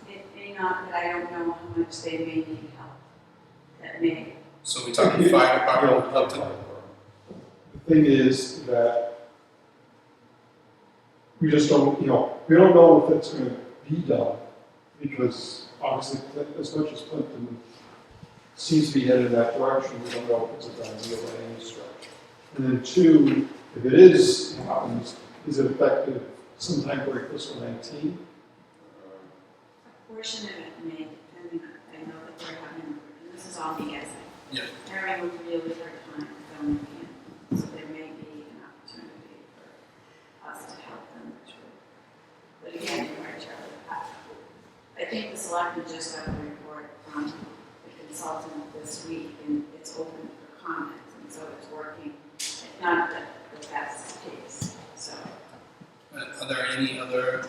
it may not, but I don't know how much they may need help. That may. So we talking fire department up to. The thing is that we just don't, we don't know if it's going to be done, because obviously, as much as Clinton seems to be headed in that direction, we don't know if it's a done deal by any stretch. And then two, if it is happens, is it effective sometime during fiscal 19? A portion of it may, depending on, I know that they're having, and this is all me guessing. Yeah. They're having a really hard time filling in, so there may be an opportunity for us to help them through. But again, you're right, Charlie. I think the selectmen just got a report from the consultant this week, and it's open for comments, and so it's working. It's not the best case, so. Are there any other,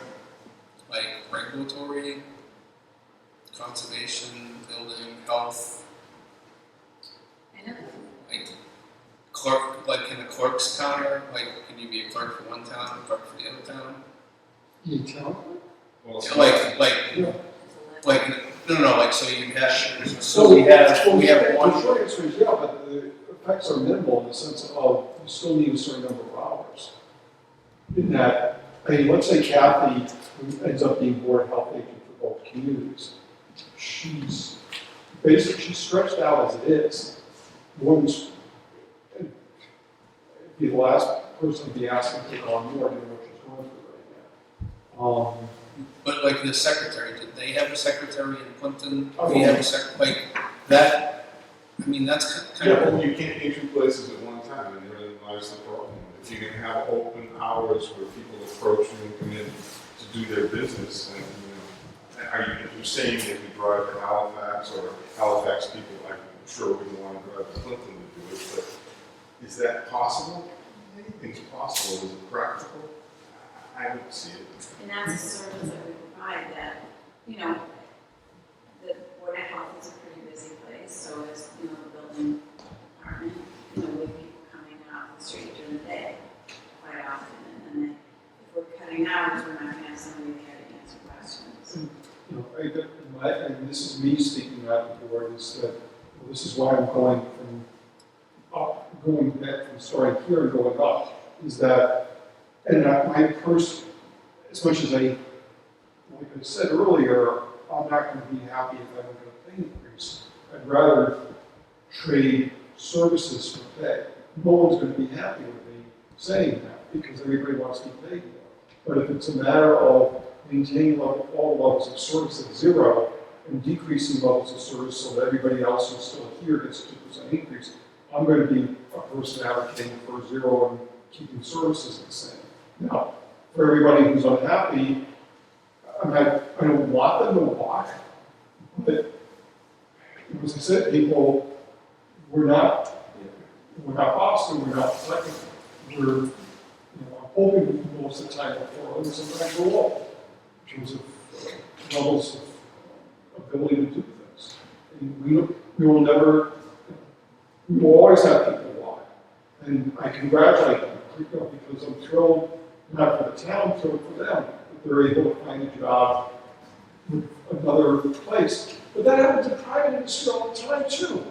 like, regulatory, conservation, building, health, I know. like, clerk, like, can a clerk's counter, like, can you be a clerk for one town, a clerk for the other town? You tell? Well, No, like, so you have, so we have one. The short answer is yeah, but the effects are minimal in the sense of you still need a certain number of hours. In that, I mean, let's say Kathy who ends up being board health agent for both communities. She's stretched out as it is. One's be the last person to be asking to take on more than what she's going through right now. But like the secretary, did they have a secretary in Clinton? Oh. We have a like that. I mean, that's kind Yeah, of. but you can't be two places at one time, and therein lies the problem. If you're gonna have open hours where people approach you and come in to do their business, and you're saying if you drive to Halifax, or Halifax people, I'm sure wouldn't want to drive to Clinton to do it, but is that possible? Anything's possible. Is it practical? I don't see it. And that's a service that we provide that, the Board of Health is a pretty busy place, so is, the building department, with people coming off the street during the day quite often. And then if we're cutting hours, we're not gonna have somebody there to answer questions. the board is that, well, this is why I'm going back from starting here and going up, is that, and my purse, as much as like I said earlier, I'm not going to be happy if I don't get a pay increase. I'd rather trade services for pay. No one's going to be happy with me saying that because everybody wants to be paid more. But if it's a matter of maintaining all levels of service at zero and decreasing levels of service so that everybody else who's still here gets a 2% increase, I'm going to be a person advocating for zero and keeping services the same. Now, for everybody who's unhappy, I don't want them to walk, but as I said, people, we're not Boston, we're not second. I'm hoping most of the time before, and sometimes we're low in terms of levels of ability to do things. And we will always have people walk. And I congratulate them because I'm thrilled, not for the town, I'm thrilled for them, that they're able to find a job with another place. But that happens in private industry all the time too.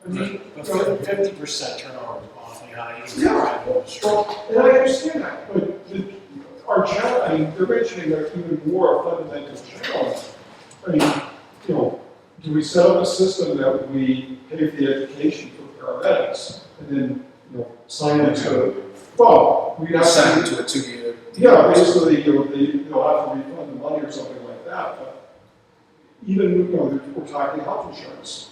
I mean, But 50% turnover is awfully high. yeah, well, and I understand that, but our challenge, I mean, they're mentioning that even more fundamental challenge. I mean, do we set up a system that we pay for the education for paramedics and then, sign into, well, we have Sign into a 2-year. Yeah, basically, they'll have to refund the money or something like that, but even, we're talking health insurance.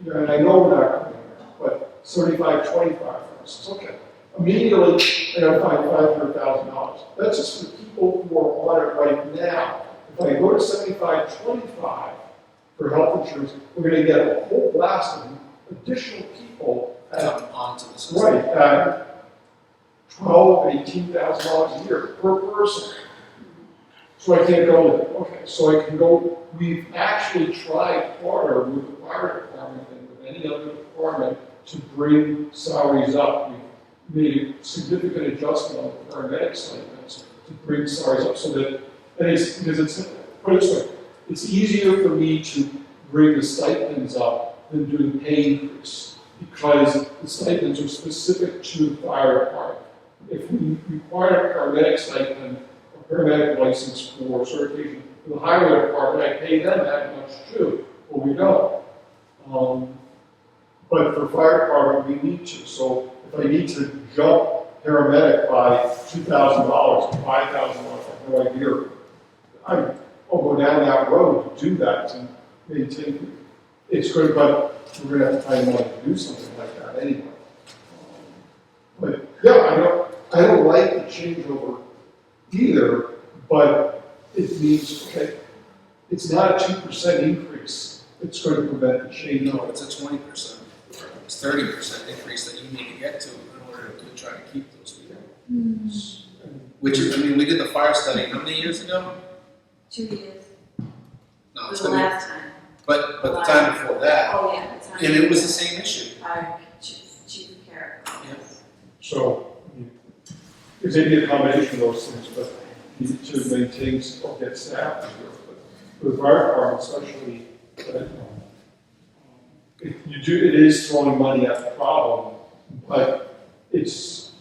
And I know we're not going there, but 75-25, for instance, okay. Immediately, I got to find $500,000. That's just for people who are on it right now. If I go to 75-25 for health insurance, we're going to get a whole blast of additional people onto the system. Right, at $12,000, $18,000 a year per person. So I can't go there. Okay, so I can go. We've actually tried harder with the fire department than with any other department to bring salaries up. We've made a significant adjustment on the paramedic stipends to bring salaries up so that, because it's, put it this way, it's easier for me to bring the stipends up than do the pay increase because the stipends are specific to the fire department. If we require a paramedic stipend, paramedic license for certification for the highway department, I pay them that much too, but we don't. But for fire department, we need to. So if I need to jump paramedic by $2,000 or $5,000, I have no idea. I'll go down that road to do that and maintain. It's good, but we're going to have to find money to do something like that anyway. But yeah, I don't like the changeover either, but it means, okay, it's not a 2% increase. It's going to prevent the change. No, it's a 20%. It's 30% increase that you need to get to in order to try to keep those people. Which is, I mean, we did the fire study how many years ago? 2 years. No, it's The gonna last time. But the time before that. Oh, yeah, the time. And it was the same issue. Chief of care. Yes. So it's maybe a combination of those things, but you need to maintain or get staff here. But for the fire department, especially, it is throwing money at the problem, but it's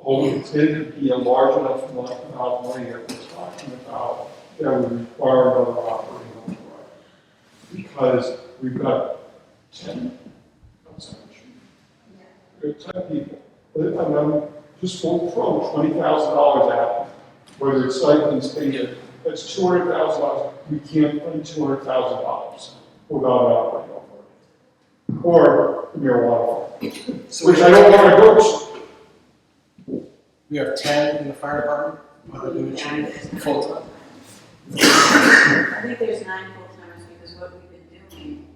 going to be a large enough amount of money that we're talking about that would require another operating override. Because we've got 10, we've got 10 people. But I'm just throw $20,000 at them, whether it's stipends, paid, that's $200,000. We can't fund $200,000 without an operating override. Or marijuana, So which I don't want to go to. We have 10 in the fire department, in the chief, full-time. I think there's 9 full-timers because what we've been doing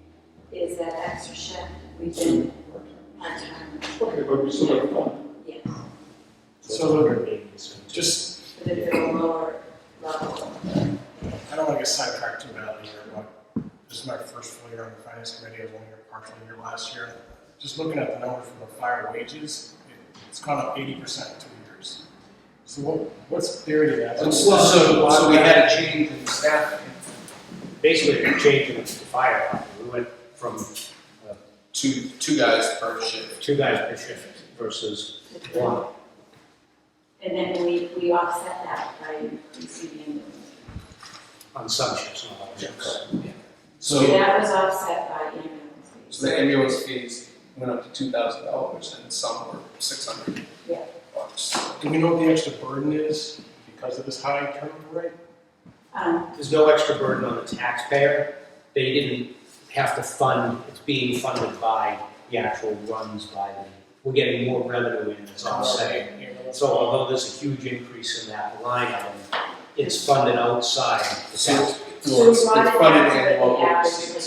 is that extra shift. We've been part-time. Okay, but we still have fun. Yes. So just, But it's at a lower level. I don't want to get sidetracked too badly here, but this is my first full year on the finance committee. I was only here partial year last year. Just looking at the numbers for the fire wages, it's gone up 80% in 2 years. So what's theory to that? So we had a change in staff. Basically, a change in the fire department. We went from Two guys per shift. 2 guys per shift versus 1. And then we offset that by receiving On some shifts, not all shifts. Yeah. So that was offset by ambulance fees. So the ambulance fees went up to $2,000 and some were $600. Yeah. Do we know what the extra burden is because of this high turnover rate? There's no extra burden on the taxpayer. They didn't have to fund, it's being funded by the actual runs by the, we're getting more revenue in, that's all I'm saying. So although there's a huge increase in that line item, it's funded outside the tax. So we brought it back to the average,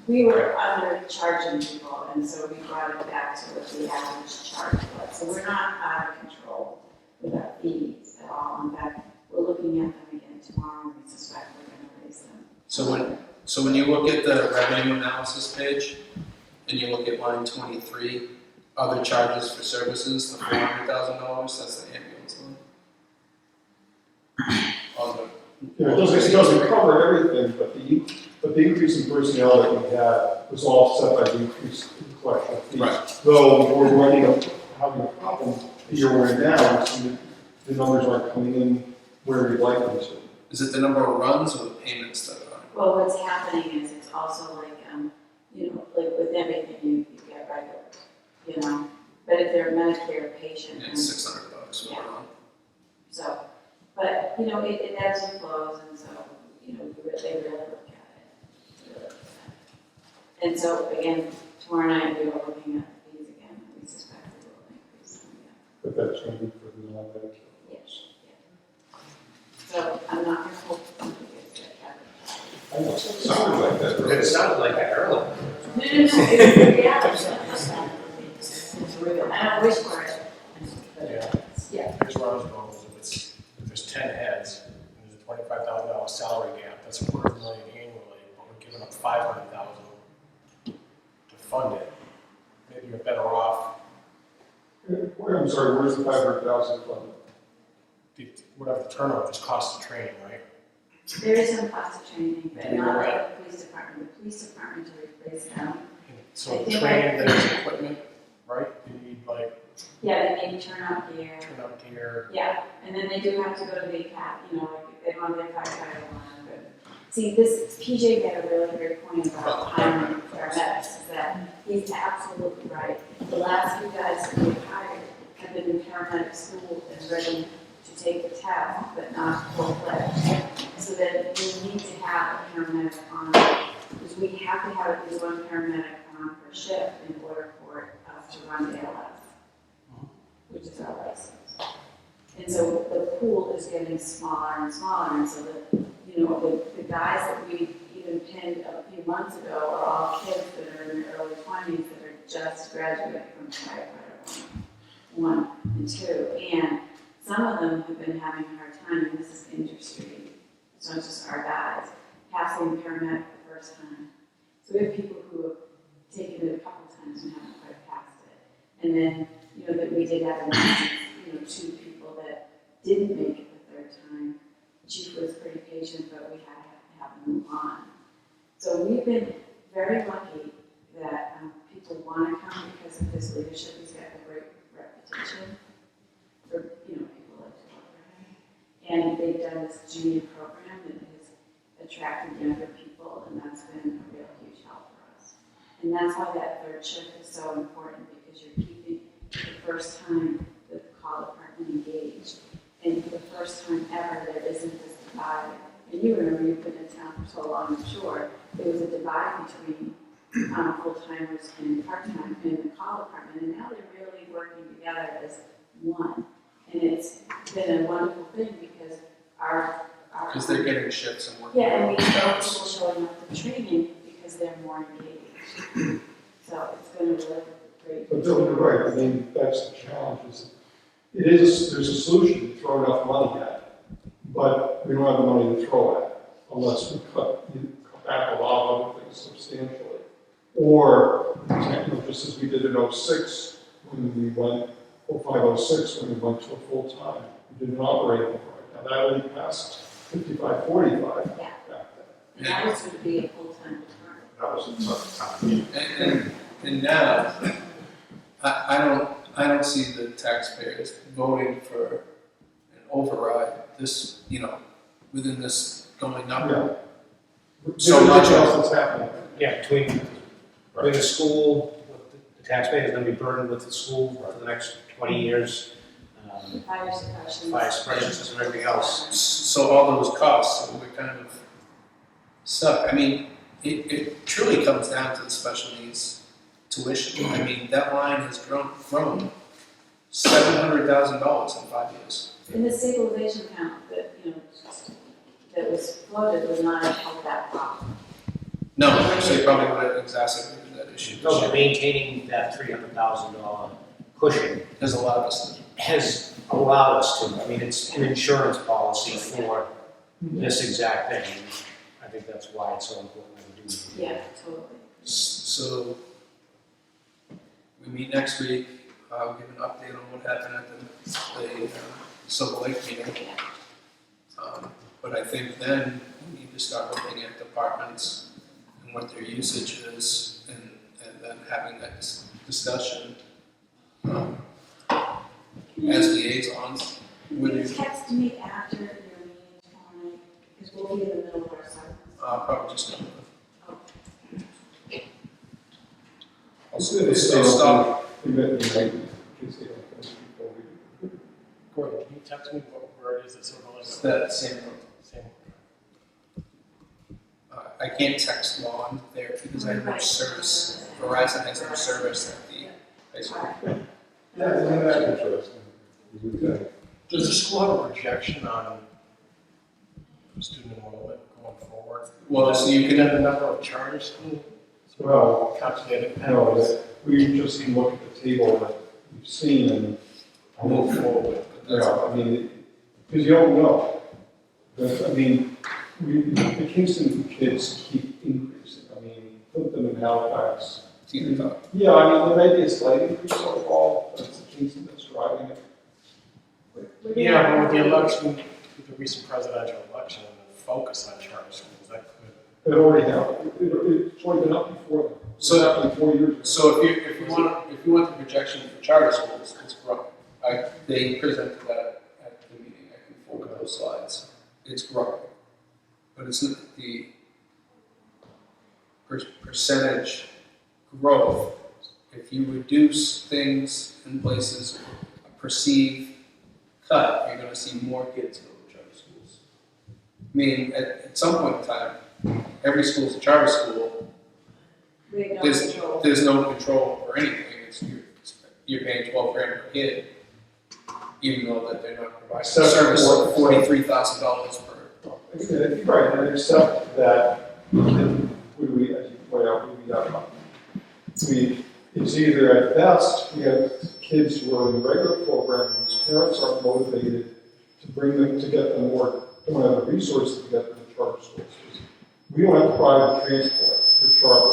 we were undercharging people, and so we brought it back to what the average charge was. So we're not out of control with our fees at all. In fact, we're looking at them again tomorrow, and we suspect we're going to raise them. So when you look at the revenue analysis page, and you look at line 23, other charges for services, the $400,000, that's the ambulance line. Yeah, it doesn't cover everything, but the increase in personnel that we had was offset by the increase in collection of fees. Right. Though we're having a problem the year we're in now, so the numbers aren't coming in where we'd like them to. Is it the number of runs or the payments that are? Well, what's happening is it's also like, like with everything you get regular, But if they're a Medicare patient. It's $600 per run. So, but, it ebbs and flows, and so, they really look at it. And so, again, tomorrow night we are looking at these again, and we suspect we will increase them again. But that's going to be for the non-Medicare. Yes, yeah. So I'm not going to hope something gets that Sounded like that. It sounded like that earlier. No, it's reality. It's real. I don't wish for it. Yeah. Here's where I was going, if there's 10 heads, and there's a $25,000 salary gap, that's $250,000 annually, but we're giving up $500,000 to fund it. Maybe you're better off, I'm sorry, where's the 500,000 from? whatever the turnover is, cost of training, right? There is some cost of training, but not like the police department. The police department to replace them. So training, there's equipment, right? You need Yeah, they need turnout gear. turnout gear. Yeah, and then they do have to go to the cap, like if they want their firefighter one. But see, PJ made a really great point about hiring paramedics, is that he's absolutely right. The last few guys that we've hired have been in paramedic school and ready to take the test, but not full-fledged. So that we need to have a paramedic on, because we have to have at least one paramedic on per shift in order for us to run ALS, which is our license. And so the pool is getting smaller and smaller, and so the guys that we even pinned a few months ago are all kids that are in their early 20s that are just graduating from firefighter 1 and 2, and some of them have been having a hard time, and this is industry, so it's just our guys, passing paramedic the first time. So we have people who have taken it a couple times and haven't quite passed it. And then, that we did have an 2 people that didn't make it the third time. Chief was pretty patient, but we had to have them move on. So we've been very lucky that people want to come because of his leadership. He's got a great reputation for, people like to work for him. And they've done this junior program that has attracted younger people, and that's been a real huge help for us. And that's why that third shift is so important, because you're keeping the first time that the call department engaged. And for the first time ever, there isn't this divide. And you remember, you've been in town for so long, I'm sure, there was a divide between full-timers and part-time in the call department, and now they're really working together as one. And it's been a wonderful thing because Because they're getting shifts and working. yeah, and we have people showing up for training because they're more engaged. So it's been a really great. But you're right, I mean, that's the challenge, there's a solution to throw enough money at, but we don't have the money to throw at unless we cut back a lot of other things substantially. Or, just as we did in 06, when we went, 0506, when we went to a full-time, we did an operating right. Now that only passed 55-45 back then. And that was going to be a full-time department. that was in some time. And now, I don't see the taxpayers voting for an override this, within this going up. Yeah. So much else that's happening. Yeah, between the school, the taxpayer is gonna be burdened with the school for the next 20 years. Fire suppression. Fire suppression and everything else. So all those costs, so we're kind of stuck. I mean, it truly comes down to the special needs tuition. I mean, that line has grown $700,000 in 5 years. And the stabilization account that, that was floated would not have helped that problem. No, so you probably would have exacerbated that issue. No, but maintaining that $300,000 cushion There's a lot of us. has allowed us to. I mean, it's an insurance policy for this exact thing. I think that's why it's so important that we do. Yeah, totally. So we meet next week. I'll give an update on what happened at the Silver Lake meeting. But I think then we need to start looking at departments and what their usage is, and then having that discussion as liaisons. Can you text me after your meeting tomorrow night? Because we'll be in the middle of our silence. Probably just go. I'll stop. Gordon, can you text me what word is it Silver Lake? It's that same. Same. I can't text while I'm there because I have no service. Verizon has no service at the high school. That's interesting. Does the school have a projection on student enrollment going forward? Well, so you can have the number of charter schools? Well, calculated no, we just look at the table that we've seen and move forward. I mean, because you don't know. I mean, the Kingston kids keep increasing. I mean, put them in Halifax. Yeah, I mean, there may be a slight increase overall, but it's the Kingston that's driving it. Yeah, but with the election, with the recent presidential election, and the focus on charter schools, that could. It already happened. It's already been up before then. So It happened 4 years ago. So if you want the projection for charter schools, it's growing. They presented that at the meeting. I can forward those slides. It's growing, but it's not the percentage growth. If you reduce things in places, a perceived cut, you're going to see more kids go to charter schools. I mean, at some point in time, every school's a charter school. There's no control over anything. You're paying $12,000 per kid, even though that they're not providing service of $43,000 per. Right, and except that, we, as you point out, it's either at best, we have kids who are in the regular program whose parents aren't motivated to bring them, to get them more, don't have the resources to get them to charter schools. We don't have private transport for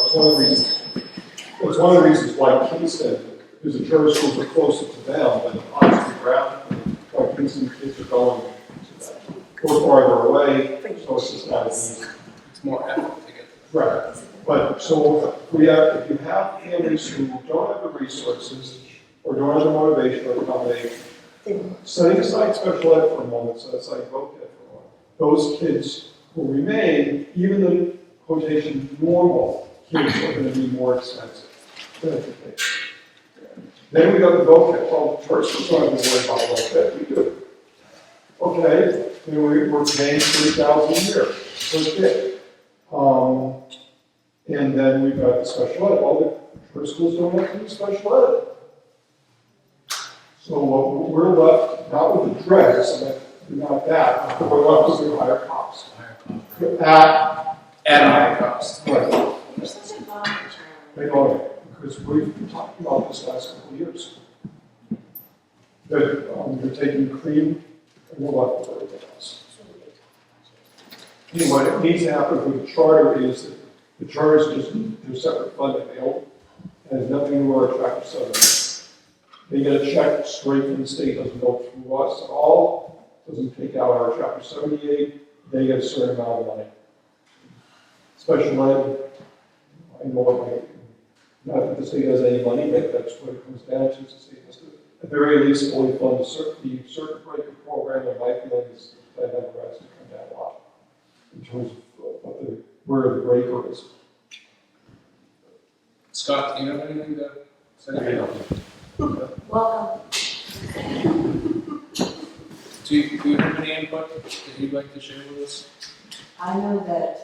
charter. It's one of the reasons why Kingston, because the charter schools are closer to them than obviously graphically, why Kingston kids are going to that. Go farther away, so it's just not as easy. It's more effort to get there. Right. But so if you have families who don't have the resources or don't have the motivation or accommodation, setting aside special ed for a moment, set aside voc ed for a moment, those kids will remain, even the quotation normal kids are going to be more expensive. Then we got the voc ed. Well, first we're going to worry about voc ed. We do. Okay, then we're paying $3,000 a year per kid. And then we've got the special ed. Well, the first schools don't have to do special ed. So we're left not with the dregs, not that, but we're left with the higher cost. At a higher cost. Right. You're such a bummer, Charlie. They are, because we've been talking about this last couple of years. That you're taking cream and we're left with everything else. Anyway, what needs to happen with the charter is that the charter is just they're separate funding. They don't, it has nothing to do with our chapter 7. They get a check straight from the state, doesn't go through us at all, doesn't take out our chapter 78, they get a certain amount of money. Special ed, I know it might, not that the state has any money, but that's what it comes down to, is the state has to, at the very least, fully fund the circuit breaker program, and my feeling is that number has to come down a lot in terms of where the breaker is. Scott, do you have anything to say? Welcome. Do you have any input that you'd like to share with us? I know that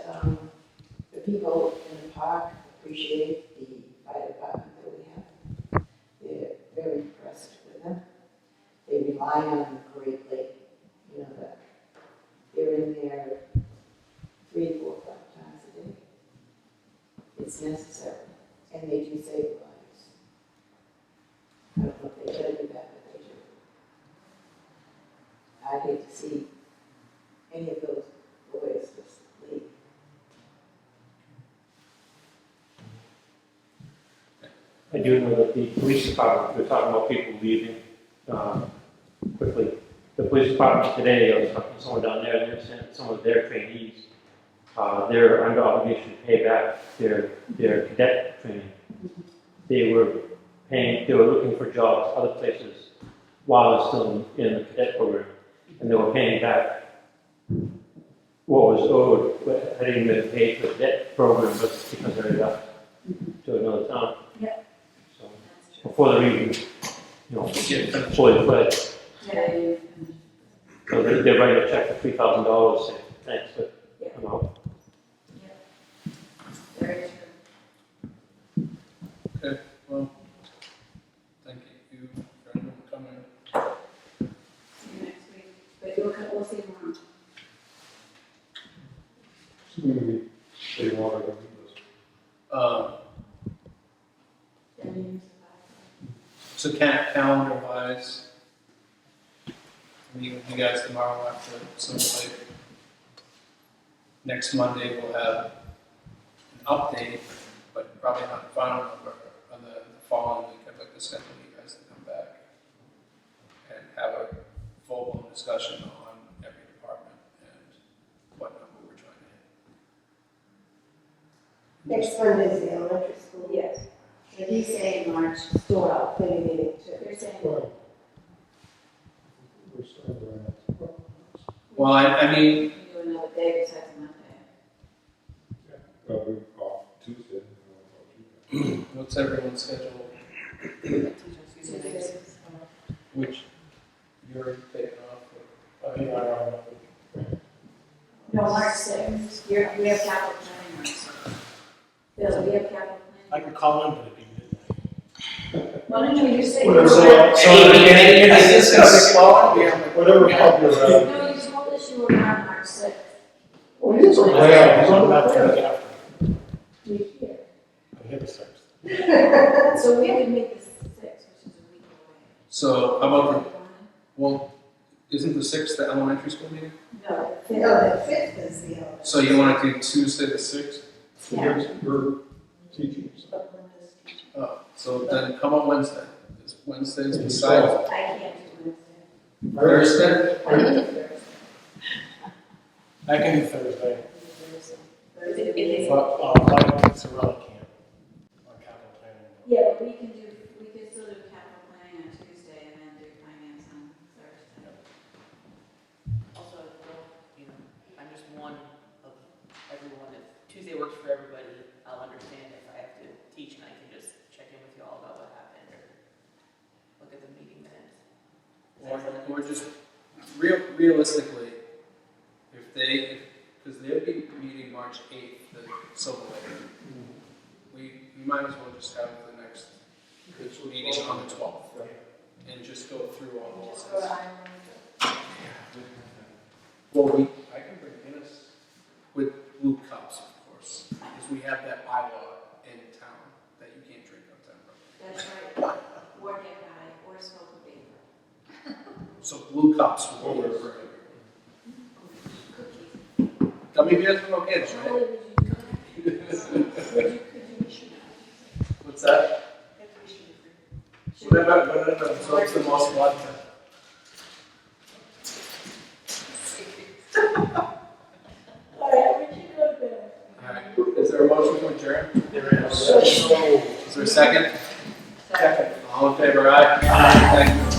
the people in the park appreciate the fire department that we have. They're very impressed with them. They rely on them greatly. You know, that they're in there 3, 4, 5 times a day. It's necessary, and they do save lives. I don't know if they gotta do that, but they do. I hate to see any of those boys just leave. I do know that the police department, we're talking about people leaving quickly. The police department today, I was talking to someone down there, and they're saying some of their trainees, they're under obligation to pay back their cadet training. They were looking for jobs other places while they're still in the cadet program, and they were paying back what was owed, but hadn't been paid for the cadet program, but because they left to another town. Yep. So, before the reason, fully fledged. Yeah. So they're writing a check for $3,000, saying, thanks, but I'm out. Very true. Okay, well, thank you for everyone coming. See you next week. But we'll see you tomorrow. They want to So calendar wise, meet with you guys tomorrow after some like next Monday we'll have an update, but probably not the final number. On the following week, I'd like to schedule you guys to come back and have a full-blown discussion on every department and what number we're trying to hit. Next Monday is the elementary school. Yes. So he's saying March, store committee meeting too. They're saying. Well, I mean, Do another day besides Monday. Tuesday. what's everyone's schedule? Which you're taking off? No, March 6th. We have capital planning March 6th. Bill, we have capital planning. I could call in, but it'd be midnight. Why don't you just say? whatever popular. No, you told us you were around March 6th. Well, he is around. He's on About the 10 plan. after. We're here. I hit the 6th. So we would make this 6th, which is a week away. So how about well, isn't the 6th the elementary school meeting? No, the 5th. No, the 5th is the elementary. So you want to do Tuesday the 6th? Yeah. You're teaching. Oh, so then come on Wednesday. Is Wednesday's beside I can't do Wednesday. Thursday? I can do Thursday. I can do Thursday. Thursday. But, like, Sorella can't. On capital planning. Yeah, but we can still do capital planning on Tuesday and then do finance on Thursday. Also, I'm just one of everyone. If Tuesday works for everybody, I'll understand if I have to teach and I can just check in with you all about what happened or look at the meeting minutes. Or just realistically, because they'll be meeting March 8th, the Silver Lake. We might as well just have the next meeting on the 12th and just go through all Just of go to this. Ireland. Well, I can bring Guinness with blue cups, of course, because we have that bylaw in town that you can't drink on town property. That's right. Or get high, or smoke a vapor. So blue cups will be for gummy bears for no kids, right? What's that? Whatever absorbs the most water. Alright, is there a motion to adjourn? There is. second? Second. All in favor, aye? Aye. Thank you.